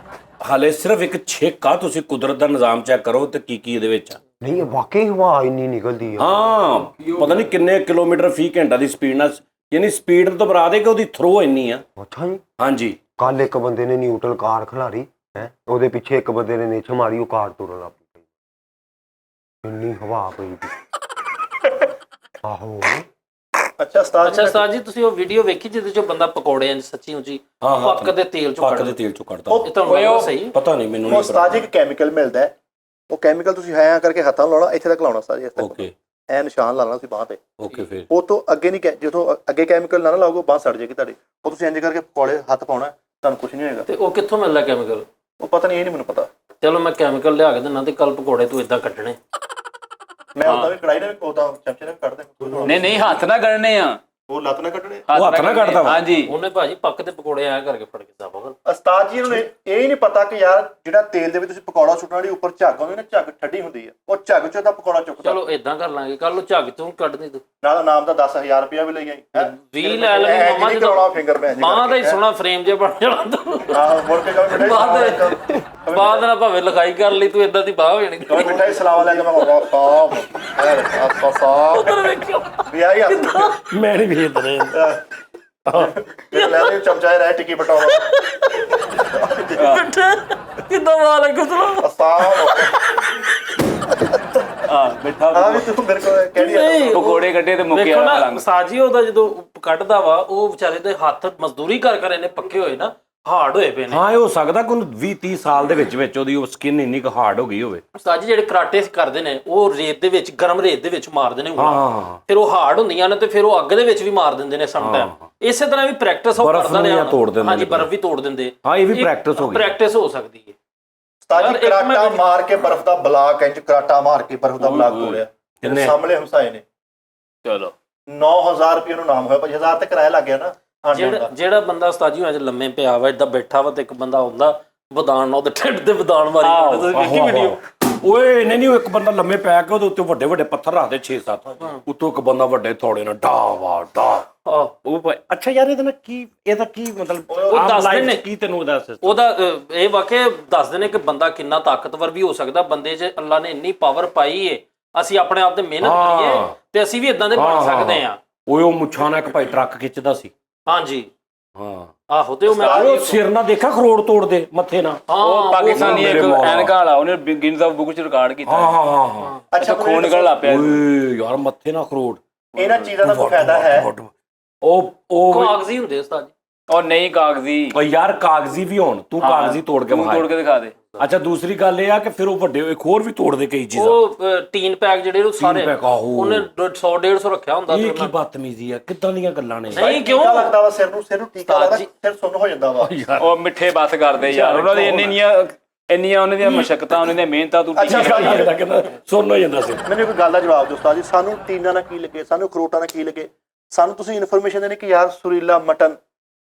ਹਾਲੇ ਸਿਰਫ ਇੱਕ ਛਿੱਕ ਆ ਤੁਸੀਂ ਕੁਦਰਤ ਦਾ ਨਿਜ਼ਾਮ ਚੈੱਕ ਕਰੋ ਤੇ ਕੀ ਇਹਦੇ ਵਿੱਚ ਆ ਨਹੀਂ ਵਾਕਈ ਹਵਾ ਇੰਨੀ ਨਿਕਲਦੀ ਆ ਹਾਂ ਪਤਾ ਨਹੀਂ ਕਿੰਨੇ ਕਿਲੋਮੀਟਰ ਫੀ ਘੰਟਾ ਦੀ ਸਪੀਡ ਨਾਲ ਯਾਨੀ ਸਪੀਡ ਤੋਂ ਬਰਾ ਦੇ ਕਿ ਉਹਦੀ ਥਰੋ ਇੰਨੀ ਆ ਅੱਛਾ ਜੀ ਹਾਂਜੀ ਕੱਲ ਇੱਕ ਬੰਦੇ ਨੇ ਨਿਊਟਰਲ ਕਾਰ ਖਿਲਾਰੀ ਹੈ ਉਹਦੇ ਪਿੱਛੇ ਇੱਕ ਬੰਦੇ ਨੇ ਨਿੱਛ ਮਾਰੀ ਉਹ ਕਾਰ ਤੁਰਨ ਲੱਗ ਪਈ ਇੰਨੀ ਹਵਾ ਪਈ ਸੀ। ਆਹੋ ਅੱਛਾ ਉਸਤਾਦ ਅੱਛਾ ਉਸਤਾਦ ਜੀ ਤੁਸੀਂ ਉਹ ਵੀਡੀਓ ਵੇਖੀ ਜਿਹਦੇ ਚੋਂ ਬੰਦਾ ਪਕੌੜੇ ਇੰਜ ਸੱਚੀ ਉੱਚੀ ਪੱਕ ਦੇ ਤੇਲ ਚੋਂ ਪੱਕ ਦੇ ਕੱਢਦਾ? ਤੇਲ ਚੋਂ ਕੱਢਦਾ। ਇਹ ਤੁਹਾਨੂੰ ਲੱਗਦਾ ਸਹੀ? ਪਤਾ ਨਹੀਂ ਮੈਨੂੰ ਉਹ ਉਸਤਾਦ ਜੀ ਇੱਕ ਕੈਮੀਕਲ ਮਿਲਦਾ ਹੈ, ਉਹ ਕੈਮੀਕਲ ਤੁਸੀਂ ਐਂ ਕਰਕੇ ਹੱਥਾਂ ਨੂੰ ਲਾਉਣਾ, ਇੱਥੇ ਤੱਕ ਲਾਉਣਾ ਉਸਤਾਦ ਜੀ, ਇੱਥੇ ਤੱਕ ਓਕੇ ਐ ਨਿਸ਼ਾਨ ਲਾਉਣਾ ਸੀ ਬਾਂਹ ਤੇ। ਓਕੇ ਫਿਰ ਉਹ ਤੋਂ ਅੱਗੇ ਨਹੀਂ, ਜਦੋਂ ਅੱਗੇ ਕੈਮੀਕਲ ਨਾ ਲਾਓਗੇ ਬਾਂਹ ਸੜ ਜਾਏਗੀ ਤੁਹਾਡੀ। ਉਹ ਤੁਸੀਂ ਇੰਜ ਕਰਕੇ ਪਕੌੜੇ ਹੱਥ ਪਾਉਣਾ, ਤੁਹਾਨੂੰ ਕੁਝ ਨਹੀਂ ਹੋਏਗਾ। ਤੇ ਉਹ ਕਿੱਥੋਂ ਮਿਲਦਾ ਕੈਮੀਕਲ? ਉਹ ਪਤਾ ਨਹੀਂ, ਇਹ ਨਹੀਂ ਮੈਨੂੰ ਪਤਾ। ਚਲੋ ਮੈਂ ਕੈਮੀਕਲ ਲਿਆ ਕੇ ਦਿੰਦਾ ਤੇ ਕੱਲ ਪਕੌੜੇ ਤੂੰ ਇਦਾਂ ਕੱਢਣੇ। ਮੈਂ ਉਹਦਾ ਵੀ ਕੜਾਈ ਨਾਲ ਉਦਾਂ ਚਮਚੇ ਨਾਲ ਕੱਢ ਦੇ। ਨਹੀਂ ਹੱਥ ਨਾਲ ਕੱਢਣੇ ਆ, ਉਹ ਲੱਤ ਨਾਲ ਕੱਢਣੇ। ਉਹ ਹੱਥ ਨਾਲ ਕੱਢਦਾ ਵਾ? ਹਾਂਜੀ ਉਹਨੇ ਭਾਜੀ ਪੱਕ ਦੇ ਪਕੌੜੇ ਐਂ ਕਰਕੇ ਫੜ ਕੇ ਸਾਬਾ। ਉਸਤਾਦ ਜੀ ਨੂੰ ਇਹ ਹੀ ਨਹੀਂ ਪਤਾ ਕਿ ਯਾਰ ਜਿਹੜਾ ਤੇਲ ਦੇ ਵਿੱਚ ਤੁਸੀਂ ਪਕੌੜਾ ਸੁੱਟਣਾ, ਜਿਹੜੀ ਉੱਪਰ ਝੱਗ ਆਉਂਦੀ ਨਾ, ਝੱਗ ਠੱਡੀ ਹੁੰਦੀ ਆ, ਉਹ ਝੱਗ ਚੋਂ ਤਾਂ ਪਕੌੜਾ ਚੁੱਕਦਾ। ਚਲੋ ਇਦਾਂ ਕਰ ਲਾਂਗੇ, ਕੱਲ ਨੂੰ ਝੱਗ ਤੂੰ ਕੱਢ ਦੇ ਤੂੰ। ਨਾਲ ਨਾਮ ਦਾ 10,000 ਰੁਪਇਆ ਵੀ ਲਈ ਆਈ। 20 ਲੈ ਲਵੇਂ ਮਾਮਾ ਜੀ ਕਰਾਉਣਾ ਫਿੰਗਰ ਮੈਚ। ਬਾਂਹ ਦਾ ਹੀ ਸੋਹਣਾ ਫਰੇਮ ਜੇ ਬਣ ਜਾਣਾ ਤੂੰ। ਹਾਂ ਮੁੜ ਕੇ ਕਹੋ ਬਾਅਦ ਨਾਲ ਭਾਵੇਂ ਲਿਖਾਈ ਕਰ ਲਈ ਤੂੰ, ਇਦਾਂ ਦੀ ਬਾਹ ਹੋ ਜਾਣੀ। ਮਿੱਠਾ ਹੀ ਸਲਾਵਾ ਲੈ ਕੇ ਮੈਂ ਕਹਾਂ ਸਾਫ ਉਧਰ ਵੇਖਿਓ ਵੀ ਆਈ ਹੱਥ ਮੈਂ ਨਹੀਂ ਵੇਚ ਰਿਹਾ। ਲੈ ਲੈ ਚਮਚਾ ਰਹਿ ਟਿੱਕੀ ਬਟਾਉਣਾ ਕਿੱਦਾਂ ਵਾਲ ਹੈ ਕੁਸਲਾ ਸਾਫ। ਮਿੱਠਾ ਆ ਵੀ ਤੂੰ ਮੇਰੇ ਕੋਲ ਕਹਿਣੀ ਆ ਪਕੌੜੇ ਕੱਢੇ ਤੇ ਮੁੱਕਿਆ ਵੇਖੋ ਨਾ ਰੰਗ। ਸਾਜੀ ਉਹਦਾ ਜਦੋਂ ਕੱਢਦਾ ਵਾ, ਉਹ ਵਿਚਾਰੇ ਦੇ ਹੱਥ ਮਜ਼ਦੂਰੀ ਕਰ ਕਰ ਇਹਨੇ ਪੱਕੇ ਹੋਏ ਨਾ, ਹਾਰਡ ਹੋਏ ਪਏ ਨੇ। ਹਾਂ ਇਹ ਹੋ ਸਕਦਾ ਕੋਈ 20-30 ਸਾਲ ਦੇ ਵਿੱਚ ਉਹਦੀ ਉਹ ਸਕਿਨ ਇੰਨੀ ਕੁ ਹਾਰਡ ਹੋ ਗਈ ਹੋਵੇ। ਸਾਜੀ ਜਿਹੜੇ ਕਰਾਟੇ ਕਰਦੇ ਨੇ ਉਹ ਰੇਤ ਦੇ ਵਿੱਚ, ਗਰਮ ਰੇਤ ਦੇ ਵਿੱਚ ਮਾਰਦੇ ਨੇ ਉਂਗਲਾਂ। ਹਾਂ ਫਿਰ ਉਹ ਹਾਰਡ ਹੁੰਦੀਆਂ ਨੇ ਤੇ ਫਿਰ ਉਹ ਅੱਗ ਦੇ ਵਿੱਚ ਵੀ ਮਾਰ ਦਿੰਦੇ ਨੇ ਸਮ ਟਾਈਮ। ਇਸੇ ਤਰ੍ਹਾਂ ਵੀ ਪ੍ਰੈਕਟਿਸ ਉਹ ਬਰਫ਼ ਕਰਦਾ ਨੂੰ ਰਿਹਾ। ਜਾਂ ਤੋੜ ਦਿੰਦੇ ਹਾਂਜੀ ਨੇ। ਬਰਫ਼ ਵੀ ਤੋੜ ਦਿੰਦੇ। ਹਾਂ ਇਹ ਵੀ ਪ੍ਰੈਕਟਿਸ ਹੋ ਗਈ। ਪ੍ਰੈਕਟਿਸ ਹੋ ਸਕਦੀ ਹੈ। ਤਾਜੀ ਕਰਾਟਾ ਮਾਰ ਕੇ ਬਰਫ਼ ਦਾ ਬਲਾਕ, ਇੰਜ ਕਰਾਟਾ ਮਾਰ ਕੇ ਬਰਫ਼ ਦਾ ਬਲਾਕ ਤੋੜਿਆ। ਕਿੰਨੇ? ਸਾਹਮਣੇ ਹਮਸਾਏ ਨੇ। ਚਲੋ 9000 ਰੁਪਏ ਨੂੰ ਨਾਮ ਹੋਇਆ, 5000 ਤੇ ਕਿਰਾਇਆ ਲੱਗ ਗਿਆ ਨਾ। ਜਿਹੜਾ ਬੰਦਾ ਉਸਤਾਜੀ ਹੋਇਆ ਲੰਮੇ ਪਿਆ ਵਾ ਏਦਾਂ ਬੈਠਾ ਵਾ ਤੇ ਇੱਕ ਬੰਦਾ ਆਉਂਦਾ ਵਦਾਨ ਨਾਲ ਉਹਦੇ ਢਿੱਡ ਤੇ ਵਦਾਨ ਮਾਰੀ। ਤੁਸੀਂ ਵੇਖੀ ਵੀਡੀਓ? ਓਏ ਨਹੀਂ ਇੱਕ ਬੰਦਾ ਲੰਮੇ ਪੈ ਕੇ ਉਹਦੇ ਉੱਤੇ ਵੱਡੇ ਵੱਡੇ ਪੱਥਰ ਰੱਖਦੇ 6-7, ਉੱਤੋਂ ਇੱਕ ਬੰਦਾ ਵੱਡੇ ਥੋੜੇ ਨਾਲ ਡਾ ਉਹ। ਅੱਛਾ ਯਾਰ ਇਹਦਾ ਕੀ ਮਤਲਬ ਉਹ ਦੱਸਦੇ ਨੇ ਕੀ ਤੈਨੂੰ ਉਹਦਾ ਉਹਦਾ ਇਹ ਵਾਕਿਆ ਦੱਸਦੇ ਨੇ ਕਿ ਬੰਦਾ ਕਿੰਨਾ ਤਾਕਤਵਰ ਵੀ ਹੋ ਸਕਦਾ। ਬੰਦੇ 'ਚ ਅੱਲਾ ਨੇ ਇੰਨੀ ਪਾਵਰ ਪਾਈ ਏ, ਅਸੀਂ ਆਪਣੇ ਆਪ ਤੇ ਮਿਹਨਤ ਕਰੀਏ ਤੇ ਅਸੀਂ ਵੀ ਇਦਾਂ ਦੇ ਬਣ ਸਕਦੇ ਆ। ਓਏ ਉਹ ਮੁੱਛਾਂ ਨਾਲ ਇੱਕ ਭਾਈ ਟਰੱਕ ਖਿੱਚਦਾ ਸੀ। ਹਾਂਜੀ ਹਾਂ ਆਹੋ ਤੇ ਉਹ ਮੈਂ ਉਹ ਸਿਰ ਨਾਲ ਦੇਖਾ ਖਰੋੜ ਤੋੜਦੇ ਮੱਥੇ ਨਾਲ। ਉਹ ਪਾਕਿਸਤਾਨੀ ਇੱਕ ਐਨਕਾਂ ਵਾਲਾ, ਉਹਨੇ ਗਿਨਜ਼ ਆਫ ਬੁੱਕ ਚ ਰਿਕਾਰਡ ਕੀਤਾ। ਹਾਂ ਅੱਛਾ ਖੂਨ ਨਿਕਲ ਲੱਗ ਪਿਆ। ਓਏ ਯਾਰ ਮੱਥੇ ਨਾਲ ਖਰੋੜ। ਇਹਨਾਂ ਚੀਜ਼ਾਂ ਦਾ ਕੋਈ ਫਾਇਦਾ ਹੈ? ਉਹ ਕਾਗਜ਼ੀ ਹੁੰਦੇ ਉਸਤਾਦ ਜੀ। ਉਹ ਨਹੀਂ ਕਾਗਜ਼ੀ, ਓ ਯਾਰ ਕਾਗਜ਼ੀ ਵੀ ਹੋਣ, ਤੂੰ ਕਾਗਜ਼ੀ ਤੋੜ ਕੇ ਤੋੜ ਕੇ ਦਿਖਾ ਦੇ। ਅੱਛਾ ਦੂਸਰੀ ਗੱਲ ਇਹ ਆ ਕਿ ਫਿਰ ਉਹ ਵੱਡੇ ਇੱਕ ਹੋਰ ਵੀ ਤੋੜਦੇ ਕਈ ਚੀਜ਼ਾਂ। ਉਹ ਟੀਨ ਪੈਕ ਜਿਹੜੇ ਉਹ ਸਾਰੇ ਪੈਕ, ਆਹੋ। ਉਹਨੇ 100-150 ਰੱਖਿਆ ਹੁੰਦਾ। ਇਹ ਕੀ ਬਦਤਮੀਜ਼ੀ ਆ, ਕਿੱਦਾਂ ਦੀਆਂ ਗੱਲਾਂ ਨੇ। ਨਹੀਂ ਕਿਉਂ ਟੀਕਾ ਲੱਗਦਾ ਵਾ ਸਿਰ ਨੂੰ ਟੀਕਾ ਲੱਗਦਾ, ਸਿਰ ਸੁੰਨ ਹੋ ਜਾਂਦਾ ਵਾ। ਉਹ ਮਿੱਠੇ ਬਸ ਕਰਦੇ ਯਾਰ, ਉਹਨਾਂ ਦੀ ਇੰਨੀਆਂ ਉਹਨਾਂ ਦੀਆਂ ਮਸ਼ੱਕਤਾਂ, ਉਹਨਾਂ ਦੀਆਂ ਮਿਹਨਤਾਂ ਤੂੰ ਕਹਿੰਦਾ ਸੁਣ ਹੋ ਜਾਂਦਾ ਸੀ। ਮੈਨੂੰ ਇੱਕ ਗੱਲ ਦਾ ਜਵਾਬ ਦਿਓ ਉਸਤਾਦ ਜੀ, ਸਾਨੂੰ ਟੀਨਾਂ ਨਾਲ ਕੀ ਲੱਗੇ, ਸਾਨੂੰ ਅਖਰੋਟਾਂ ਨਾਲ ਕੀ ਲੱਗੇ? ਸਾਨੂੰ ਤੁਸੀਂ ਇਨਫੋਰਮੇਸ਼ਨ ਦੇਣੀ ਕਿ ਯਾਰ ਸੁਰੀਲਾ ਮਟਨ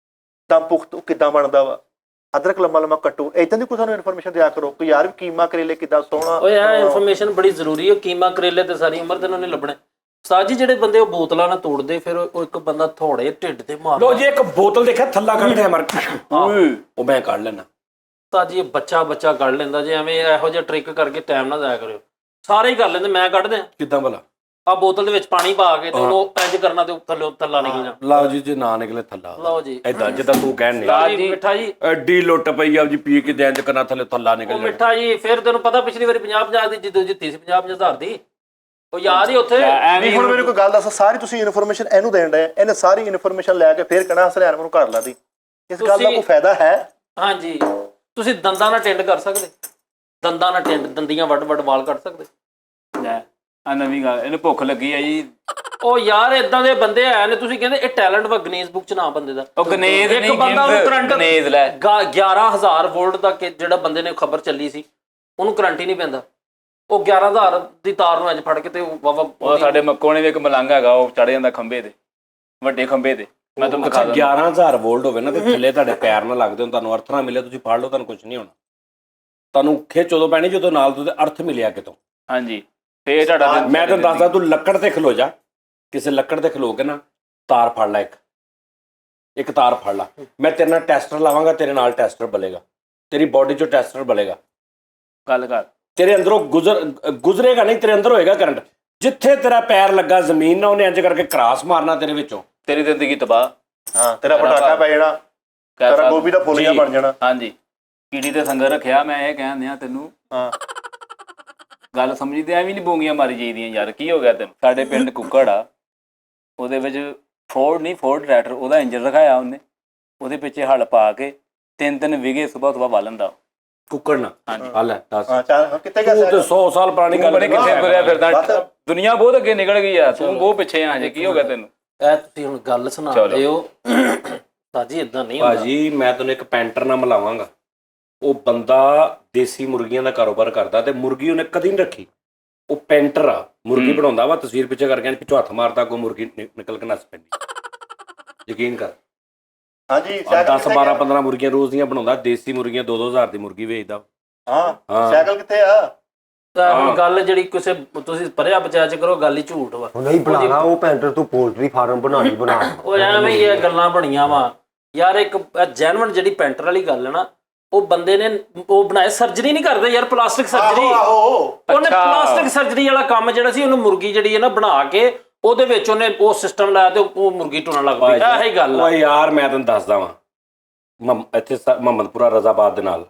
ਦਾ ਪੁਖਤ ਕਿੱਦਾਂ ਬਣਦਾ ਵਾ, ਅਦਰਕ ਲੰਮਾ ਲੰਮਾ ਕੱਟੋ, ਇਦਾਂ ਦੀ ਕੋਈ ਸਾਨੂੰ ਇਨਫੋਰਮੇਸ਼ਨ ਦਿਆ ਕਰੋ ਕਿ ਯਾਰ ਕੀਮਾ ਕਰੇਲੇ ਕਿੱਦਾਂ ਸੋਹਣਾ। ਓਏ ਇਹ ਇਨਫੋਰਮੇਸ਼ਨ ਬੜੀ ਜ਼ਰੂਰੀ ਹੈ। ਕੀਮਾ ਕਰੇਲੇ ਤੇ ਸਾਰੀ ਉਮਰ ਤੇ ਉਹਨੇ ਲੱਭਣੇ। ਉਸਤਾਦ ਜੀ ਜਿਹੜੇ ਬੰਦੇ ਉਹ ਬੋਤਲਾਂ ਨਾਲ ਤੋੜਦੇ, ਫਿਰ ਉਹ ਇੱਕ ਬੰਦਾ ਥੋੜੇ ਢਿੱਡ ਤੇ ਮਾਰਦਾ। ਲੋ ਜੇ ਇੱਕ ਬੋਤਲ ਦੇਖਿਆ ਥੱਲਾ ਕੱਢਦੇ ਮਰ ਉਹ ਮੈਂ ਕੱਢ ਲੈਣਾ। ਉਸਤਾਦ ਜੀ ਇਹ ਬੱਚਾ ਕੱਢ ਲੈਂਦਾ। ਜੇ ਐਵੇਂ ਇਹੋ ਜਿਹਾ ਟ੍ਰਿਕ ਕਰਕੇ ਟਾਈਮ ਨਾ ਜ਼ਾਇਆ ਕਰਿਓ। ਸਾਰੇ ਹੀ ਕਰ ਲੈਂਦੇ, ਮੈਂ ਕੱਢ ਦਿਆਂ। ਕਿੱਦਾਂ ਭਲਾ? ਆ ਬੋਤਲ ਦੇ ਵਿੱਚ ਪਾਣੀ ਪਾ ਕੇ ਤੇ ਉਹਨੂੰ ਇੰਜ ਕਰਨਾ ਤੇ ਥੱਲੇ ਥੱਲਾ ਨਿਕਲ ਜਾ। ਲਓ ਜੀ ਜੇ ਨਾ ਨਿਕਲੇ ਥੱਲਾ। ਲਓ ਜੀ ਏਦਾਂ ਜਿੱਦਾਂ ਤੂੰ ਕਹਿਣ ਜੀ ਮਿੱਠਾ ਜੀ ਐਡੀ ਲੁੱਟ ਪਈ ਆ ਜੀ, ਪੀ ਕੇ ਇੰਜ ਕਰਨਾ ਥੱਲੇ ਥੱਲਾ ਨਿਕਲ ਉਹ ਜਾਣਾ। ਮਿੱਠਾ ਜੀ ਫਿਰ ਤੈਨੂੰ ਪਤਾ ਪਿਛਲੀ ਵਾਰੀ 50-50 ਦੀ ਜਦੋਂ ਜਿੱਤੀ ਸੀ 50-50 ਹਜ਼ਾਰ ਦੀ, ਉਹ ਯਾਦ ਹੀ ਉੱਥੇ। ਨਹੀਂ ਹੁਣ ਮੈਨੂੰ ਕੋਈ ਗੱਲ ਦੱਸੋ, ਸਾਰੀ ਤੁਸੀਂ ਇਨਫੋਰਮੇਸ਼ਨ ਇਹਨੂੰ ਦੇਣ ਡਏ, ਇਹਨੇ ਸਾਰੀ ਇਨਫੋਰਮੇਸ਼ਨ ਲੈ ਕੇ ਫਿਰ ਕਹਿਣਾ ਹਸਲਿਆਣ ਮੈਨੂੰ ਘਰ ਲਾ ਦੀ। ਇਸ ਗੱਲ ਦਾ ਕੋਈ ਫਾਇਦਾ ਹੈ? ਹਾਂਜੀ ਤੁਸੀਂ ਦੰਦਾਂ ਨਾਲ ਟਿੰਡ ਕਰ ਸਕਦੇ, ਦੰਦਾਂ ਨਾਲ ਟਿੰਡ, ਦੰਦੀਆਂ ਵੱਡ ਵਾਲ ਕੱਢ ਸਕਦੇ। ਆ ਨਵੀਂ ਗੱਲ, ਇਹਨੂੰ ਭੁੱਖ ਲੱਗੀ ਆ ਜੀ। ਉਹ ਯਾਰ ਇਦਾਂ ਦੇ ਬੰਦੇ ਆਏ ਨੇ, ਤੁਸੀਂ ਕਹਿੰਦੇ ਇਹ ਟੈਲੈਂਟ ਵਾ ਗਨੇਸ ਬੁੱਕ ਚ ਨਾ ਬੰਦੇ ਦਾ। ਉਹ ਗਨੇਜ਼ ਇੱਕ ਨਹੀਂ, ਬੰਦਾ ਉਹਨੂੰ ਕਰੰਟ ਗਨੇਜ਼ ਲੈ 11,000 ਵੋਲਟ ਦਾ ਜਿਹੜਾ ਬੰਦੇ ਨੇ ਖਬਰ ਚੱਲੀ ਸੀ, ਉਹਨੂੰ ਕਰੰਟ ਹੀ ਨਹੀਂ ਪੈਂਦਾ। ਉਹ 11,000 ਦੀ ਤਾਰ ਨੂੰ ਇੰਜ ਫੜ ਕੇ ਤੇ ਉਹ ਸਾਡੇ ਮੱਕੋ ਨੇ ਵੀ ਇੱਕ ਮਲੰਗ ਹੈਗਾ, ਉਹ ਚੜ ਜਾਂਦਾ ਖੰਭੇ ਤੇ, ਵੱਡੇ ਖੰਭੇ ਤੇ। ਮੈਂ ਤੁਹਾਨੂੰ ਦਿਖਾ ਦਿੰਦਾ। 11,000 ਵੋਲਟ ਹੋਵੇ ਨਾ ਤੇ ਥੱਲੇ ਤੁਹਾਡੇ ਪੈਰ ਨਾ ਲੱਗਦੇ ਹੋ, ਤੁਹਾਨੂੰ ਅਰਥ ਨਾ ਮਿਲੇ, ਤੁਸੀਂ ਫੜ ਲਓ ਤੁਹਾਨੂੰ ਕੁਝ ਨਹੀਂ ਹੋਣਾ। ਤੁਹਾਨੂੰ ਖਿੱਚ ਉਦੋਂ ਪੈਣੀ ਜਦੋਂ ਨਾਲ ਤੋਂ ਅਰਥ ਮਿਲਿਆ ਕਿਤੋਂ। ਹਾਂਜੀ ਫੇਰ ਤੁਹਾਡਾ ਮੈਂ ਤੈਨੂੰ ਦੱਸਦਾ, ਤੂੰ ਲੱਕੜ ਤੇ ਖਲੋ ਜਾ, ਕਿਸੇ ਲੱਕੜ ਤੇ ਖਲੋ ਕੇ ਨਾ ਤਾਰ ਫੜ ਲੈ, ਇੱਕ ਤਾਰ ਫੜ ਲਾ। ਮੈਂ ਤੇਰੇ ਨਾਲ ਟੈਸਟਰ ਲਾਵਾਂਗਾ, ਤੇਰੇ ਨਾਲ ਟੈਸਟਰ ਬਲੇਗਾ, ਤੇਰੀ ਬੋਡੀ ਚੋਂ ਟੈਸਟਰ ਬਲੇਗਾ। ਗੱਲ ਕਰ, ਤੇਰੇ ਅੰਦਰੋਂ ਗੁਜ਼ਰੇਗਾ ਨਹੀਂ, ਤੇਰੇ ਅੰਦਰ ਹੋਏਗਾ ਕਰੰਟ। ਜਿੱਥੇ ਤੇਰਾ ਪੈਰ ਲੱਗਾ ਜ਼ਮੀਨ ਨਾਲ, ਉਹਨੇ ਇੰਜ ਕਰਕੇ ਕਰਾਸ ਮਾਰਨਾ ਤੇਰੇ ਵਿੱਚੋਂ, ਤੇਰੀ ਜ਼ਿੰਦਗੀ ਤਬਾਹ। ਹਾਂ ਤੇਰਾ ਪਟਾਕਾ ਪੈ ਜਾਣਾ, ਤੇਰਾ ਗੋਭੀ ਦਾ ਫੁੱਲ ਜਿਹਾ ਬਣ ਜਾਣਾ। ਹਾਂਜੀ ਕੀੜੀ ਤੇ ਸੰਗਰ ਰੱਖਿਆ, ਮੈਂ ਇਹ ਕਹਿਣ ਦਿਆਂ ਤੈਨੂੰ। ਹਾਂ ਗੱਲ ਸਮਝਦੇ ਐਵੇਂ ਨਹੀਂ ਬੋਂਗੀਆਂ ਮਾਰੀ ਜਾਈਦੀਆਂ ਯਾਰ, ਕੀ ਹੋ ਗਿਆ ਤੈਨੂੰ? ਸਾਡੇ ਪਿੰਡ ਕੁੱਕੜ ਆ, ਉਹਦੇ ਵਿੱਚ ਫੋਰਡ ਟਰੈਕਟਰ, ਉਹਦਾ ਇੰਜਨ ਰਖਾਇਆ ਉਹਨੇ, ਉਹਦੇ ਪਿੱਛੇ ਹਲ ਪਾ ਕੇ 3-3 ਵਿਗੇ ਸੁਬਾਹ ਵਾਹ ਲੈਂਦਾ। ਕੁੱਕੜ ਨਾ ਹਲ ਹੈ ਦੱਸ ਕਿੱਥੇ ਗਿਆ ਤੂੰ ਤੇ 100 ਸਾਲ ਪੁਰਾਣੀ ਗੱਲ ਬੜੇ ਕਿੱਥੇ ਫਿਰਿਆ ਫਿਰਦਾ, ਦੁਨੀਆ ਬਹੁਤ ਅੱਗੇ ਨਿਕਲ ਗਈ ਆ, ਤੂੰ ਬਹੁਤ ਪਿੱਛੇ ਆ ਹਜੇ, ਕੀ ਹੋ ਗਿਆ ਤੈਨੂੰ? ਇਹ ਤੁਸੀਂ ਹੁਣ ਗੱਲ ਸੁਣਾਉਂਦੇ ਹੋ ਸਾਜੀ, ਇਦਾਂ ਨਹੀਂ ਹੁੰਦਾ ਭਾਜੀ। ਮੈਂ ਤੈਨੂੰ ਇੱਕ ਪੈਂਟਰ ਨਾਲ ਮਿਲਾਵਾਂਗਾ, ਉਹ ਬੰਦਾ ਦੇਸੀ ਮੁਰਗੀਆਂ ਦਾ ਕਾਰੋਬਾਰ ਕਰਦਾ ਤੇ ਮੁਰਗੀ ਉਹਨੇ ਕਦੀ ਨਹੀਂ ਰੱਖੀ। ਉਹ ਪੈਂਟਰ ਆ, ਮੁਰਗੀ ਬਣਾਉਂਦਾ ਵਾ, ਤਸਵੀਰ ਪਿੱਛੇ ਕਰਕੇ ਪਿੱਛੋਂ ਹੱਥ ਮਾਰਦਾ, ਕੋਈ ਮੁਰਗੀ ਨਿਕਲ ਕੇ ਨੱਸ ਪੈਂਦੀ। ਯਕੀਨ ਕਰ। ਹਾਂਜੀ 10 12 15 ਮੁਰਗੀਆਂ ਰੋਜ਼ ਦੀਆਂ ਬਣਾਉਂਦਾ, ਦੇਸੀ ਮੁਰਗੀਆਂ 2-2 ਹਜ਼ਾਰ ਦੀ ਮੁਰਗੀ ਵੇਚਦਾ। ਹਾਂ ਸਾਈਕਲ ਕਿੱਥੇ ਆ? ਤਾਂ ਹੁਣ ਗੱਲ ਜਿਹੜੀ ਕਿਸੇ ਤੁਸੀਂ ਪਰਿਆ ਬਚਾ ਚ ਕਰੋ, ਗੱਲ ਹੀ ਝੂਠ ਵਾ। ਉਹ ਨਹੀਂ ਬਣਾਣਾ, ਉਹ ਪੈਂਟਰ ਤੂੰ ਪੋਲਟਰੀ ਫਾਰਮ ਬਣਾ ਉਹ ਐਵੇਂ ਹੀ ਇਹ ਗੱਲਾਂ ਬਣੀਆਂ ਵਾ ਯਾਰ। ਇੱਕ ਜੈਨੂਇਨ ਜਿਹੜੀ ਪੈਂਟਰ ਵਾਲੀ ਗੱਲ ਹੈ ਨਾ, ਉਹ ਬੰਦੇ ਨੇ ਉਹ ਬਣਾਇਆ, ਸਰਜਰੀ ਨਹੀਂ ਕਰਦੇ ਯਾਰ, ਪਲਾਸਟਿਕ ਸਰਜਰੀ। ਉਹਨੇ ਪਲਾਸਟਿਕ ਸਰਜਰੀ ਵਾਲਾ ਕੰਮ ਜਿਹੜਾ ਸੀ, ਉਹਨੂੰ ਮੁਰਗੀ ਜਿਹੜੀ ਹੈ ਨਾ ਬਣਾ ਕੇ ਉਹਦੇ ਵਿੱਚ ਉਹਨੇ ਉਹ ਸਿਸਟਮ ਲਾਇਆ ਤੇ ਉਹ ਮੁਰਗੀ ਟੁਣਨ ਲੱਗ ਪਈ। ਇਹੀ ਗੱਲ ਆ ਯਾਰ। ਮੈਂ ਤੈਨੂੰ ਦੱਸਦਾ ਵਾਂ, ਇੱਥੇ ਮੁਹੰਮਦਪੁਰਾ ਰਜ਼ਾਬਾਦ ਦੇ ਨਾਲ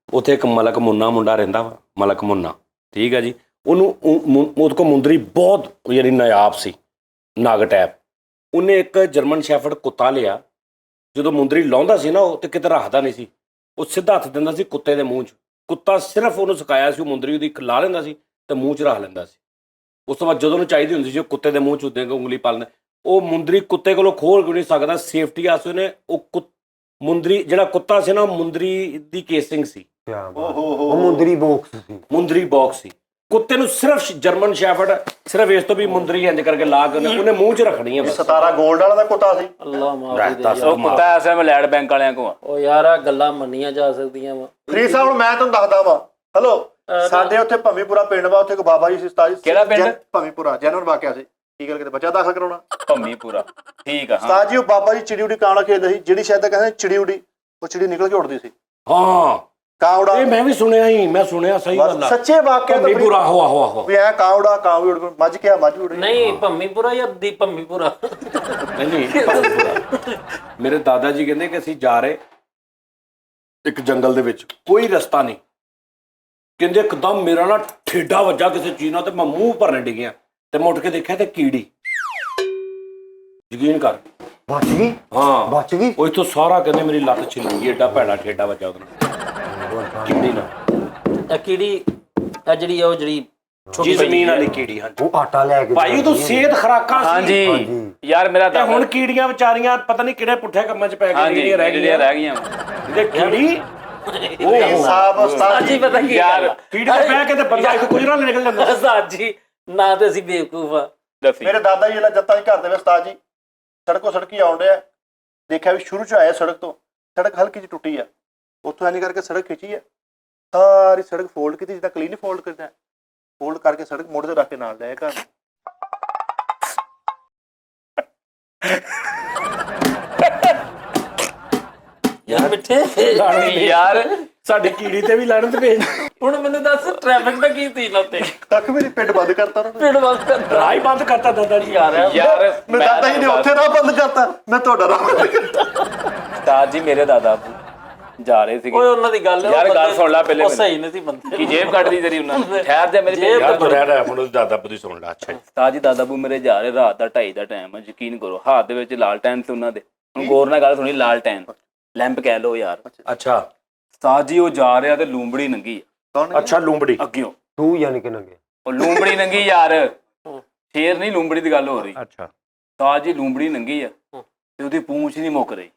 ਉੱਥੇ ਇੱਕ ਮਲਕ ਮੁੰਨਾ ਮੁੰਡਾ ਰਹਿੰਦਾ ਵਾ, ਮਲਕ ਮੁੰਨਾ, ਠੀਕ ਹੈ ਜੀ। ਉਹਨੂੰ ਉਹਦੇ ਕੋਲ ਮੁੰਦਰੀ ਬਹੁਤ ਯਾਨੀ ਨਾਯਾਬ ਸੀ, ਨਗ ਟੈਪ। ਉਹਨੇ ਇੱਕ ਜਰਮਨ ਸ਼ੈਫਰਡ ਕੁੱਤਾ ਲਿਆ, ਜਦੋਂ ਮੁੰਦਰੀ ਲਾਉਂਦਾ ਸੀ ਨਾ ਉਹ ਤੇ ਕਿਤੇ ਰੱਖਦਾ ਨਹੀਂ ਸੀ, ਉਹ ਸਿੱਧਾ ਹੱਥ ਦਿੰਦਾ ਸੀ ਕੁੱਤੇ ਦੇ ਮੂੰਹ 'ਚ। ਕੁੱਤਾ ਸਿਰਫ ਉਹਨੂੰ ਸਿਖਾਇਆ ਸੀ, ਉਹ ਮੁੰਦਰੀ ਉਹਦੀ ਲਾ ਲੈਂਦਾ ਸੀ ਤੇ ਮੂੰਹ 'ਚ ਰੱਖ ਲੈਂਦਾ ਸੀ। ਉਸ ਤੋਂ ਬਾਅਦ ਜਦੋਂ ਉਹਨੂੰ ਚਾਹੀਦੀ ਹੁੰਦੀ ਸੀ, ਉਹ ਕੁੱਤੇ ਦੇ ਮੂੰਹ 'ਚ ਉੱਤੇ ਉਂਗਲੀ ਪਾ ਲੈਂਦਾ। ਉਹ ਮੁੰਦਰੀ ਕੁੱਤੇ ਕੋਲੋਂ ਖੋਲ ਕਿਉਂ ਨਹੀਂ ਸਕਦਾ, ਸੇਫਟੀ ਵਾਸਤੇ ਉਹਨੇ ਉਹ ਮੁੰਦਰੀ ਜਿਹੜਾ ਕੁੱਤਾ ਸੀ ਨਾ, ਉਹ ਮੁੰਦਰੀ ਦੀ ਕੇਸਿੰਗ ਸੀ, ਉਹ ਮੁੰਦਰੀ ਬਾਕਸ ਸੀ, ਮੁੰਦਰੀ ਬਾਕਸ ਸੀ। ਕੁੱਤੇ ਨੂੰ ਸਿਰਫ ਜਰਮਨ ਸ਼ੈਫਰਡ ਸਿਰਫ ਇਸ ਤੋਂ ਵੀ ਮੁੰਦਰੀ ਇੰਜ ਕਰਕੇ ਲਾ ਕੇ ਉਹਨੇ ਮੂੰਹ 'ਚ ਰੱਖਣੀ ਹੈ। 17 ਗੋਲਡ ਵਾਲਾ ਦਾ ਕੁੱਤਾ ਸੀ। ਅੱਲਾ ਮਾਫੀ ਦੇ। ਉਹ ਕੁੱਤਾ ਐਸਾ ਮਲੈਡ ਬੈਂਕ ਵਾਲਿਆਂ ਕੋ ਆ। ਉਹ ਯਾਰ ਆ ਗੱਲਾਂ ਮੰਨੀਆਂ ਜਾ ਸਕਦੀਆਂ ਵਾ। ਫਰੀਦ ਸਾਹਿਬ ਹੁਣ ਮੈਂ ਤੁਹਾਨੂੰ ਦੱਸਦਾ ਵਾ, ਹੈਲੋ, ਸਾਡੇ ਉੱਥੇ ਭੰਮੀਪੁਰਾ ਪਿੰਡ ਵਾ, ਉੱਥੇ ਇੱਕ ਬਾਬਾ ਜੀ ਸੀ ਉਸਤਾਦ ਜੀ। ਕਿਹੜਾ ਪਿੰਡ? ਭੰਮੀਪੁਰਾ, ਜੈਨੂਇਨ ਵਾਕਿਆ ਸੀ। ਕੀ ਗੱਲ ਕਿਤੇ ਬੱਚਾ ਦਾਖਲ ਕਰਾਉਣਾ? ਭੰਮੀਪੁਰਾ, ਠੀਕ ਆ। ਉਸਤਾਦ ਜੀ ਉਹ ਬਾਬਾ ਜੀ ਚਿੜੀ ਉਡੀ ਕਾਂਵੜਾ ਖੇਡਦੇ ਸੀ, ਜਿਹੜੀ ਸ਼ਾਇਦ ਕਹਿੰਦੇ ਚਿੜੀ ਉਡੀ, ਉਹ ਚਿੜੀ ਨਿਕਲ ਕੇ ਉੱਡਦੀ ਸੀ। ਹਾਂ ਕਾਂਵੜਾ, ਇਹ ਮੈਂ ਵੀ ਸੁਣਿਆ ਹੀ, ਮੈਂ ਸੁਣਿਆ, ਸਹੀ ਗੱਲ ਆ। ਸੱਚੇ ਵਾਕਿਆ ਤਾਂ ਭੰਮੀਪੁਰਾ, ਆਹੋ ਵੀ ਐ ਕਾਂਵੜਾ ਕਾਂ ਵੀ ਉੱਡ, ਮੱਝ ਕਿਹਾ ਮੱਝ ਉੱਡ। ਨਹੀਂ ਭੰਮੀਪੁਰਾ ਜਾਂ ਦੀ ਭੰਮੀਪੁਰਾ? ਨਹੀਂ ਭੰਮੀਪੁਰਾ। ਮੇਰੇ ਦਾਦਾ ਜੀ ਕਹਿੰਦੇ ਕਿ ਅਸੀਂ ਜਾ ਰਹੇ ਇੱਕ ਜੰਗਲ ਦੇ ਵਿੱਚ, ਕੋਈ ਰਸਤਾ ਨਹੀਂ, ਕਹਿੰਦੇ ਇੱਕਦਮ ਮੇਰਾ ਨਾ ਠੇਡਾ ਵੱਜਾ ਕਿਸੇ ਚੀਜ਼ ਨਾਲ ਤੇ ਮੈਂ ਮੂੰਹ ਭਰਨ ਡਿੱਗਿਆ ਤੇ ਮੈਂ ਉੱਠ ਕੇ ਦੇਖਿਆ ਤੇ ਕੀੜੀ। ਯਕੀਨ ਕਰ, ਬਚ ਗਈ, ਹਾਂ ਬਚ ਗਈ। ਉਹ ਇੱਥੋਂ ਸਾਰਾ ਕਹਿੰਦੇ ਮੇਰੀ ਲੱਤ ਛਿੱਲ ਗਈ, ਏਡਾ ਭੈੜਾ ਠੇਡਾ ਵੱਜਾ ਉਹਦੇ ਨਾਲ, ਕੀੜੀ ਨਾਲ। ਇਹ ਕੀੜੀ, ਇਹ ਜਿਹੜੀ ਉਹ ਜਿਹੜੀ ਜੀ ਜ਼ਮੀਨ ਵਾਲੀ ਕੀੜੀ। ਹਾਂਜੀ ਉਹ ਆਟਾ ਲੈ ਕੇ ਭਾਈ, ਉਦੋਂ ਸਿਹਤ ਖੁਰਾਕਾਂ ਸੀ। ਹਾਂਜੀ ਯਾਰ ਮੇਰਾ ਤੇ ਹੁਣ ਕੀੜੀਆਂ ਵਿਚਾਰੀਆਂ ਪਤਾ ਨਹੀਂ ਕਿਹੜੇ ਪੁੱਠੇ ਕੰਮਾਂ 'ਚ ਪੈ ਕੇ ਜਿਹੜੀਆਂ ਰਹਿ ਗਈਆਂ। ਇਹਦੇ ਕੀੜੀ ਸਾਹਿਬ ਉਸਤਾਦ ਜੀ ਪਤਾ ਕੀ ਯਾਰ, ਕੀੜੀ ਤੇ ਬਹਿ ਕੇ ਤੇ ਬੰਦਾ ਇੱਕ ਗੁਜਰਾਂ ਨਿਕਲ ਜਾਂਦਾ। ਉਸਤਾਦ ਜੀ ਨਾ ਤੇ ਅਸੀਂ ਬੇਵਕੂਫ ਆ। ਦੱਸੀ ਮੇਰੇ ਦਾਦਾ ਜੀ ਜੱਤਾਂ ਦੇ ਘਰ ਦੇ ਵਿੱਚ ਉਸਤਾਦ ਜੀ ਸੜਕੋਂ ਸੜਕੀ ਆਉਣ ਡਿਆ, ਦੇਖਿਆ ਵੀ ਸ਼ੁਰੂ 'ਚ ਆਇਆ ਸੜਕ ਤੋਂ, ਸੜਕ ਹਲਕੀ ਜਿਹੀ ਟੁੱਟੀ ਆ, ਉੱਥੋਂ ਐਨੀ ਕਰਕੇ ਸੜਕ ਖਿੱਚੀ ਆ, ਸਾਰੀ ਸੜਕ ਫੋਲਡ ਕੀਤੀ, ਜਿੱਦਾਂ ਕਲੀਨ ਫੋਲਡ ਕਰਦਾ, ਫੋਲਡ ਕਰਕੇ ਸੜਕ ਮੋਢੇ ਤੇ ਰੱਖ ਕੇ ਨਾਲ ਲੈ ਘਰ। ਯਾਰ ਮਿੱਠੇ ਯਾਰ ਸਾਡੀ ਕੀੜੀ ਤੇ ਵੀ ਲਾਣਤ ਪਈ। ਹੁਣ ਮੈਨੂੰ ਦੱਸ ਟ੍ਰੈਫਿਕ ਦਾ ਕੀ ਸੀ ਉੱਤੇ? ਤੱਕ ਮੇਰੀ ਪਿੰਡ ਬੰਦ ਕਰਤਾ ਉਹਨਾਂ ਨੇ। ਪਿੰਡ ਬੰਦ ਕਰ ਰਾਹ ਹੀ ਬੰਦ ਕਰਤਾ ਦਾਦਾ ਜੀ। ਯਾਰ ਮੇਰੇ ਦਾਦਾ ਜੀ ਨੇ ਉੱਥੇ ਰਾਹ ਬੰਦ ਕਰਤਾ, ਮੈਂ ਤੁਹਾਡਾ ਰਾਹ ਬੰਦ ਕਰਤਾ। ਉਸਤਾਦ ਜੀ ਮੇਰੇ ਦਾਦਾ ਜਾ ਰਹੇ ਸੀਗੇ। ਓਏ ਉਹਨਾਂ ਦੀ ਗੱਲ ਯਾਰ ਗੱਲ ਸੁਣ ਲੈ ਪਹਿਲੇ ਉਹ ਸਹੀ ਨਹੀਂ ਸੀ ਬੰਦੇ। ਕੀ ਜੇਬ ਕੱਢਦੀ ਤੇਰੀ ਉਹਨਾਂ ਨੇ? ਠਹਿਰ ਜਾ ਮੇਰੀ ਯਾਰ ਤੂੰ ਰਹਿ ਰਿਹਾ ਹੁਣ ਉਹਦੀ ਦਾਦਾ ਬੁੱਧੀ ਸੁਣ ਲੈ। ਅੱਛਾ ਜੀ ਉਸਤਾਦ ਜੀ ਦਾਦਾ ਬੂ ਮੇਰੇ ਜਾ ਰਹੇ, ਰਾਤ ਦਾ 2:30 ਦਾ ਟਾਈਮ ਹੈ, ਯਕੀਨ ਕਰੋ, ਹੱਥ ਦੇ ਵਿੱਚ ਲਾਲਟੈਨ ਸੀ ਉਹਨਾਂ ਦੇ। ਹੁਣ ਗੌਰ ਨਾਲ ਗੱਲ ਸੁਣੀ, ਲਾਲਟੈਨ ਲੈਂਪ ਕਹਿ ਲਓ ਯਾਰ। ਅੱਛਾ ਉਸਤਾਦ ਜੀ ਉਹ ਜਾ ਰਿਹਾ ਤੇ ਲੂੰਬੜੀ ਨੰਗੀ ਅੱਛਾ ਲੂੰਬੜੀ ਅੱਗਿਓ, ਤੂੰ ਯਾਨੀ ਕਿ ਨੰਗੇ ਉਹ ਲੂੰਬੜੀ ਨੰਗੀ ਯਾਰ, ਸ਼ੇਰ ਨਹੀਂ ਲੂੰਬੜੀ ਦੀ ਗੱਲ ਹੋ ਰਹੀ। ਅੱਛਾ ਉਸਤਾਦ ਜੀ ਲੂੰਬੜੀ ਨੰਗੀ ਆ ਤੇ ਉਹਦੀ ਪੂੰਛ ਨਹੀਂ ਮੁੱਕ ਰਹੀ।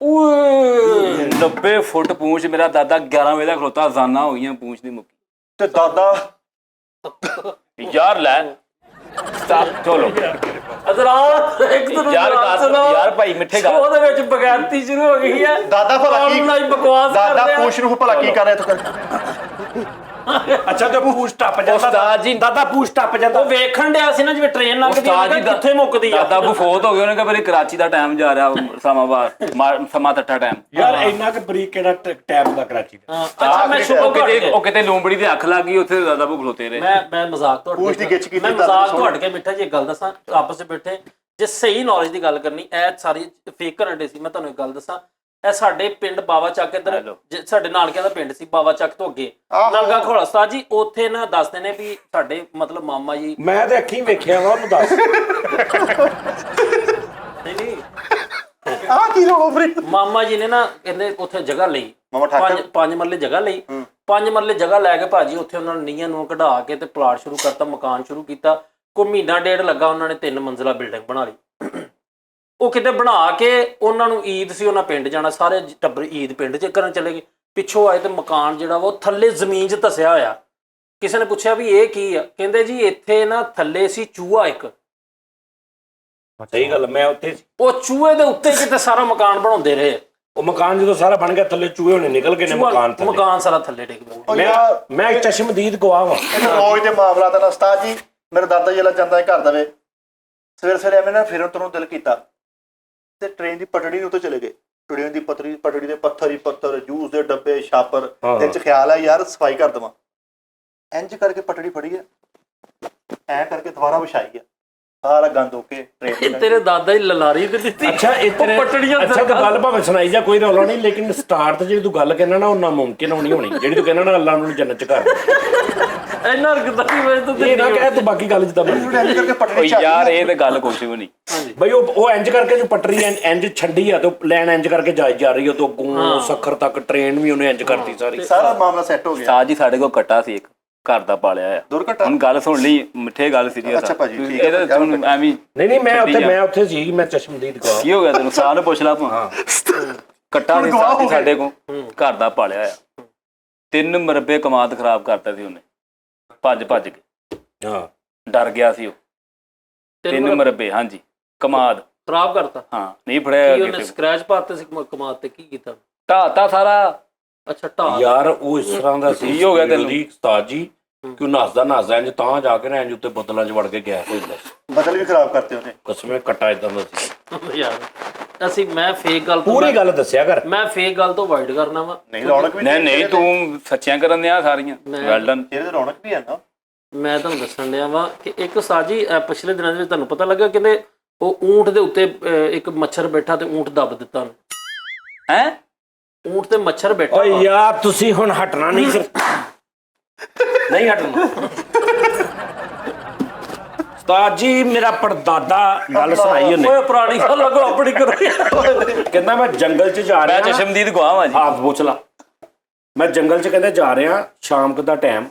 ਓਏ 90 ਫੁੱਟ ਪੂੰਛ, ਮੇਰਾ ਦਾਦਾ 11 ਵਜੇ ਦਾ ਖਲੋਤਾ, ਜ਼ਾਨਾ ਹੋ ਗਈਆਂ, ਪੂੰਛ ਨਹੀਂ ਮੁੱਕੀ। ਤੇ ਦਾਦਾ ਯਾਰ ਲੈ ਸਟਾਪ ਚਲੋ ਅਜ਼ਰਾ ਇੱਕ ਦਿਨ ਯਾਰ ਭਾਈ ਮਿੱਠੇ ਗੱਲ, ਉਹਦੇ ਵਿੱਚ ਬਗੈਰਤੀ ਸ਼ੁਰੂ ਹੋ ਗਈ ਹੈ। ਦਾਦਾ ਭਲਾ ਕੀ ਬਕਵਾਸ ਦਾਦਾ ਪੂਛ ਨੂੰ ਭਲਾ ਕੀ ਕਰ ਰਿਹਾ ਤੂੰ? ਅੱਛਾ ਤੇ ਪੂਛ ਟੱਪ ਜਾਂਦਾ ਉਸਤਾਦ ਜੀ, ਦਾਦਾ ਪੂਛ ਟੱਪ ਜਾਂਦਾ। ਉਹ ਵੇਖਣ ਡਿਆ ਸੀ ਨਾ ਜਿਵੇਂ ਟ੍ਰੇਨ ਲੰਘਦੀ ਉਸਤਾਦ ਹੈ, ਜੀ ਕਿੱਥੇ ਮੁੱਕਦੀ ਆ। ਦਾਦਾ ਬਫੋਤ ਹੋ ਗਏ, ਉਹਨੇ ਕਿਹਾ ਮੇਰੀ ਕਰਾਚੀ ਦਾ ਟਾਈਮ ਜਾ ਰਿਹਾ, ਸਮਾਂ ਤੱਠਾ ਟਾਈਮ। ਯਾਰ ਇੰਨਾ ਕਿ ਬਰੀਕ ਕਿਹੜਾ ਟਾਈਮ ਦਾ ਕਰਾਚੀ ਦਾ। ਅੱਛਾ ਮੈਂ ਸ਼ੁਕਰ ਉਹ ਕਿਤੇ ਲੂੰਬੜੀ ਦੀ ਅੱਖ ਲੱਗ ਗਈ, ਉੱਥੇ ਦਾਦਾ ਬੂ ਖਲੋਤੇ ਰਹੇ। ਮੈਂ ਮਜ਼ਾਕ ਤੋਂ ਪੂਛ ਦੀ ਗਿੱਚ ਕੀਤੀ, ਮੈਂ ਮਜ਼ਾਕ ਤੋਂ ਹਟ ਕੇ ਮਿੱਠਾ ਜੀ ਇੱਕ ਗੱਲ ਦੱਸਾਂ, ਆਪਸ ਵਿੱਚ ਬੈਠੇ ਜੇ ਸਹੀ ਨੌਲੇਜ ਦੀ ਗੱਲ ਕਰਨੀ, ਇਹ ਸਾਰੀ ਫੇਕ ਕਰਨ ਦੇ ਸੀ। ਮੈਂ ਤੁਹਾਨੂੰ ਇੱਕ ਗੱਲ ਦੱਸਾਂ, ਇਹ ਸਾਡੇ ਪਿੰਡ ਬਾਵਾ ਚੱਕ ਇੱਧਰ ਹੈਲੋ। ਸਾਡੇ ਨਾਨਕਿਆਂ ਦਾ ਪਿੰਡ ਸੀ ਬਾਵਾ ਚੱਕ ਤੋਂ ਅੱਗੇ ਨਲਗਾ ਖੋਲਾ ਉਸਤਾਦ ਜੀ ਉੱਥੇ ਨਾ ਦੱਸਦੇ ਨੇ ਵੀ ਸਾਡੇ ਮਤਲਬ ਮਾਮਾ ਜੀ ਮੈਂ ਤੇ ਅੱਖੀਂ ਵੇਖਿਆ ਵਾ ਉਹਨੂੰ ਦੱਸ। ਨਹੀਂ ਆਹ ਕੀ ਰੋਣਾ ਫਰੀ ਮਾਮਾ ਜੀ ਨੇ ਨਾ ਕਹਿੰਦੇ ਉੱਥੇ ਜਗ੍ਹਾ ਲਈ ਮਾਮਾ ਠਾਕਰ? ਪੰਜ ਮਰਲੇ ਜਗ੍ਹਾ ਲਈ 5 ਮਰਲੇ ਜਗ੍ਹਾ ਲੈ ਕੇ ਭਾਜੀ ਉੱਥੇ ਉਹਨਾਂ ਨੇ ਨੀਹਾਂ ਨੂੰ ਕਢਾ ਕੇ ਤੇ ਪਲਾਟ ਸ਼ੁਰੂ ਕਰਤਾ ਮਕਾਨ ਸ਼ੁਰੂ ਕੀਤਾ ਕੋਈ ਮਹੀਨਾ ਡੇਢ ਲੱਗਾ ਉਹਨਾਂ ਨੇ 3 ਮੰਜ਼ਿਲਾ ਬਿਲਡਿੰਗ ਬਣਾ ਲਈ ਉਹ ਕਿਤੇ ਬਣਾ ਕੇ ਉਹਨਾਂ ਨੂੰ ਈਦ ਸੀ ਉਹਨਾਂ ਪਿੰਡ ਜਾਣਾ ਸਾਰੇ ਟੱਬਰ ਈਦ ਪਿੰਡ 'ਚ ਕਰਨ ਚਲੇ ਗਏ ਪਿੱਛੋਂ ਆਏ ਤੇ ਮਕਾਨ ਜਿਹੜਾ ਵਾ ਉਹ ਥੱਲੇ ਜ਼ਮੀਨ 'ਚ ਧਸਿਆ ਹੋਇਆ ਕਿਸੇ ਨੇ ਪੁੱਛਿਆ ਵੀ ਇਹ ਕੀ ਆ ਕਹਿੰਦੇ ਜੀ ਇੱਥੇ ਨਾ ਥੱਲੇ ਸੀ ਚੂਹਾ ਇੱਕ ਸਹੀ ਗੱਲ ਮੈਂ ਉੱਥੇ ਸੀ। ਉਹ ਚੂਹੇ ਦੇ ਉੱਤੇ ਕਿਤੇ ਸਾਰਾ ਮਕਾਨ ਬਣਾਉਂਦੇ ਰਹੇ ਉਹ ਮਕਾਨ ਜਦੋਂ ਸਾਰਾ ਬਣ ਗਿਆ ਥੱਲੇ ਚੂਹੇ ਹੋਣੇ ਨਿਕਲ ਗਏ ਨੇ ਮਕਾਨ ਥੱਲੇ। ਮਕਾਨ ਸਾਰਾ ਥੱਲੇ ਡਿੱਗ ਪਿਆ ਉਹ ਮੈਂ ਯਾਰ ਮੈਂ ਇੱਕ ਚਸ਼ਮਦੀਦ ਗਵਾਹ ਵਾਂ। ਇਹ ਰੋਜ਼ ਦੇ ਮਾਮਲਾ ਤਾਂ ਉਸਤਾਦ ਜੀ ਮੇਰੇ ਦਾਦਾ ਜੀ ਵਾਲਾ ਜਾਂਦਾ ਹੈ ਘਰ ਦਾ ਵੇ ਸਵੇਰੇ ਸਵੇਰੇ ਐਵੇਂ ਨਾ ਫਿਰਨ ਤੁਰਨ ਦਿਲ ਕੀਤਾ ਤੇ ਟ੍ਰੇਨ ਦੀ ਪਟੜੀ ਨੂੰ ਉੱਤੇ ਚਲੇ ਗਏ ਟ੍ਰੇਨ ਦੀ ਪਟੜੀ ਦੇ ਪੱਥਰ ਹੀ ਪੱਥਰ ਜੂਸ ਦੇ ਡੱਬੇ ਛਾਪਰ ਦਿਲ ਚ ਖਿਆਲ ਆ ਯਾਰ ਸਫਾਈ ਕਰ ਦੇਵਾਂ ਇੰਜ ਕਰਕੇ ਪਟੜੀ ਫੜੀ ਆ ਐ ਕਰਕੇ ਦੁਬਾਰਾ ਵਿਛਾਈ ਆ ਸਾਰਾ ਗੰਦ ਹੋ ਕੇ ਟ੍ਰੇਨ ਤੇਰੇ ਦਾਦਾ ਹੀ ਲਲਾਰੀ ਤੇ ਦਿੱਤੀ ਅੱਛਾ ਇਹ ਤੇਰੇ ਪਟੜੀਆਂ ਅੱਛਾ ਤੂੰ ਗੱਲ ਭਾਵੇਂ ਸੁਣਾਈ ਜਾ ਕੋਈ ਰੌਲਾ ਨਹੀਂ ਲੇਕਿਨ ਸਟਾਰਟ ਤੇ ਜਿਹੜੀ ਤੂੰ ਗੱਲ ਕਹਿਣਾ ਨਾ ਉਹ ਨਾਮੁਮਕਿਨ ਹੋਣੀ ਜਿਹੜੀ ਤੂੰ ਕਹਿਣਾ ਨਾ ਅੱਲਾਹ ਨੂੰ ਜੰਨਤ ਚ ਕਰ ਦੇ ਇਹਨਾਂ ਰਗਦਾਰੀ ਵੇ ਤੂੰ ਇਹ ਨਾ ਕਹਿ ਤੂੰ ਬਾਕੀ ਗੱਲ ਜਿੱਦਾਂ ਮਰਜ਼ੀ ਇੰਜ ਕਰਕੇ ਓ ਪਟੜੀ ਯਾਰ ਇਹ ਤੇ ਗੱਲ ਕੁਛ ਵੀ ਨਹੀਂ ਬਈ ਉਹ ਇੰਜ ਕਰਕੇ ਜੋ ਪਟਰੀ ਇੰਜ ਛੱਡੀ ਆ ਤੇ ਲੈਣ ਇੰਜ ਕਰਕੇ ਜਾ ਰਹੀ ਉਹ ਤੋਂ ਅੱਗੋਂ ਸੱਖਰ ਤੱਕ ਟ੍ਰੇਨ ਵੀ ਉਹਨੇ ਇੰਜ ਕਰਤੀ ਸਾਰੀ ਸਾਰਾ ਮਾਮਲਾ ਸੈੱਟ ਹੋ ਗਿਆ ਸਾਜ ਜੀ ਸਾਡੇ ਕੋਲ ਕੱਟਾ ਸੀ ਇੱਕ ਘਰ ਦਾ ਪਾਲਿਆ ਆ ਦੁਰਘਟਨਾ ਹੁਣ ਗੱਲ ਸੁਣ ਲਈ ਮਿੱਠੇ ਗੱਲ ਸੀਰੀਅਸ ਅੱਛਾ ਭਾਜੀ, ਠੀਕ ਹੈ। ਇਹਦਾ ਤੁਹਾਨੂੰ ਐਵੇਂ ਨਹੀਂ ਮੈਂ ਉੱਥੇ ਸੀ ਮੈਂ ਚਸ਼ਮਦੀਦ ਗਵਾਹ ਕੀ ਹੋ ਗਿਆ ਤੈਨੂੰ ਸਾਹ ਨੂੰ ਪੁੱਛ ਲਾ ਤੂੰ ਕੱਟਾ ਸੀ ਸਾਜ ਜੀ ਸਾਡੇ ਕੋਲ ਘਰ ਦਾ ਪਾਲਿਆ ਆ 3 ਮਰਬੇ ਕਮਾਦ ਖਰਾਬ ਕਰਤਾ ਸੀ ਉਹਨੇ ਭੱਜ ਕੇ ਹਾਂ ਡਰ ਗਿਆ ਸੀ ਉਹ 3 ਮਰਬੇ ਹਾਂਜੀ ਕਮਾਦ ਖਰਾਬ ਕਰਤਾ ਹਾਂ ਨਹੀਂ ਫੜਿਆ ਕੀ ਉਹਨੇ ਸਕ੍ਰੈਚ ਪਾਤੇ ਸੀ ਕਮਾਦ ਤੇ ਕੀ ਕੀਤਾ ਢਾਤਾ ਸਾਰਾ ਅੱਛਾ ਢਾ ਯਾਰ ਉਹ ਇਸ ਤਰ੍ਹਾਂ ਦਾ ਸੀ ਕੀ ਹੋ ਗਿਆ ਤੈਨੂੰ? ਜੀ ਉਸਤਾਦ ਜੀ ਕਿ ਉਹ ਨੱਸਦਾ ਇੰਜ ਤਾਂ ਜਾ ਕੇ ਨਾ ਇੰਜ ਉੱਤੇ ਬੱਦਲਾਂ 'ਚ ਵੜ ਕੇ ਗਿਆ ਕੋਈ ਬਦਲ ਵੀ ਖਰਾਬ ਕਰਤੇ ਉਹਨੇ ਕਸਮੇ ਕੱਟਾ ਇਦਾਂ ਦਾ ਸੀ ਯਾਰ ਮੈਂ ਫੇਕ ਗੱਲ ਤੋਂ ਪੂਰੀ ਗੱਲ ਦੱਸਿਆ ਕਰ ਮੈਂ ਫੇਕ ਗੱਲ ਤੋਂ ਅਵਾਇਡ ਕਰਨਾ ਵਾ ਨਹੀਂ ਰੌਣਕ ਵੀ ਨਹੀਂ ਤੂੰ ਸੱਚੀਆਂ ਕਰਨ ਦਿਆ ਸਾਰੀਆਂ ਵੈਲ ਡਨ ਇਹਦੇ ਤੇ ਰੌਣਕ ਵੀ ਹੈ ਨਾ ਮੈਂ ਤੁਹਾਨੂੰ ਦੱਸਣ ਡਿਆ ਵਾ ਕਿ ਇੱਕ ਸਾਜੀ ਪਿਛਲੇ ਦਿਨਾਂ ਦੇ ਵਿੱਚ ਤੁਹਾਨੂੰ ਪਤਾ ਲੱਗਾ ਕਹਿੰਦੇ ਉਹ ਊਂਠ ਦੇ ਉੱਤੇ ਇੱਕ ਮੱਛਰ ਬੈਠਾ ਤੇ ਊਂਠ ਦੱਬ ਦਿੱਤਾ ਉਹਨੇ ਹੈ ਊਂਠ ਤੇ ਮੱਛਰ ਬੈਠਾ ਓਏ ਯਾਰ ਤੁਸੀਂ ਹੁਣ ਹਟਣਾ ਨਹੀਂ ਫਿਰ ਨਹੀਂ ਹਟਣਾ ਉਸਤਾਦ ਜੀ ਮੇਰਾ ਪੜਦਾਦਾ ਗੱਲ ਸੁਣਾਈ ਉਹਨੇ ਓਏ ਪੁਰਾਣੀ ਗੱਲ ਲੱਗੋ ਆਪਣੀ ਕਰੋ ਕਹਿੰਦਾ ਮੈਂ ਜੰਗਲ 'ਚ ਜਾ ਮੈਂ ਰਿਹਾ ਚਸ਼ਮਦੀਦ ਗਵਾਹ ਜੀ ਆਪ ਪੁੱਛ ਲਾ ਮੈਂ ਜੰਗਲ 'ਚ ਕਹਿੰਦਾ ਜਾ ਰਿਹਾ ਸ਼ਾਮ ਦਾ ਟਾਈਮ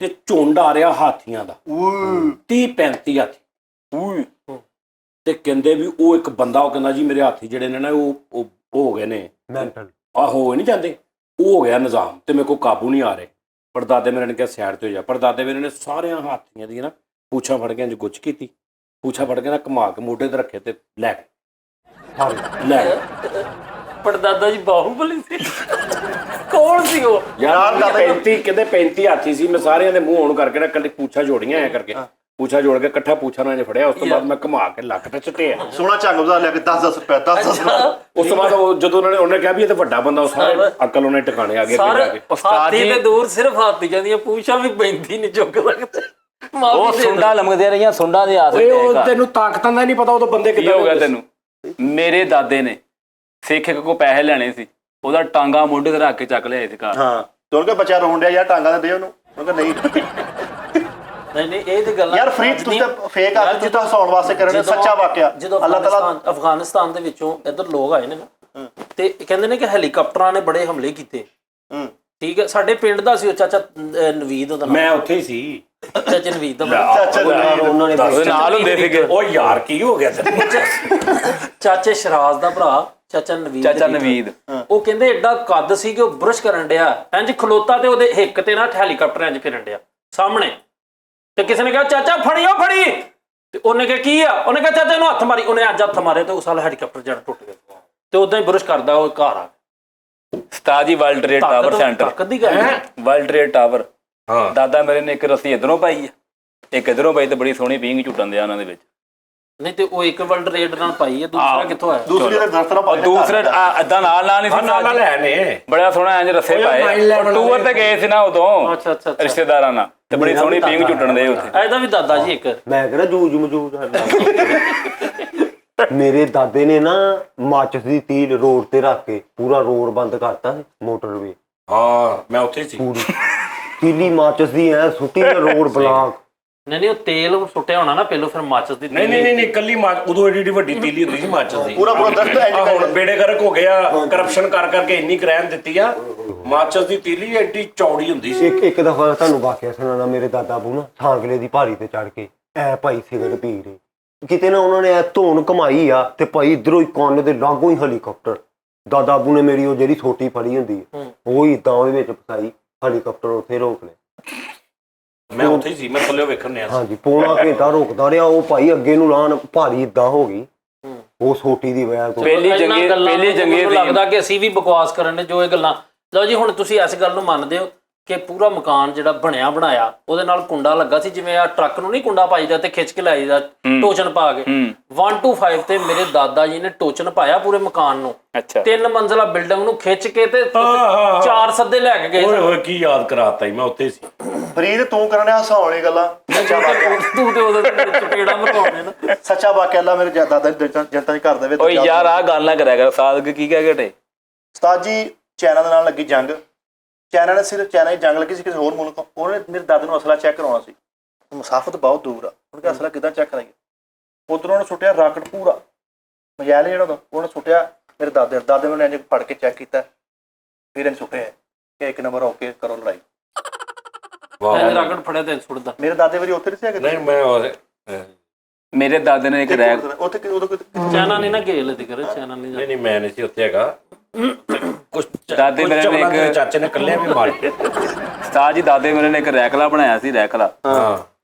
ਤੇ ਝੁੰਡ ਆ ਰਿਹਾ ਹਾਥੀਆਂ ਦਾ 30-35 ਹਾਥੀ ਤੇ ਕਹਿੰਦੇ ਵੀ ਉਹ ਇੱਕ ਬੰਦਾ ਉਹ ਕਹਿੰਦਾ ਜੀ ਮੇਰੇ ਹਾਥੀ ਜਿਹੜੇ ਨੇ ਨਾ ਉਹ ਹੋ ਗਏ ਨੇ ਮੈਂਟਲ ਆਹੋ ਨਹੀਂ ਜਾਂਦੇ ਉਹ ਹੋ ਗਿਆ ਨਿਜ਼ਾਮ ਤੇ ਮੇਰੇ ਕੋ ਕਾਬੂ ਨਹੀਂ ਆ ਰਹੇ ਪੜਦਾਦੇ ਮੇਰੇ ਨੇ ਕਿਹਾ ਸਾਈਡ ਤੇ ਹੋ ਜਾ ਪੜਦਾਦੇ ਮੇਰੇ ਨੇ ਸਾਰਿਆਂ ਹਾਥੀਆਂ ਦੀ ਨਾ ਪੂਛਾਂ ਫੜ ਕੇ ਇੰਜ ਗੁੱਚ ਕੀਤੀ ਪੂਛਾਂ ਫੜ ਕੇ ਨਾ ਘੁਮਾ ਕੇ ਮੋਢੇ ਤੇ ਰੱਖੇ ਤੇ ਲੈ ਗਏ ਪੜਦਾਦਾ ਜੀ ਬਾਹੂਬਲੀ ਸੀ ਕੌਣ ਸੀ ਉਹ ਯਾਰ 35 ਕਹਿੰਦੇ 35 ਹਾਥੀ ਸੀ ਮੈਂ ਸਾਰਿਆਂ ਦੇ ਮੂੰਹ ਹੋਣ ਕਰਕੇ ਨਾ ਕੱਲੀ ਪੂਛਾਂ ਜੋੜੀਆਂ ਐ ਕਰਕੇ ਪੂਛਾ ਜੋੜ ਕੇ ਇਕੱਠਾ ਪੂਛਾ ਨਾਲ ਫੜਿਆ ਉਸ ਤੋਂ ਬਾਅਦ ਮੈਂ ਘੁਮਾ ਕੇ ਲੱਕ ਤੇ ਚਟਿਆ ਸੋਹਣਾ ਝੰਗ ਬਜ਼ਾ ਲਿਆ ਕੇ 10-10 ਰੁਪਏ 10-10 ਉਸ ਤੋਂ ਬਾਅਦ ਉਹ ਜਦੋਂ ਉਹਨੇ ਕਿਹਾ ਵੀ ਇਹ ਤਾਂ ਵੱਡਾ ਬੰਦਾ ਉਹ ਸਾਰੇ ਅਕਲ ਉਹਨੇ ਟਿਕਾਣੇ ਆ ਗਏ ਅੱਗੇ ਜਾ ਕੇ ਹਾਥੀ ਤੇ ਦੂਰ ਸਿਰਫ ਹਾਥੀਆਂ ਦੀਆਂ ਪੂਛਾਂ ਵੀ ਪੈਂਦੀ ਨਹੀਂ ਚੁੱਕ ਸਕਦੇ ਉਹ ਸੁੰਡਾ ਲਮਕਦੇ ਰਹੀਆਂ ਸੁੰਡਾ ਦੇ ਆਸ ਓਏ ਉਹ ਤੈਨੂੰ ਤਾਕਤਾਂ ਦਾ ਨਹੀਂ ਪਤਾ ਉਦੋਂ ਬੰਦੇ ਕੀ ਕਿੱਦਾਂ ਹੋ ਗਿਆ ਤੈਨੂੰ ਮੇਰੇ ਦਾਦੇ ਨੇ ਸਿੱਖ ਕੋ ਪੈਸੇ ਲੈਣੇ ਸੀ ਉਹਦਾ ਟਾਂਗਾ ਮੋਢੇ ਤੇ ਰੱਖ ਕੇ ਚੱਕ ਲਿਆਏ ਸੀ ਘਰ ਹਾਂ ਤੇ ਉਹਨਾਂ ਬੱਚਾ ਰੋਣ ਡਿਆ ਯਾਰ ਟਾਂਗਾ ਦੇ ਉਹਨੂੰ ਉਹ ਨਹੀਂ ਨਹੀਂ ਇਹ ਤੇ ਗੱਲਾਂ ਯਾਰ ਫਰੀਦ ਤੁਸੀਂ ਤਾਂ ਫੇਕ ਆ ਤੁਸੀਂ ਤਾਂ ਹਸਾਉਣ ਵਾਸਤੇ ਕਰ ਰਹੇ ਸੱਚਾ ਵਾਕਿਆ ਜਦੋਂ ਅੱਲਾਹ ਤਾਲਾ ਅਫਗਾਨਿਸਤਾਨ ਦੇ ਵਿੱਚੋਂ ਇੱਧਰ ਲੋਕ ਆਏ ਨੇ ਨਾ ਤੇ ਕਹਿੰਦੇ ਨੇ ਕਿ ਹੈਲੀਕਾਪਟਰਾਂ ਨੇ ਬੜੇ ਹਮਲੇ ਕੀਤੇ ਠੀਕ ਹੈ ਸਾਡੇ ਪਿੰਡ ਦਾ ਸੀ ਉਹ ਚਾਚਾ ਨਵੀਦ ਉਹਦਾ ਮੈਂ ਉੱਥੇ ਹੀ ਸੀ ਚਾਚਾ ਨਵੀਦ ਦਾ ਚਾਚਾ ਉਹਨਾਂ ਨੇ ਉਹਦੇ ਨਾਲ ਹੁੰਦੇ ਸੀਗੇ ਉਹ ਯਾਰ ਕੀ ਹੋ ਗਿਆ ਤੈਨੂੰ ਚਾਚੇ ਸ਼ਰਾਜ਼ ਦਾ ਭਰਾ ਚਾਚਾ ਨਵੀਦ ਉਹ ਕਹਿੰਦੇ ਐਡਾ ਕੱਦ ਸੀ ਕਿ ਉਹ ਬੁਰਸ਼ ਕਰਨ ਡਿਆ ਇੰਜ ਖਲੋਤਾ ਤੇ ਉਹਦੇ ਹਿੱਕ ਤੇ ਨਾ ਹੈਲੀਕਾਪਟਰ ਇੰਜ ਫਿਰਨ ਡਿਆ ਸਾਹਮਣੇ ਤੇ ਕਿਸੇ ਨੇ ਕਿਹਾ ਚਾਚਾ ਫੜੀ ਤੇ ਉਹਨੇ ਕਿਹਾ ਕੀ ਆ ਉਹਨੇ ਕਿਹਾ ਚਾਚਾ ਇਹਨੂੰ ਹੱਥ ਮਾਰੀ ਉਹਨੇ ਅੱਜ ਹੱਥ ਮਾਰੇ ਤੇ ਉਸ ਵਾਲਾ ਹੈਲੀਕਾਪਟਰ ਜੜ ਟੁੱਟ ਗਿਆ ਤੇ ਉਦਾਂ ਹੀ ਬੁਰਸ਼ ਕਰਦਾ ਉਹ ਘਰ ਆ ਸਤਾਜੀ ਵਰਲਡ ਟ੍ਰੇਡ ਟਾਵਰ ਸੈਂਟਰ ਤਾਕਤ ਦੀ ਗੱਲ ਹੈ ਵਰਲਡ ਟ੍ਰੇਡ ਟਾਵਰ ਹਾਂ ਦਾਦਾ ਮੇਰੇ ਨੇ ਇੱਕ ਰੱਸੀ ਇਧਰੋਂ ਪਾਈ ਆ ਇੱਕ ਇਧਰੋਂ ਪਾਈ ਤੇ ਬੜੀ ਸੋਹਣੀ ਪੀਂਗ ਝੁੱਟਣ ਦਿਆ ਉਹਨਾਂ ਦੇ ਵਿੱਚ ਨਹੀਂ ਤੇ ਉਹ ਇੱਕ ਵਰਲਡ ਰੇਡ ਨਾਲ ਪਾਈ ਹੈ ਦੂਸਰਾ ਕਿੱਥੋਂ ਆਇਆ ਦੂਸਰੀ ਦੇ ਦਰਖਤ ਨਾਲ ਦੂਸਰੇ ਏਦਾਂ ਨਾਲ ਨਹੀਂ ਸੀ ਨਾਲ ਲੈ ਨੇ ਬੜਾ ਸੋਹਣਾ ਇੰਜ ਰੱਸੇ ਪਾਏ ਟੂਰ ਤੇ ਗਏ ਸੀ ਨਾ ਉਦੋਂ ਅੱਛਾ ਰਿਸ਼ਤੇਦਾਰਾਂ ਨਾਲ ਤੇ ਬੜੀ ਸੋਹਣੀ ਪੀਂਗ ਝੁੱਟਣ ਦੇ ਉੱਥੇ ਇਹਦਾ ਵੀ ਦਾਦਾ ਜੀ ਇੱਕ ਮੈਂ ਕਹਿੰਦਾ ਜੂਜ ਮਜੂਜ ਮੇਰੇ ਦਾਦੇ ਨੇ ਨਾ ਮਾਚਿਸ ਦੀ ਤੀਲ ਰੋਡ ਤੇ ਰੱਖ ਕੇ ਪੂਰਾ ਰੋਡ ਬੰਦ ਕਰਤਾ ਸੀ, ਮੋਟਰਵੇ ਹਾਂ ਮੈਂ ਉੱਥੇ ਸੀ। ਪੂਰੀ ਤੀਲੀ ਮਾਚਿਸ ਦੀ ਐ ਸੁੱਟੀ ਤੇ ਰੋਡ ਬਲਾਕ। ਨਹੀਂ ਉਹ ਤੇਲ ਸੁੱਟਿਆ ਹੋਣਾ ਨਾ ਪਹਿਲੋਂ, ਫਿਰ ਮਾਚਸ ਦੀ ਨਹੀਂ ਕੱਲੀ ਉਦੋਂ ਏਡੀ ਵੱਡੀ ਤੀਲੀ ਹੁੰਦੀ ਸੀ ਮਾਚਿਸ ਦੀ। ਪੂਰਾ ਦਰਖਤ ਆਹ ਹੁਣ ਬੇੜੇ ਗਰਕ ਹੋ ਗਿਆ, ਕਰਪਸ਼ਨ ਕਰ ਕਰਕੇ ਇੰਨੀ ਗ੍ਰਹਿਣ ਦਿੱਤੀ ਆ। ਮਾਚਿਸ ਦੀ ਤੀਲੀ ਏਡੀ ਚੌੜੀ ਹੁੰਦੀ ਸੀ। ਇੱਕ ਦਫਾ ਤੁਹਾਨੂੰ ਵਾਕਿਆ ਸੁਣਾਣਾ, ਮੇਰੇ ਦਾਦਾ ਬੂ ਨਾ ਸਾਂਗਲੇ ਦੀ ਭਾਰੀ ਤੇ ਚੜ ਕੇ ਐ ਭਾਈ ਸਿਗਰਟ ਪੀ ਰਹੇ ਕਿਤੇ ਨਾ, ਉਹਨਾਂ ਨੇ ਐ ਧੋਣ ਕਮਾਈ ਆ ਤੇ ਭਾਈ ਇਧਰੋਂ ਹੀ ਕੰਨ ਦੇ ਲਾਗੋਂ ਹੀ ਹੈਲੀਕਾਪਟਰ। ਦਾਦਾ ਬੂ ਨੇ ਮੇਰੀ ਉਹ ਜਿਹੜੀ ਛੋਟੀ ਫੜੀ ਹੁੰਦੀ ਹੈ ਉਹ ਇਦਾਂ ਉਹਦੇ ਵਿੱਚ ਫਸਾਈ, ਹੈਲੀਕਾਪਟਰ ਉੱਥੇ ਰੋਕ ਲਿਆ। ਮੈਂ ਉੱਥੇ ਹੀ ਸੀ, ਮੈਂ ਥੱਲੇ ਵੇਖਣ ਨਿਆ। ਹਾਂਜੀ, ਪੌਣਾ ਘੰਟਾ ਰੁਕਦਾ ਰਿਹਾ ਉਹ ਭਾਈ, ਅੱਗੇ ਨੂੰ ਲਾਣ ਭਾਰੀ ਇਦਾਂ ਹੋ ਗਈ ਉਹ ਛੋਟੀ ਦੀ ਵਜ੍ਹਾ ਤੋਂ। ਪਹਿਲੀ ਜੰਗੇ ਲੱਗਦਾ ਕਿ ਅਸੀਂ ਵੀ ਬਕਵਾਸ ਕਰਨ ਦੇ ਜੋ ਇਹ ਗੱਲਾਂ। ਲਓ ਜੀ, ਹੁਣ ਤੁਸੀਂ ਇਸ ਗੱਲ ਨੂੰ ਮੰਨਦੇ ਹੋ ਕਿ ਪੂਰਾ ਮਕਾਨ ਜਿਹੜਾ ਬਣਿਆ ਬਣਾਇਆ ਉਹਦੇ ਨਾਲ ਕੁੰਡਾ ਲੱਗਾ ਸੀ, ਜਿਵੇਂ ਆ ਟਰੱਕ ਨੂੰ ਨਹੀਂ ਕੁੰਡਾ ਪਾਈਦਾ ਤੇ ਖਿੱਚ ਕੇ ਲਾਈਦਾ ਟੋਚਨ ਪਾ ਕੇ। 1 to 5 ਤੇ ਮੇਰੇ ਦਾਦਾ ਜੀ ਨੇ ਟੋਚਨ ਪਾਇਆ ਪੂਰੇ ਮਕਾਨ ਨੂੰ। ਅੱਛਾ, 3 ਮੰਜ਼ਲਾ ਬਿਲਡਿੰਗ ਨੂੰ ਖਿੱਚ ਕੇ ਤੇ 4 ਸੱਦੇ ਲੈ ਕੇ ਗਏ। ਓਏ ਕੀ ਯਾਦ ਕਰਾਤਾ ਮੈਂ ਉੱਥੇ ਸੀ। ਫਰੀਦ ਤੂੰ ਕਰਨ ਡਿਆ ਹਸਾਉਣ ਵਾਲੀ ਗੱਲਾਂ। ਤੂੰ ਤੇ ਉਹਦੇ ਚਪੇੜਾ ਮਰਵਾਉਣੇ ਨਾ। ਸੱਚਾ ਵਾਕਿਆ ਅੱਲਾ ਮੇਰੇ ਦਾਦਾ ਦੀ ਜਨਤਾ ਚ ਕਰ ਦੇਵੇ। ਓਏ ਯਾਰ ਆਹ ਗੱਲ ਨਾ ਕਰਿਆ ਕਰ, ਸਾਦਕ ਕੀ ਕਹਿ ਘਟੇ। ਉਸਤਾਦ ਜੀ, ਚਾਈਨਾ ਦੇ ਨਾਲ ਲੱਗੀ ਜੰਗ। ਚਾਈਨਾ ਨੇ ਸਿਰਫ ਚਾਈਨਾ ਦੀ ਜੰਗ ਲੱਗੀ ਸੀ ਕਿਸੇ ਹੋਰ ਮੁਲਕ, ਉਹਨੇ ਮੇਰੇ ਦਾਦੇ ਨੂੰ ਅਸਲਾ ਚੈੱਕ ਕਰਾਉਣਾ ਸੀ। ਮੁਸਾਫਤ ਬਹੁਤ ਦੂਰ ਆ, ਉਹਨੇ ਕਿਹਾ ਅਸਲਾ ਕਿੱਦਾਂ ਚੈੱਕ ਕਰਾਈਏ। ਉਧਰੋਂ ਉਹਨੇ ਸੁੱਟਿਆ ਰਾਕਟ ਪੂਰਾ ਮਜਾਇਲ ਜਿਹੜਾ ਹੁੰਦਾ, ਉਹਨੇ ਸੁੱਟਿਆ ਮੇਰੇ ਦਾਦੇ ਨੂੰ ਇੰਝ ਫੜ ਕੇ ਚੈੱਕ ਕੀਤਾ, ਫਿਰ ਇਹਨੇ ਸੁੱਟਿਆ ਕਿ 1 ਨੰਬਰ ਓਕੇ ਕਰੋ ਲੜਾਈ। ਰਾਕਟ ਫੜਿਆ ਤੇ ਸੁੱਟਦਾ। ਮੇਰੇ ਦਾਦੇ ਵਾਰੀ ਉੱਥੇ ਨਹੀਂ ਸੀ। ਨਹੀਂ ਮੈਂ ਮੇਰੇ ਦਾਦੇ ਨੇ ਇੱਕ ਰੈਕ ਉੱਥੇ ਉਦੋਂ ਚਾਈਨਾ ਨਹੀਂ ਨਾ ਗੇਲ ਦੀ ਕਰੇ, ਚਾਈਨਾ ਨਹੀਂ। ਨਹੀਂ ਮੈਂ ਨਹੀਂ ਸੀ ਉੱਥੇ ਹੈਗਾ। ਕੁਛ ਦਾਦੇ ਮੇਰੇ ਨੇ ਇੱਕ ਚਾਚੇ ਨੇ ਕੱਲਿਆ ਵੀ ਮਾਰ ਕੇ। ਉਸਤਾਦ ਜੀ, ਦਾਦੇ ਮੇਰੇ ਨੇ ਇੱਕ ਰੈਕਲਾ ਬਣਾਇਆ ਸੀ, ਰੈਕਲਾ। ਹਾਂ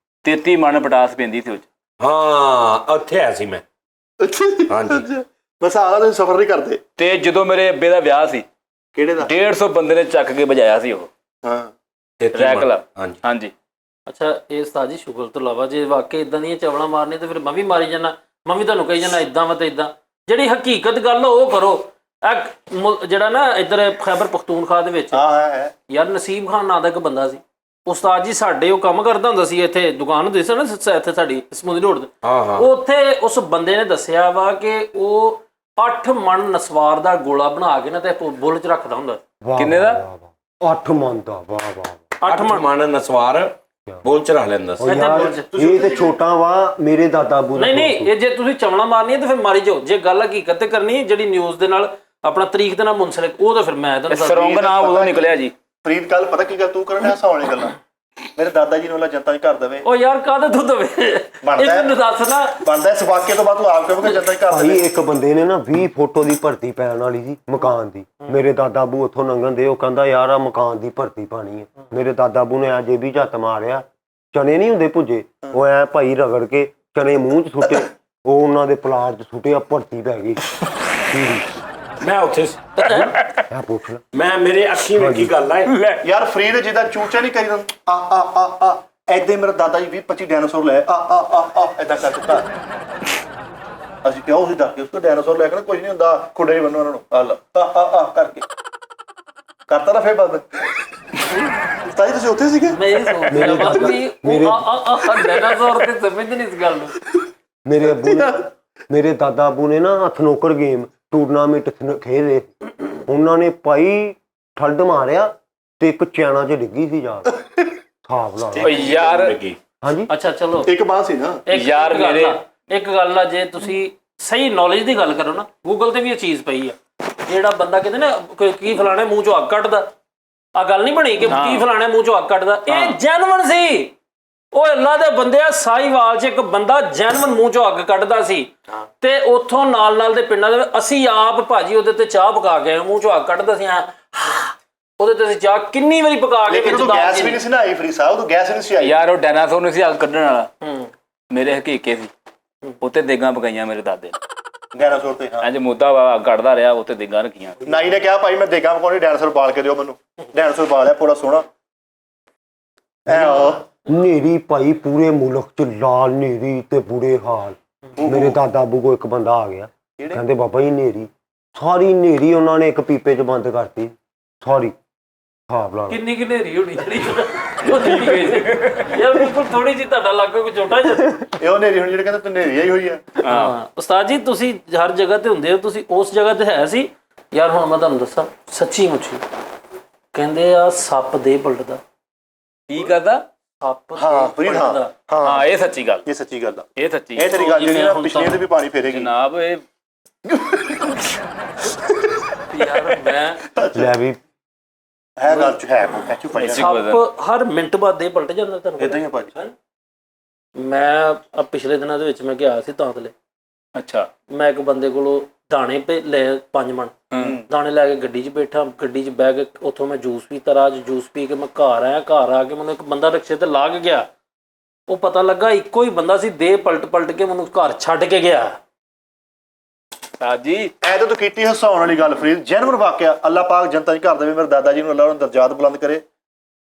33 ਮਣ ਪਟਾਸ ਪੈਂਦੀ ਸੀ ਉਹ 'ਚ। ਹਾਂ ਉੱਥੇ ਆਇਆ ਸੀ ਮੈਂ। ਹਾਂਜੀ ਬਸ ਆਲਾ ਤੁਸੀਂ ਸਫ਼ਰ ਨਹੀਂ ਕਰਦੇ। ਤੇ ਜਦੋਂ ਮੇਰੇ ਅੱਬੇ ਦਾ ਵਿਆਹ ਸੀ, ਕਿਹੜੇ ਦਾ? 150 ਬੰਦੇ ਨੇ ਚੱਕ ਕੇ ਵਜਾਇਆ ਸੀ ਉਹ ਹਾਂ ਰੈਕਲਾ। ਹਾਂਜੀ ਹਾਂਜੀ। ਅੱਛਾ, ਇਹ ਉਸਤਾਦ ਜੀ ਸ਼ੁਗਰ ਤੋਂ ਇਲਾਵਾ ਜੇ ਵਾਕਈ ਇਦਾਂ ਦੀਆਂ ਚਵਲਾਂ ਮਾਰਨੀਆਂ ਤੇ ਫਿਰ ਮੈਂ ਵੀ ਮਾਰੀ ਜਾਣਾ। ਮੈਂ ਵੀ ਤੁਹਾਨੂੰ ਕਹੀ ਜਾਣਾ ਇਦਾਂ ਵਾ ਤੇ ਇਦਾਂ। ਜਿਹੜੀ ਹਕੀਕਤ ਗੱਲ ਉਹ ਕਰੋ। ਜਿਹੜਾ ਨਾ ਇੱਧਰ ਖੈਬਰ ਪਖਤੂਨਖਵਾ ਦੇ ਵਿੱਚ ਹੈ ਯਾਰ ਨਸੀਬ ਖਾਨ ਨਾਂ ਦਾ ਇੱਕ ਬੰਦਾ ਸੀ ਉਸਤਾਦ ਜੀ, ਸਾਡੇ ਉਹ ਕੰਮ ਕਰਦਾ ਹੁੰਦਾ ਸੀ, ਇੱਥੇ ਦੁਕਾਨ ਹੁੰਦੀ ਸੀ ਨਾ ਇੱਥੇ ਸਾਡੀ ਸਮੁੰਦਰੀ ਰੋਡ ਤੇ। ਉੱਥੇ ਉਸ ਬੰਦੇ ਨੇ ਦੱਸਿਆ ਵਾ ਕਿ ਉਹ 8 ਮਣ ਨਸਵਾਰ ਦਾ ਗੋਲਾ ਬਣਾ ਕੇ ਨਾ ਤੇ ਬੁੱਲ 'ਚ ਰੱਖਦਾ ਹੁੰਦਾ। ਕਿੰਨੇ ਦਾ? 8 ਮਣ ਦਾ। ਵਾਹ ਵਾਹ, 8 ਮਣ ਨਸਵਾਰ ਬੋਲ ਚ ਰੱਖ ਲੈਂਦਾ ਸੀ। ਇਹ ਤੇ ਛੋਟਾ ਵਾ ਮੇਰੇ ਦਾਦਾ ਬੂ। ਨਹੀਂ ਇਹ ਜੇ ਤੁਸੀਂ ਚਵਲਾ ਮਾਰਨੀ ਹੈ ਤੇ ਫਿਰ ਮਾਰੀ ਜਾਓ। ਜੇ ਗੱਲ ਹਕੀਕਤ ਤੇ ਕਰਨੀ ਜਿਹੜੀ ਨਿਊਜ਼ ਦੇ ਨਾਲ ਆਪਣਾ ਤਰੀਕ ਦੇ ਨਾਲ ਮੁਨਸਲਿਕ, ਉਹ ਤਾਂ ਫਿਰ ਮੈਂ ਤੁਹਾਨੂੰ ਸਰੋਂਗ ਨਾ ਉਦੋਂ ਨਿਕਲਿਆ ਜੀ। ਫਰੀਦ ਗੱਲ ਪਤਾ ਕੀ ਗੱਲ ਤੂੰ ਕਰਨ ਡਿਆ ਹਸਾਉਣ ਵਾਲੀ ਗੱਲਾਂ। ਮੇਰੇ ਦਾਦਾ ਜੀ ਨੂੰ ਅੱਲਾ ਜਨਤਾ ਚ ਕਰ ਦੇਵੇ। ਉਹ ਯਾਰ ਕਾਹਦੇ ਦੁੱਧ ਹੋਵੇ ਇਹ ਮੈਨੂੰ ਦੱਸ ਨਾ। ਬਣਦਾ ਇਸ ਵਾਕਿਏ ਤੋਂ ਬਾਅਦ ਤੂੰ ਆਪ ਕਹੋਗੇ ਜਨਤਾ ਚ ਕਰ ਭਾਈ ਦੇਵੇ। ਇੱਕ ਬੰਦੇ ਨੇ ਨਾ 20 ਫੁੱਟੋ ਦੀ ਭਰਤੀ ਪੈਣ ਵਾਲੀ ਸੀ ਮਕਾਨ ਦੀ। ਮੇਰੇ ਦਾਦਾ ਬੂ ਉੱਥੋਂ ਲੰਘਣ ਦੇ, ਉਹ ਕਹਿੰਦਾ ਯਾਰ ਆ ਮਕਾਨ ਦੀ ਭਰਤੀ ਪਾਣੀ ਹੈ। ਮੇਰੇ ਦਾਦਾ ਬੂ ਨੇ ਆ ਜੇਬੀ ਝੱਤ ਮਾਰਿਆ, ਚਨੇ ਨਹੀਂ ਹੁੰਦੇ ਭੁੱਜੇ, ਉਹ ਐ ਭਾਈ ਰਗੜ ਕੇ ਚਨੇ ਮੂੰਹ ਚ ਸੁੱਟੇ, ਉਹ ਉਹਨਾਂ ਦੇ ਪਲਾਟ ਚ ਸੁੱਟਿਆ, ਭਰਤੀ ਪੈ ਗਈ। ਮੈਂ ਉੱਥੇ ਮੈਂ ਪੁੱਛ ਲਾ, ਮੈਂ ਮੇਰੇ ਅੱਖੀਂ ਵੇਖੀ ਗੱਲ ਆ। ਯਾਰ ਫਰੀਦ ਜਿੱਦਾਂ ਚੂਚਾ ਨਹੀਂ ਕਰੀਦਾ ਆ ਐਦਾਂ ਮੇਰਾ ਦਾਦਾ ਜੀ 20-25 ਡਾਇਨਾਸੌਰ ਲੈ ਆ ਐਦਾਂ ਕਰ ਚੁੱਕਾ। ਅਸੀਂ ਕਿਉਂ ਸੀ ਡਰ ਕੇ ਉਸ ਡਾਇਨਾਸੌਰ ਲੈ ਕੇ ਨਾ ਕੁਝ ਨਹੀਂ ਹੁੰਦਾ, ਖੁੱਡੇ ਬੰਨੋ ਉਹਨਾਂ ਨੂੰ ਆ ਕਰਕੇ ਕਰਤਾ ਨਾ ਫੇਰ ਬੰਦ। ਤਾਈ ਤੁਸੀਂ ਉੱਥੇ ਸੀਗੇ? ਮੈਂ ਇਹ ਸੋਚ ਰਿਹਾ ਬਸ ਵੀ ਉਹ ਡਾਇਨਾਸੌਰ ਤੇ ਸਮਝ ਨਹੀਂ ਇਸ ਗੱਲ ਨੂੰ। ਮੇਰੇ ਦਾਦਾ ਬੂ ਨੇ ਨਾ ਸਨੋਕਰ ਗੇਮ ਟੂਰਨਾਮੈਂਟ ਖੇਡੇ, ਉਹਨਾਂ ਨੇ ਭਾਈ ਠੱਡ ਮਾਰਿਆ ਤੇ ਇੱਕ ਚਾਈਨਾ 'ਚ ਡਿੱਗੀ ਸੀ ਯਾਰ। ਹਿਸਾਬ ਲਾ ਯਾਰ। ਹਾਂਜੀ ਅੱਛਾ ਚਲੋ ਇੱਕ ਬਾਤ ਸੀ ਨਾ ਯਾਰ ਮੇਰੇ ਇੱਕ ਗੱਲ ਆ, ਜੇ ਤੁਸੀਂ ਸਹੀ ਨੌਲੇਜ ਦੀ ਗੱਲ ਕਰੋ ਨਾ, ਗੂਗਲ ਤੇ ਵੀ ਇਹ ਚੀਜ਼ ਪਈ ਆ। ਜਿਹੜਾ ਬੰਦਾ ਕਹਿੰਦੇ ਨਾ ਕੀ ਫਲਾਣਾ ਮੂੰਹ ਚੋਂ ਅੱਗ ਕੱਢਦਾ, ਆ ਗੱਲ ਨਹੀਂ ਬਣੀ ਕਿ ਕੀ ਫਲਾਣਾ ਮੂੰਹ ਚੋਂ ਅੱਗ ਕੱਢਦਾ, ਇਹ ਜੈਨੂਇਨ ਸੀ। ਉਹ ਅੱਲਾ ਦੇ ਬੰਦੇ ਆ, ਸਾਈਵਾਲ 'ਚ ਇੱਕ ਬੰਦਾ ਜੈਨੂਇਨ ਮੂੰਹ ਚੋਂ ਅੱਗ ਕੱਢਦਾ ਸੀ ਤੇ ਉੱਥੋਂ ਨਾਲ ਦੇ ਪਿੰਡਾਂ ਦੇ ਅਸੀਂ ਆਪ ਭਾਜੀ ਉਹਦੇ ਤੇ ਚਾਹ ਪਕਾ ਕੇ ਮੂੰਹ ਚੋਂ ਅੱਗ ਕੱਢਦਾ ਸੀ। ਉਹਦੇ ਤੇ ਅਸੀਂ ਚਾਹ ਕਿੰਨੀ ਵਾਰੀ ਪਕਾ ਕੇ ਵਿੱਚ ਗੈਸ ਵੀ ਨਹੀਂ ਸੀ ਨਾ ਆਈ ਫਰੀ ਸਾਹਿਬ, ਉਹ ਗੈਸ ਨਹੀਂ ਸੀ ਆਈ ਯਾਰ। ਉਹ ਡਾਇਨਾਸੌਰ ਨਹੀਂ ਸੀ ਅੱਗ ਕੱਢਣ ਵਾਲਾ, ਮੇਰੇ ਹਕੀਕੇ ਸੀ। ਉੱਤੇ ਦੇਗਾਂ ਪਕਾਈਆਂ ਮੇਰੇ ਦਾਦੇ ਨੇ ਡਾਇਨਾਸੌਰ ਤੇ। ਅੱਜ ਮੁੱਦਾ ਅੱਗ ਕੱਢਦਾ ਰਿਹਾ, ਉੱਤੇ ਦੇਗਾਂ ਰੱਖੀਆਂ। ਨਾਈ ਨੇ ਕਿਹਾ ਭਾਈ ਮੈਂ ਦੇਗਾਂ ਪਕਾਉਣੀ, ਡਾਇਨਾਸੌਰ ਬਾਲ ਕੇ ਦਿਓ ਮੈਨੂੰ। ਡਾਇਨਾਸੌਰ ਬਾਲਿਆ ਪੂਰਾ ਸੋਹਣਾ ਨੇਰੀ ਭਾਈ, ਪੂਰੇ ਮੁਲਕ 'ਚ ਲਾਲ ਨੇਰੀ ਤੇ ਬੁਰੇ ਹਾਲ। ਮੇਰੇ ਦਾਦਾ ਬੂ ਕੋ ਇੱਕ ਬੰਦਾ ਆ ਗਿਆ, ਕਹਿੰਦੇ ਬਾਬਾ ਜੀ ਨੇਰੀ, ਸਾਰੀ ਨੇਰੀ ਉਹਨਾਂ ਨੇ ਇੱਕ ਪੀਪੇ 'ਚ ਬੰਦ ਕਰਤੀ ਸਾਰੀ। ਹਿਸਾਬ ਲਾ ਕਿੰਨੀ ਹਨੇਰੀ ਹੋਣੀ ਜਿਹੜੀ ਯਾਰ ਬਿਲਕੁਲ ਥੋੜੀ ਜਿਹੀ ਤੁਹਾਡਾ ਲੱਗ ਕੋਈ ਛੋਟਾ ਜਿਹਾ। ਇਹ ਉਹ ਨੇਰੀ ਹੁਣ ਜਿਹੜੇ ਕਹਿੰਦੇ ਤੂੰ ਨੇਰੀ ਆਈ ਹੋਈ ਆ। ਹਾਂ ਉਸਤਾਦ ਜੀ ਤੁਸੀਂ ਹਰ ਜਗ੍ਹਾ ਤੇ ਹੁੰਦੇ ਹੋ, ਤੁਸੀਂ ਉਸ ਜਗ੍ਹਾ ਤੇ ਹੈ ਸੀ ਯਾਰ। ਹੁਣ ਮੈਂ ਤੁਹਾਨੂੰ ਦੱਸਾਂ ਸੱਚੀ ਮੁੱਚੀ ਕਹਿੰਦੇ ਆ ਸੱਪ ਦੇ ਪਲਟਦਾ। ਕੀ ਕਰਦਾ? ਸੱਪ ਹਾਂ ਦੇ ਫਰੀਦ, ਹਾਂ ਪਲਟਦਾ। ਹਾਂ ਇਹ ਸੱਚੀ ਗੱਲ, ਇਹ ਸੱਚੀ ਗੱਲ ਆ। ਇਹ ਸੱਚੀ ਇਹ ਤੇਰੀ ਗੱਲ ਜਿਹੜੀ ਨਾ ਪਿਛਲੇ ਤੇ ਵੀ ਪਾਣੀ ਫੇਰੇਗੀ ਜਨਾਬ। ਇਹ ਯਾਰ ਮੈਂ ਲੈ ਵੀ ਹੈ ਗੱਲ ਚ ਹੈ ਐਚੂ ਪਾਈ ਸੱਪ ਹਰ ਮਿੰਟ ਬਾਅਦ ਦੇ ਪਲਟ ਜਾਂਦਾ ਤੁਹਾਨੂੰ ਇਦਾਂ ਹੀ ਆ ਭਾਜੀ। ਮੈਂ ਪਿਛਲੇ ਦਿਨਾਂ ਦੇ ਵਿੱਚ ਮੈਂ ਗਿਆ ਸੀ ਤਾਂਤਲੇ। ਅੱਛਾ। ਮੈਂ ਇੱਕ ਬੰਦੇ ਕੋਲੋਂ ਦਾਣੇ ਲੈ 5 ਮਣ ਦਾਣੇ ਲੈ ਕੇ ਗੱਡੀ 'ਚ ਬੈਠਾ। ਗੱਡੀ 'ਚ ਬਹਿ ਕੇ ਉੱਥੋਂ ਮੈਂ ਜੂਸ ਪੀਤਾ। ਰਾਜ ਜੂਸ ਪੀ ਕੇ ਮੈਂ ਘਰ ਆਇਆ। ਘਰ ਆ ਕੇ ਮੈਨੂੰ ਇੱਕ ਬੰਦਾ ਰਿਕਸ਼ੇ ਤੇ ਲਾ ਕੇ ਗਿਆ। ਉਹ ਪਤਾ ਲੱਗਾ ਇੱਕੋ ਹੀ ਬੰਦਾ ਸੀ, ਦੇ ਪਲਟ ਕੇ ਮੈਨੂੰ ਘਰ ਛੱਡ ਕੇ ਗਿਆ। ਸਾਜੀ ਐ ਤਾਂ ਤੂੰ ਕੀਤੀ ਹਸਾਉਣ ਵਾਲੀ ਗੱਲ ਫਰੀਦ, ਜੈਨੂਨ ਵਾਕਿਆ। ਅੱਲਾਹ ਪਾਕ ਜਨਤਾ 'ਚ ਘਰ ਦੇਵੇ। ਮੇਰੇ ਦਾਦਾ ਜੀ ਨੂੰ ਅੱਲਾਹ ਨੂੰ ਦਰਜਾਤ ਬੁਲੰਦ ਕਰੇ।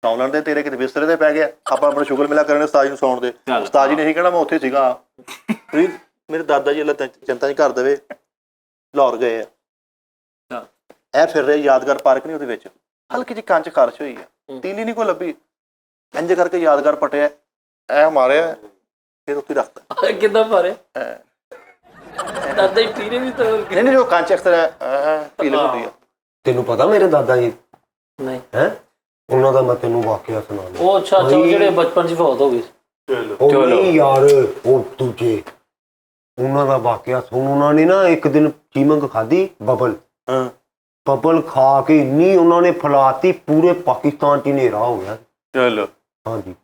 ਸੌਂ ਲੈਣ ਦੇ, ਤੇਰੇ ਕਿਤੇ ਬਿਸਤਰੇ ਤੇ ਪੈ ਗਿਆ। ਆਪਾਂ ਆਪਣਾ ਸ਼ੁਕਰ ਮਿਲਾ ਕਰਨੇ ਉਸਤਾਦ ਜੀ ਨੂੰ ਸੌਣ ਦੇ। ਉਸਤਾਦ ਜੀ ਨੇ ਇਹੀ ਕਹਿਣਾ ਮੈਂ ਉੱਥੇ ਸੀਗਾ। ਫਰੀਦ ਮੇਰੇ ਦਾਦਾ ਜੀ ਅੱਲਾਹ ਜਨਤਾ 'ਚ ਘਰ ਦੇਵੇ, ਲਾਹੌਰ ਗਏ ਆ। ਇਹ ਫਿਰ ਰਹੇ ਯਾਦਗਾਰ ਪਾਰਕ ਨਹੀਂ, ਉਹਦੇ ਵਿੱਚ ਹਲਕੀ ਜਿਹੀ ਕੰਚ ਖਾਰਸ਼ ਹੋਈ ਆ, ਤੀਲੀ ਨਹੀਂ ਕੋਈ ਲੱਭੀ। ਇੰਜ ਕਰਕੇ ਯਾਦਗਾਰ ਪਟਿਆ, ਐ ਮਾਰਿਆ, ਫਿਰ ਉੱਥੇ ਰੱਖਤਾ। ਕਿੱਦਾਂ ਮਾਰਿਆ? ਦਾਦਾ ਹੀ ਪੀਰੇ ਵੀ ਤਾਂ ਨਹੀਂ ਨਹੀਂ, ਜੋ ਕੰਚ ਅਕਸਰ ਪੀਲੇ ਹੁੰਦੀ ਆ। ਤੈਨੂੰ ਪਤਾ ਮੇਰੇ ਦਾਦਾ ਜੀ ਨਹੀਂ ਹੈ, ਉਹਨਾਂ ਦਾ ਮੈਂ ਤੈਨੂੰ ਵਾਕਿਆ ਸੁਣਾਉਂਦਾ। ਉਹ ਅੱਛਾ ਉਹ ਜਿਹੜੇ ਬਚਪਨ 'ਚ ਫੌਤ ਹੋ ਗਈ। ਉਹ ਨਹੀਂ ਯਾਰ, ਉਹ ਦੂਜੇ ਉਹਨਾਂ ਦਾ ਵਾਕਿਆ ਸੁਣ। ਉਹਨਾਂ ਨੇ ਨਾ ਇੱਕ ਦਿਨ ਚੀਮਕ ਖਾਧੀ, ਬਬਲ। ਹਾਂ ਬਬਲ ਖਾ ਕੇ ਇੰਨੀ ਉਹਨਾਂ ਨੇ ਫੈਲਾਤੀ, ਪੂਰੇ ਪਾਕਿਸਤਾਨ 'ਚ ਹਨੇਰਾ ਹੋ ਗਿਆ। ਚਲੋ ਹਾਂਜੀ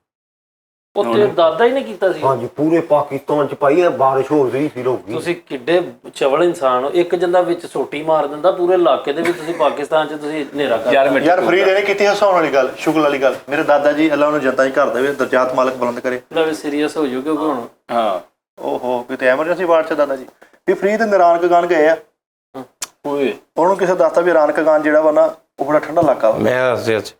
ਉੱਥੇ ਦਾਦਾ ਹੀ ਨੇ ਕੀਤਾ ਸੀ। ਹਾਂਜੀ, ਪੂਰੇ ਪਾਕਿਸਤਾਨ 'ਚ ਪਾਈ ਹੈ, ਬਾਰਿਸ਼ ਹੋ ਰਹੀ ਸੀ ਲੋਕੀ। ਤੁਸੀਂ ਕਿੱਡੇ ਚਵਲ ਇਨਸਾਨ ਹੋ। ਇੱਕ ਜੰਦਾ ਵਿੱਚ ਸੋਟੀ ਮਾਰ ਦਿੰਦਾ ਪੂਰੇ ਇਲਾਕੇ ਦੇ ਵਿੱਚ, ਤੁਸੀਂ ਪਾਕਿਸਤਾਨ 'ਚ ਤੁਸੀਂ ਹਨੇਰਾ ਕਰ। ਯਾਰ ਫਰੀਦ ਇਹਨੇ ਕੀਤੀ ਹਸਾਉਣ ਵਾਲੀ ਗੱਲ, ਸ਼ੁਗਲ ਵਾਲੀ ਗੱਲ। ਮੇਰੇ ਦਾਦਾ ਜੀ ਅੱਲਾਹ ਨੂੰ ਜਨਤਾ 'ਚ ਘਰ ਦੇਵੇ, ਦਰਜਾਤ ਮਾਲਕ ਬੁਲੰਦ ਕਰੇ। ਲਵੇ ਸੀਰੀਅਸ ਹੋ ਜੂ ਕਿਉਂਕਿ ਹੁਣ ਹਾਂ ਓਹੋ ਕਿਤੇ ਐਮਰਜੈਂਸੀ ਵਾਰਡ 'ਚ ਦਾਦਾ ਜੀ ਵੀ ਫਰੀਦ ਨਿਰਾਨ ਕਗਾਨ ਗਏ ਆ। ਓਏ ਉਹਨੂੰ ਕਿਸੇ ਦੱਸਤਾ ਵੀ ਨਿਰਾਨ ਕਗਾਨ ਜਿਹੜਾ ਵਾ ਨਾ ਉਹ ਬੜਾ ਠੰਡਾ ਇਲਾਕਾ ਵਾ। ਮੈਂ ਦੱਸ ਅੱਜ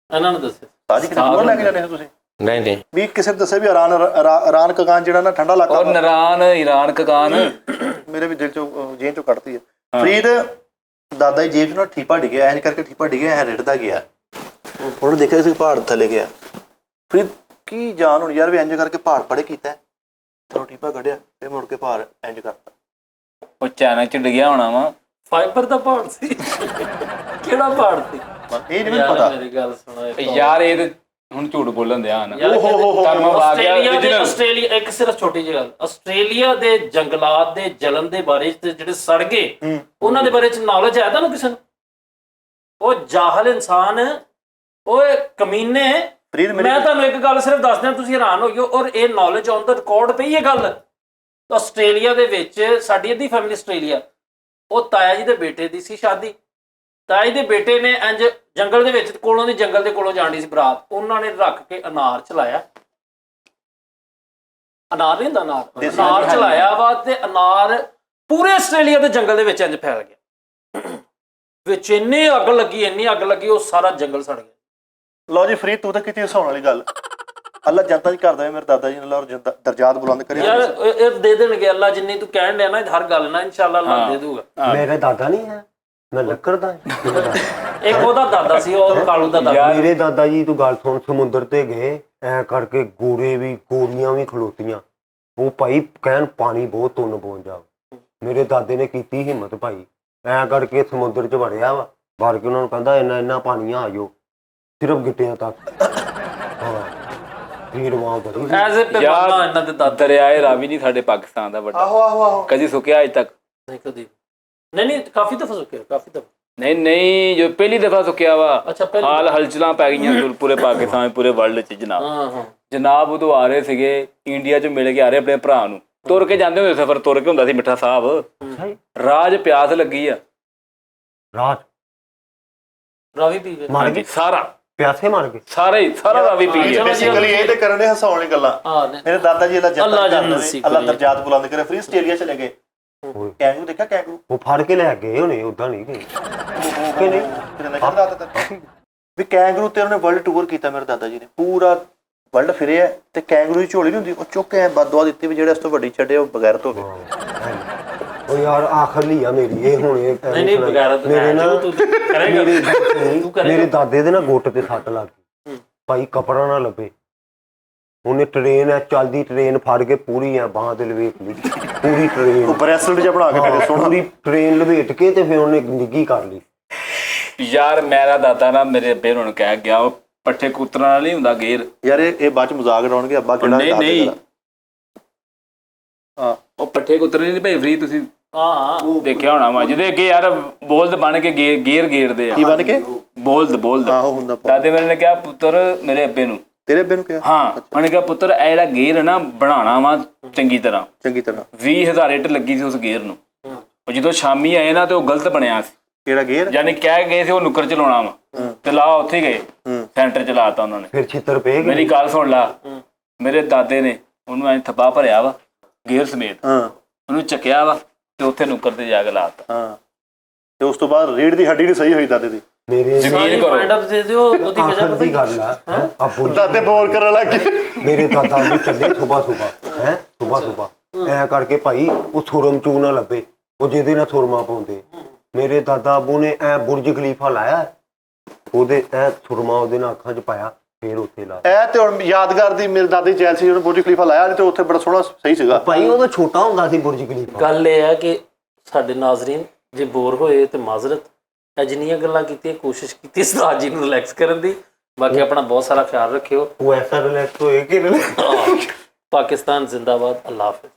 ਇਹਨਾਂ ਨੂੰ ਦੱਸਿਆ ਸਾਜੀ ਕਿਤੇ ਹੋਰ ਲੈ ਕੇ ਜਾਂਦੇ ਹੋ ਤੁਸੀਂ ਨਹੀਂ ਨਹੀਂ ਵੀ ਕਿਸੇ ਨੇ ਦੱਸਿਆ ਵੀ ਇਰਾਨ ਕਗਾਨ ਜਿਹੜਾ ਨਾ ਠੰਡਾ ਇਲਾਕਾ ਔਰ ਵਾ। ਨਰਾਨ ਈਰਾਨ ਕਗਾਨ ਮੇਰੇ ਵੀ ਦਿਲ ਚੋਂ ਜੇਨ ਚੋਂ ਕੱਢਤੀ ਹੈ। ਫਰੀਦ ਦਾਦਾ ਜੀ ਜੇਬ 'ਚ ਨਾ ਠੀਪਾ ਡਿੱਗਿਆ, ਐਂ ਕਰਕੇ ਠੀਪਾ ਡਿੱਗਿਆ, ਐਂ ਰਿੜਦਾ ਗਿਆ। ਉਹਨੂੰ ਦੇਖਿਆ ਸੀ ਪਹਾੜ ਥੱਲੇ ਗਿਆ। ਫਰੀਦ ਕੀ ਜਾਨ ਹੁਣ ਯਾਰ, ਵੀ ਇੰਜ ਕਰਕੇ ਪਹਾੜ ਪੜੇ ਕੀਤਾ। ਚਲੋ ਠੀਪਾ ਕੱਢਿਆ, ਫਿਰ ਮੁੜ ਕੇ ਪਹਾੜ ਇੰਜ ਕਰਤਾ। ਉਹ ਚਾਈਨਾ ਚ ਡਿੱਗਿਆ ਹੋਣਾ ਵਾ। ਫਾਈਬਰ ਦਾ ਪਹਾੜ ਸੀ। ਕਿਹੜਾ ਪਹਾੜ ਸੀ? ਇਹ ਨਹੀਂ ਮੈਨੂੰ ਪਤਾ। ਮੇਰੀ ਗੱਲ ਸੁਣੋ ਯਾਰ ਇਹ ਤੇ ਹੁਣ ਝੂਠ ਬੋਲਣ ਦਿਆ ਨਾ। ਯਾਰ ਤੁਹਾਨੂੰ ਮੈਂ ਆਸਟ੍ਰੇਲੀਆ ਇੱਕ ਸਿਰਫ ਛੋਟੀ ਜਿਹੀ ਗੱਲ, ਆਸਟ੍ਰੇਲੀਆ ਦੇ ਜੰਗਲਾਤ ਦੇ ਜਲਨ ਦੇ ਬਾਰੇ ਚ ਜਿਹੜੇ ਸੜ ਗਏ ਉਹਨਾਂ ਦੇ ਬਾਰੇ ਚ ਨੌਲੇਜ ਹੈ ਤੁਹਾਨੂੰ ਕਿਸੇ ਨੂੰ? ਉਹ ਜਾਹਲ ਇਨਸਾਨ, ਓਏ ਕਮੀਨੇ। ਮੈਂ ਤੁਹਾਨੂੰ ਇੱਕ ਗੱਲ ਸਿਰਫ ਦੱਸ ਦਿਆਂ, ਤੁਸੀਂ ਹੈਰਾਨ ਹੋ ਗਏ। ਔਰ ਇਹ ਨੌਲੇਜ ਔਨ ਦਾ ਰਿਕਾਰਡ ਪਈ ਇਹ ਗੱਲ। ਆਸਟ੍ਰੇਲੀਆ ਦੇ ਵਿੱਚ ਸਾਡੀ ਅੱਧੀ ਫੈਮਿਲੀ ਆਸਟ੍ਰੇਲੀਆ, ਉਹ ਤਾਇਆ ਜੀ ਦੇ ਬੇਟੇ ਦੀ ਸੀ ਸ਼ਾਦੀ। ਤਾਇਆ ਜੀ ਦੇ ਬੇਟੇ ਨੇ ਇੰਜ ਜੰਗਲ ਦੇ ਵਿੱਚ ਕੋਲੋਂ ਦੀ ਜੰਗਲ ਦੇ ਕੋਲੋਂ ਜਾਣੀ ਸੀ ਬਰਾਤ, ਉਹਨਾਂ ਨੇ ਰੱਖ ਕੇ ਅਨਾਰ ਚਲਾਇਆ। ਅਨਾਰ ਨਹੀਂ ਹੁੰਦਾ, ਅਨਾਰ ਚਲਾਇਆ ਵਾ, ਤੇ ਅਨਾਰ ਪੂਰੇ ਆਸਟ੍ਰੇਲੀਆ ਦੇ ਜੰਗਲ ਦੇ ਵਿੱਚ ਇੰਜ ਫੈਲ ਗਿਆ। ਵਿੱਚ ਇੰਨੀ ਅੱਗ ਲੱਗੀ ਉਹ ਸਾਰਾ ਜੰਗਲ ਸੜ ਗਿਆ। ਲਓ ਜੀ ਫਰੀਦ, ਤੂੰ ਤਾਂ ਕੀਤੀ ਹਸਾਉਣ ਵਾਲੀ ਗੱਲ। ਅੱਲਾਹ ਜਨਤਾ 'ਚ ਘਰ ਦੇਵੇ, ਮੇਰੇ ਦਾਦਾ ਜੀ ਨੂੰ ਅੱਲਾਹ ਦਰਜਾਤ ਬੁਲੰਦ ਕਰੇ। ਯਾਰ ਇਹ ਦੇ ਦੇਣਗੇ ਅੱਲਾ, ਜਿੰਨੀ ਤੂੰ ਕਹਿਣ ਡਿਆ ਨਾ ਹਰ ਗੱਲ ਨਾ ਇਨਸ਼ਾਅੱਲਾ ਅੱਲਾ ਦੇ ਦੂਗਾ। ਮੇਰੇ ਦਾਦਾ ਨਹੀਂ ਹੈ, ਮੈਂ ਲੱਕੜ ਦਾ। ਇੱਕ ਉਹਦਾ ਦਾਦਾ ਸੀ, ਉਹ ਕਾਲੂ ਦਾ ਦਾਦਾ। ਮੇਰੇ ਦਾਦਾ ਜੀ ਤੂੰ ਗੱਲ ਸੁਣ, ਸਮੁੰਦਰ ਤੇ ਗਏ, ਐ ਕਰਕੇ ਗੋਰੇ ਵੀ ਗੋਰੀਆਂ ਵੀ ਖਲੋਤੀਆਂ। ਉਹ ਭਾਈ ਕਹਿਣ ਪਾਣੀ ਬਹੁਤ ਤੁੰਨ ਪਹੁੰਚ ਜਾ। ਮੇਰੇ ਦਾਦੇ ਨੇ ਕੀਤੀ ਹਿੰਮਤ ਭਾਈ, ਐ ਕਰਕੇ ਸਮੁੰਦਰ 'ਚ ਵੜਿਆ ਵਾ। ਵੜ ਕੇ ਉਹਨਾਂ ਨੂੰ ਕਹਿੰਦਾ ਇੰਨਾ ਪਾਣੀ ਆ ਜਾਓ, ਸਿਰਫ ਗਿੱਟਿਆਂ ਤੱਕ। ਹਾਂ ਭੀੜ ਵਾਂ ਬੜੀ ਸੀ। ਐਜ਼ ਅ ਯਾਰ ਇਹਨਾਂ ਦੇ ਦਾਦਾ ਦਰਿਆਏ ਰਾਵੀ ਨਹੀਂ ਸਾਡੇ ਪਾਕਿਸਤਾਨ ਦਾ ਵੱਡਾ। ਆਹੋ ਕਦੀ ਸੁੱਕਿਆ ਅਜ ਤੱਕ? ਨਹੀਂ ਕਦੀ ਨਹੀਂ, ਕਾਫੀ ਦਫਾ ਸੁੱਕਿਆ, ਕਾਫੀ ਦਫਾ। ਨਹੀਂ ਜੋ ਪਹਿਲੀ ਦਫਾ ਸੁੱਕਿਆ ਵਾ। ਅੱਛਾ ਪਹਿਲੀ ਹਾਲ ਹਲਚਲਾਂ ਪੈ ਗਈਆਂ ਪੂਰੇ ਪਾਕਿਸਤਾਨ, ਪੂਰੇ ਵਰਲਡ 'ਚ ਜਨਾਬ। ਹਾਂ ਜਨਾਬ ਉਦੋਂ ਆ ਰਹੇ ਸੀਗੇ ਇੰਡੀਆ 'ਚ, ਮਿਲ ਕੇ ਆ ਰਹੇ ਆਪਣੇ ਭਰਾ ਨੂੰ। ਤੁਰ ਕੇ ਜਾਂਦੇ ਹੁੰਦੇ, ਸਫ਼ਰ ਤੁਰ ਕੇ ਹੁੰਦਾ ਸੀ ਮਿੱਠਾ ਸਾਹਿਬ। ਰਾਜ ਪਿਆਸ ਲੱਗੀ ਆ, ਰਾਵੀ ਪੀ ਗਏ। ਮਰ ਗਏ ਸਾਰਾ ਪਿਆਸੇ ਮਰ ਗਏ ਸਾਰਾ ਰਾਵੀ ਪੀ ਗਿਆ। ਬੇਸਿਕਲੀ ਇਹ ਤੇ ਕਰਨ ਦੇ ਹਸਾਉਣ ਵਾਲੀ ਗੱਲਾਂ। ਮੇਰੇ ਦਾਦਾ ਜੀ ਅੱਲਾਹ ਦਰਜਾਤ ਬੁਲੰਦ ਕਰੇ। ਫਰੀ ਆਸਟ੍ਰੇਲੀਆ ਚਲੇ ਗਏ। ਕੈਂਗਰੂ ਦੇਖਿਆ? ਕੈਂਗਰੂ ਉਹ ਫੜ ਕੇ ਲੈ ਗਏ ਹੋਣੇ, ਉਦਾਂ ਨਹੀਂ ਗਏ ਕਿ ਨਹੀਂ? ਵੀ ਕੈਂਗਰੂ ਤੇ ਉਹਨੇ ਵਰਲਡ ਟੂਰ ਕੀਤਾ। ਮੇਰੇ ਦਾਦਾ ਜੀ ਨੇ ਪੂਰਾ ਵਰਲਡ ਫਿਰੇ ਆ, ਤੇ ਕੈਂਗਰੂ ਦੀ ਝੋਲੀ ਨਹੀਂ ਹੁੰਦੀ, ਉਹ ਚੁੱਕ ਕੇ ਬਦਦੁਆ ਦਿੱਤੀ ਵੀ ਜਿਹੜੇ ਇਸ ਤੋਂ ਵੱਡੀ ਛੱਡੇ ਉਹ ਬਗੈਰ ਤੋਂ ਗਏ। ਉਹ ਯਾਰ ਆਖਰਲੀ ਆ ਮੇਰੀ ਇਹ ਹੁਣ। ਨਹੀਂ ਬਗੈਰ ਮੇਰੇ ਨਾਲ ਤੂੰ ਕਰੇਗਾ, ਮੇਰੇ ਦਾਦੇ ਦੇ ਨਾ ਗੁੱਟ ਤੇ ਸੱਟ ਲੱਗ ਗਈ। ਭਾਈ ਕਪੜਾ ਨਾ ਲੱਭੇ। ਉਹਨੇ ਟ੍ਰੇਨ ਹੈ ਚੱਲਦੀ ਟ੍ਰੇਨ ਫੜ ਕੇ ਪੂਰੀ ਆ ਬਾਂਹ ਤੇ ਲਵੇਟ ਲਈ, ਪੂਰੀ ਟ੍ਰੇਨ ਉਹ ਬ੍ਰੈਸਲੇਟ ਜਿਹਾ ਬਣਾ ਕੇ ਕਰੇ ਸੋਹਣਾ। ਪੂਰੀ ਟ੍ਰੇਨ ਲਵੇਟ ਕੇ ਤੇ ਫਿਰ ਉਹਨੇ ਨਿੱਗੀ ਕਰ ਲਈ। ਯਾਰ ਮੇਰਾ ਦਾਦਾ ਨਾ ਮੇਰੇ ਅੱਬੇ ਨੂੰ ਕਹਿ ਗਿਆ, ਉਹ ਪੱਠੇ ਕੁੱਤਰਾਂ ਨਾਲ ਨਹੀਂ ਹੁੰਦਾ ਗੇਰ। ਯਾਰ ਇਹ ਬਾਅਦ ਚ ਮਜ਼ਾਕ ਉਡਾਉਣਗੇ ਅੱਬਾ ਕਿਹੜਾ ਨਹੀਂ ਨਹੀਂ ਹਾਂ ਉਹ ਪੱਠੇ ਕੁੱਤਰੇ ਨਹੀਂ ਭਾਈ ਫਰੀ, ਤੁਸੀਂ ਹਾਂ ਦੇਖਿਆ ਹੋਣਾ ਵਾ ਜਿਹਦੇ ਅੱਗੇ ਯਾਰ ਬੋਲਦ ਬਣ ਕੇ ਗੇਰ ਗੇਰਦੇ ਆ। ਕੀ ਬਣ ਕੇ? ਬੋਲਦ ਆਹੋ ਹੁੰਦਾ ਦਾਦੇ ਮੇਰੇ ਨੇ ਕਿਹਾ ਪੁੱਤਰ ਮੇਰੇ ਅੱਬੇ ਨੂੰ, ਤੇਰੇ ਅੱਬੇ ਨੂੰ ਕਿਹਾ? ਹਾਂ ਉਹਨੇ ਕਿਹਾ ਪੁੱਤਰ ਇਹ ਜਿਹੜਾ ਗੇਰ ਹੈ ਨਾ ਬਣਾਉਣਾ ਵਾ ਚੰਗੀ ਤਰ੍ਹਾਂ। ਚੰਗੀ ਤਰ੍ਹਾਂ 20,000 ਇੱਟ ਲੱਗੀ ਸੀ ਉਸ ਗੇਰ ਨੂੰ। ਉਹ ਜਦੋਂ ਸ਼ਾਮੀ ਆਏ ਨਾ ਤੇ ਉਹ ਗਲਤ ਬਣਿਆ ਸੀ, ਕਿਹੜਾ ਗੇਰ? ਯਾਨੀ ਕਹਿ ਗਏ ਸੀ ਉਹ ਨੁੱਕਰ ਚਲਾਉਣਾ ਵਾ ਤੇ ਲਾ ਉੱਥੇ ਗਏ ਸੈਂਟਰ ਚਲਾਤਾ ਉਹਨਾਂ ਨੇ। ਫਿਰ ਛਿੱਤਰ ਪਏ ਗਏ। ਮੇਰੀ ਗੱਲ ਸੁਣ ਲਾ, ਮੇਰੇ ਦਾਦੇ ਨੇ ਉਹਨੂੰ ਐਂ ਥੱਬਾ ਭਰਿਆ ਵਾ ਗੇਰ ਸਮੇਤ, ਹਾਂ ਉਹਨੂੰ ਚੱਕਿਆ ਵਾ ਤੇ ਉੱਥੇ ਨੁੱਕਰ ਤੇ ਜਾ ਕੇ ਲਾਤਾ। ਹਾਂ ਤੇ ਉਸ ਤੋਂ ਬਾਅਦ ਰੀੜ ਦੀ ਹੱਡੀ ਨਹੀਂ ਸਹੀ ਹੋਈ ਦਾਦੇ ਦੀ। ਮੇਰੇ ਜ਼ਮੀਨ ਕਰੋ। ਫਾਈਂਡ ਅਪ ਦੇ ਦਿਓ ਉਹਦੀ ਵਜ੍ਹਾ ਆਖਰ ਦੀ ਗੱਲ ਆ ਆਪੂ ਦਾਦੇ ਬੋਲ ਕਰਨ ਲੱਗ ਗਏ। ਮੇਰੇ ਦਾਦਾ ਨੂੰ ਚੱਲੇ ਸੁਬਾ ਐ ਕਰਕੇ ਭਾਈ ਉਹ ਥੁਰਮ ਚੂ ਨਾ ਲੱਭੇ, ਉਹ ਜਿਹਦੇ ਨਾਲ ਥੁਰਮਾ ਪਾਉਂਦੇ। ਮੇਰੇ ਦਾਦਾ ਆਬੂ ਨੇ ਐ ਬੁਰਜ ਖਲੀਫਾ ਲਾਇਆ, ਉਹਦੇ ਐ ਥੁਰਮਾ ਉਹਦੇ ਨਾਲ ਅੱਖਾਂ 'ਚ ਪਾਇਆ, ਫੇਰ ਉੱਥੇ ਲਾ। ਇਹ ਤੇ ਹੁਣ ਯਾਦਗਾਰ ਦੀ ਮੇਰੇ ਦਾਦੀ ਚੈਲ ਸੀ, ਉਹਨੇ ਬੁਰਜ ਖਲੀਫਾ ਲਾਇਆ ਨਹੀਂ ਤੇ ਉੱਥੇ ਬੜਾ ਸੋਹਣਾ ਸਹੀ ਸੀਗਾ। ਭਾਈ ਉਹ ਤਾਂ ਛੋਟਾ ਹੁੰਦਾ ਸੀ ਬੁਰਜ ਖਲੀਫਾ। ਗੱਲ ਇਹ ਹੈ ਕਿ ਸਾਡੇ ਨਾਜ਼ਰੀਨ ਜੇ ਬੋਰ ਹੋਏ ਤੇ ਮਾਜ਼ਰਤ, ਇਹ ਜਿੰਨੀਆਂ ਗੱਲਾਂ ਕੀਤੀਆਂ ਕੋਸ਼ਿਸ਼ ਕੀਤੀ ਉਸਤਾਦ ਜੀ ਨੂੰ ਰਿਲੈਕਸ ਕਰਨ ਦੀ। ਬਾਕੀ ਆਪਣਾ ਬਹੁਤ ਸਾਰਾ ਖਿਆਲ ਰੱਖਿਓ। ਉਹ ਐਸਾ ਰਿਲੈਕਸ ਹੋਏ ਕਿ ਪਾਕਿਸਤਾਨ ਜ਼ਿੰਦਾਬਾਦ। ਅੱਲਾਹ ਹਾਫਿਜ਼।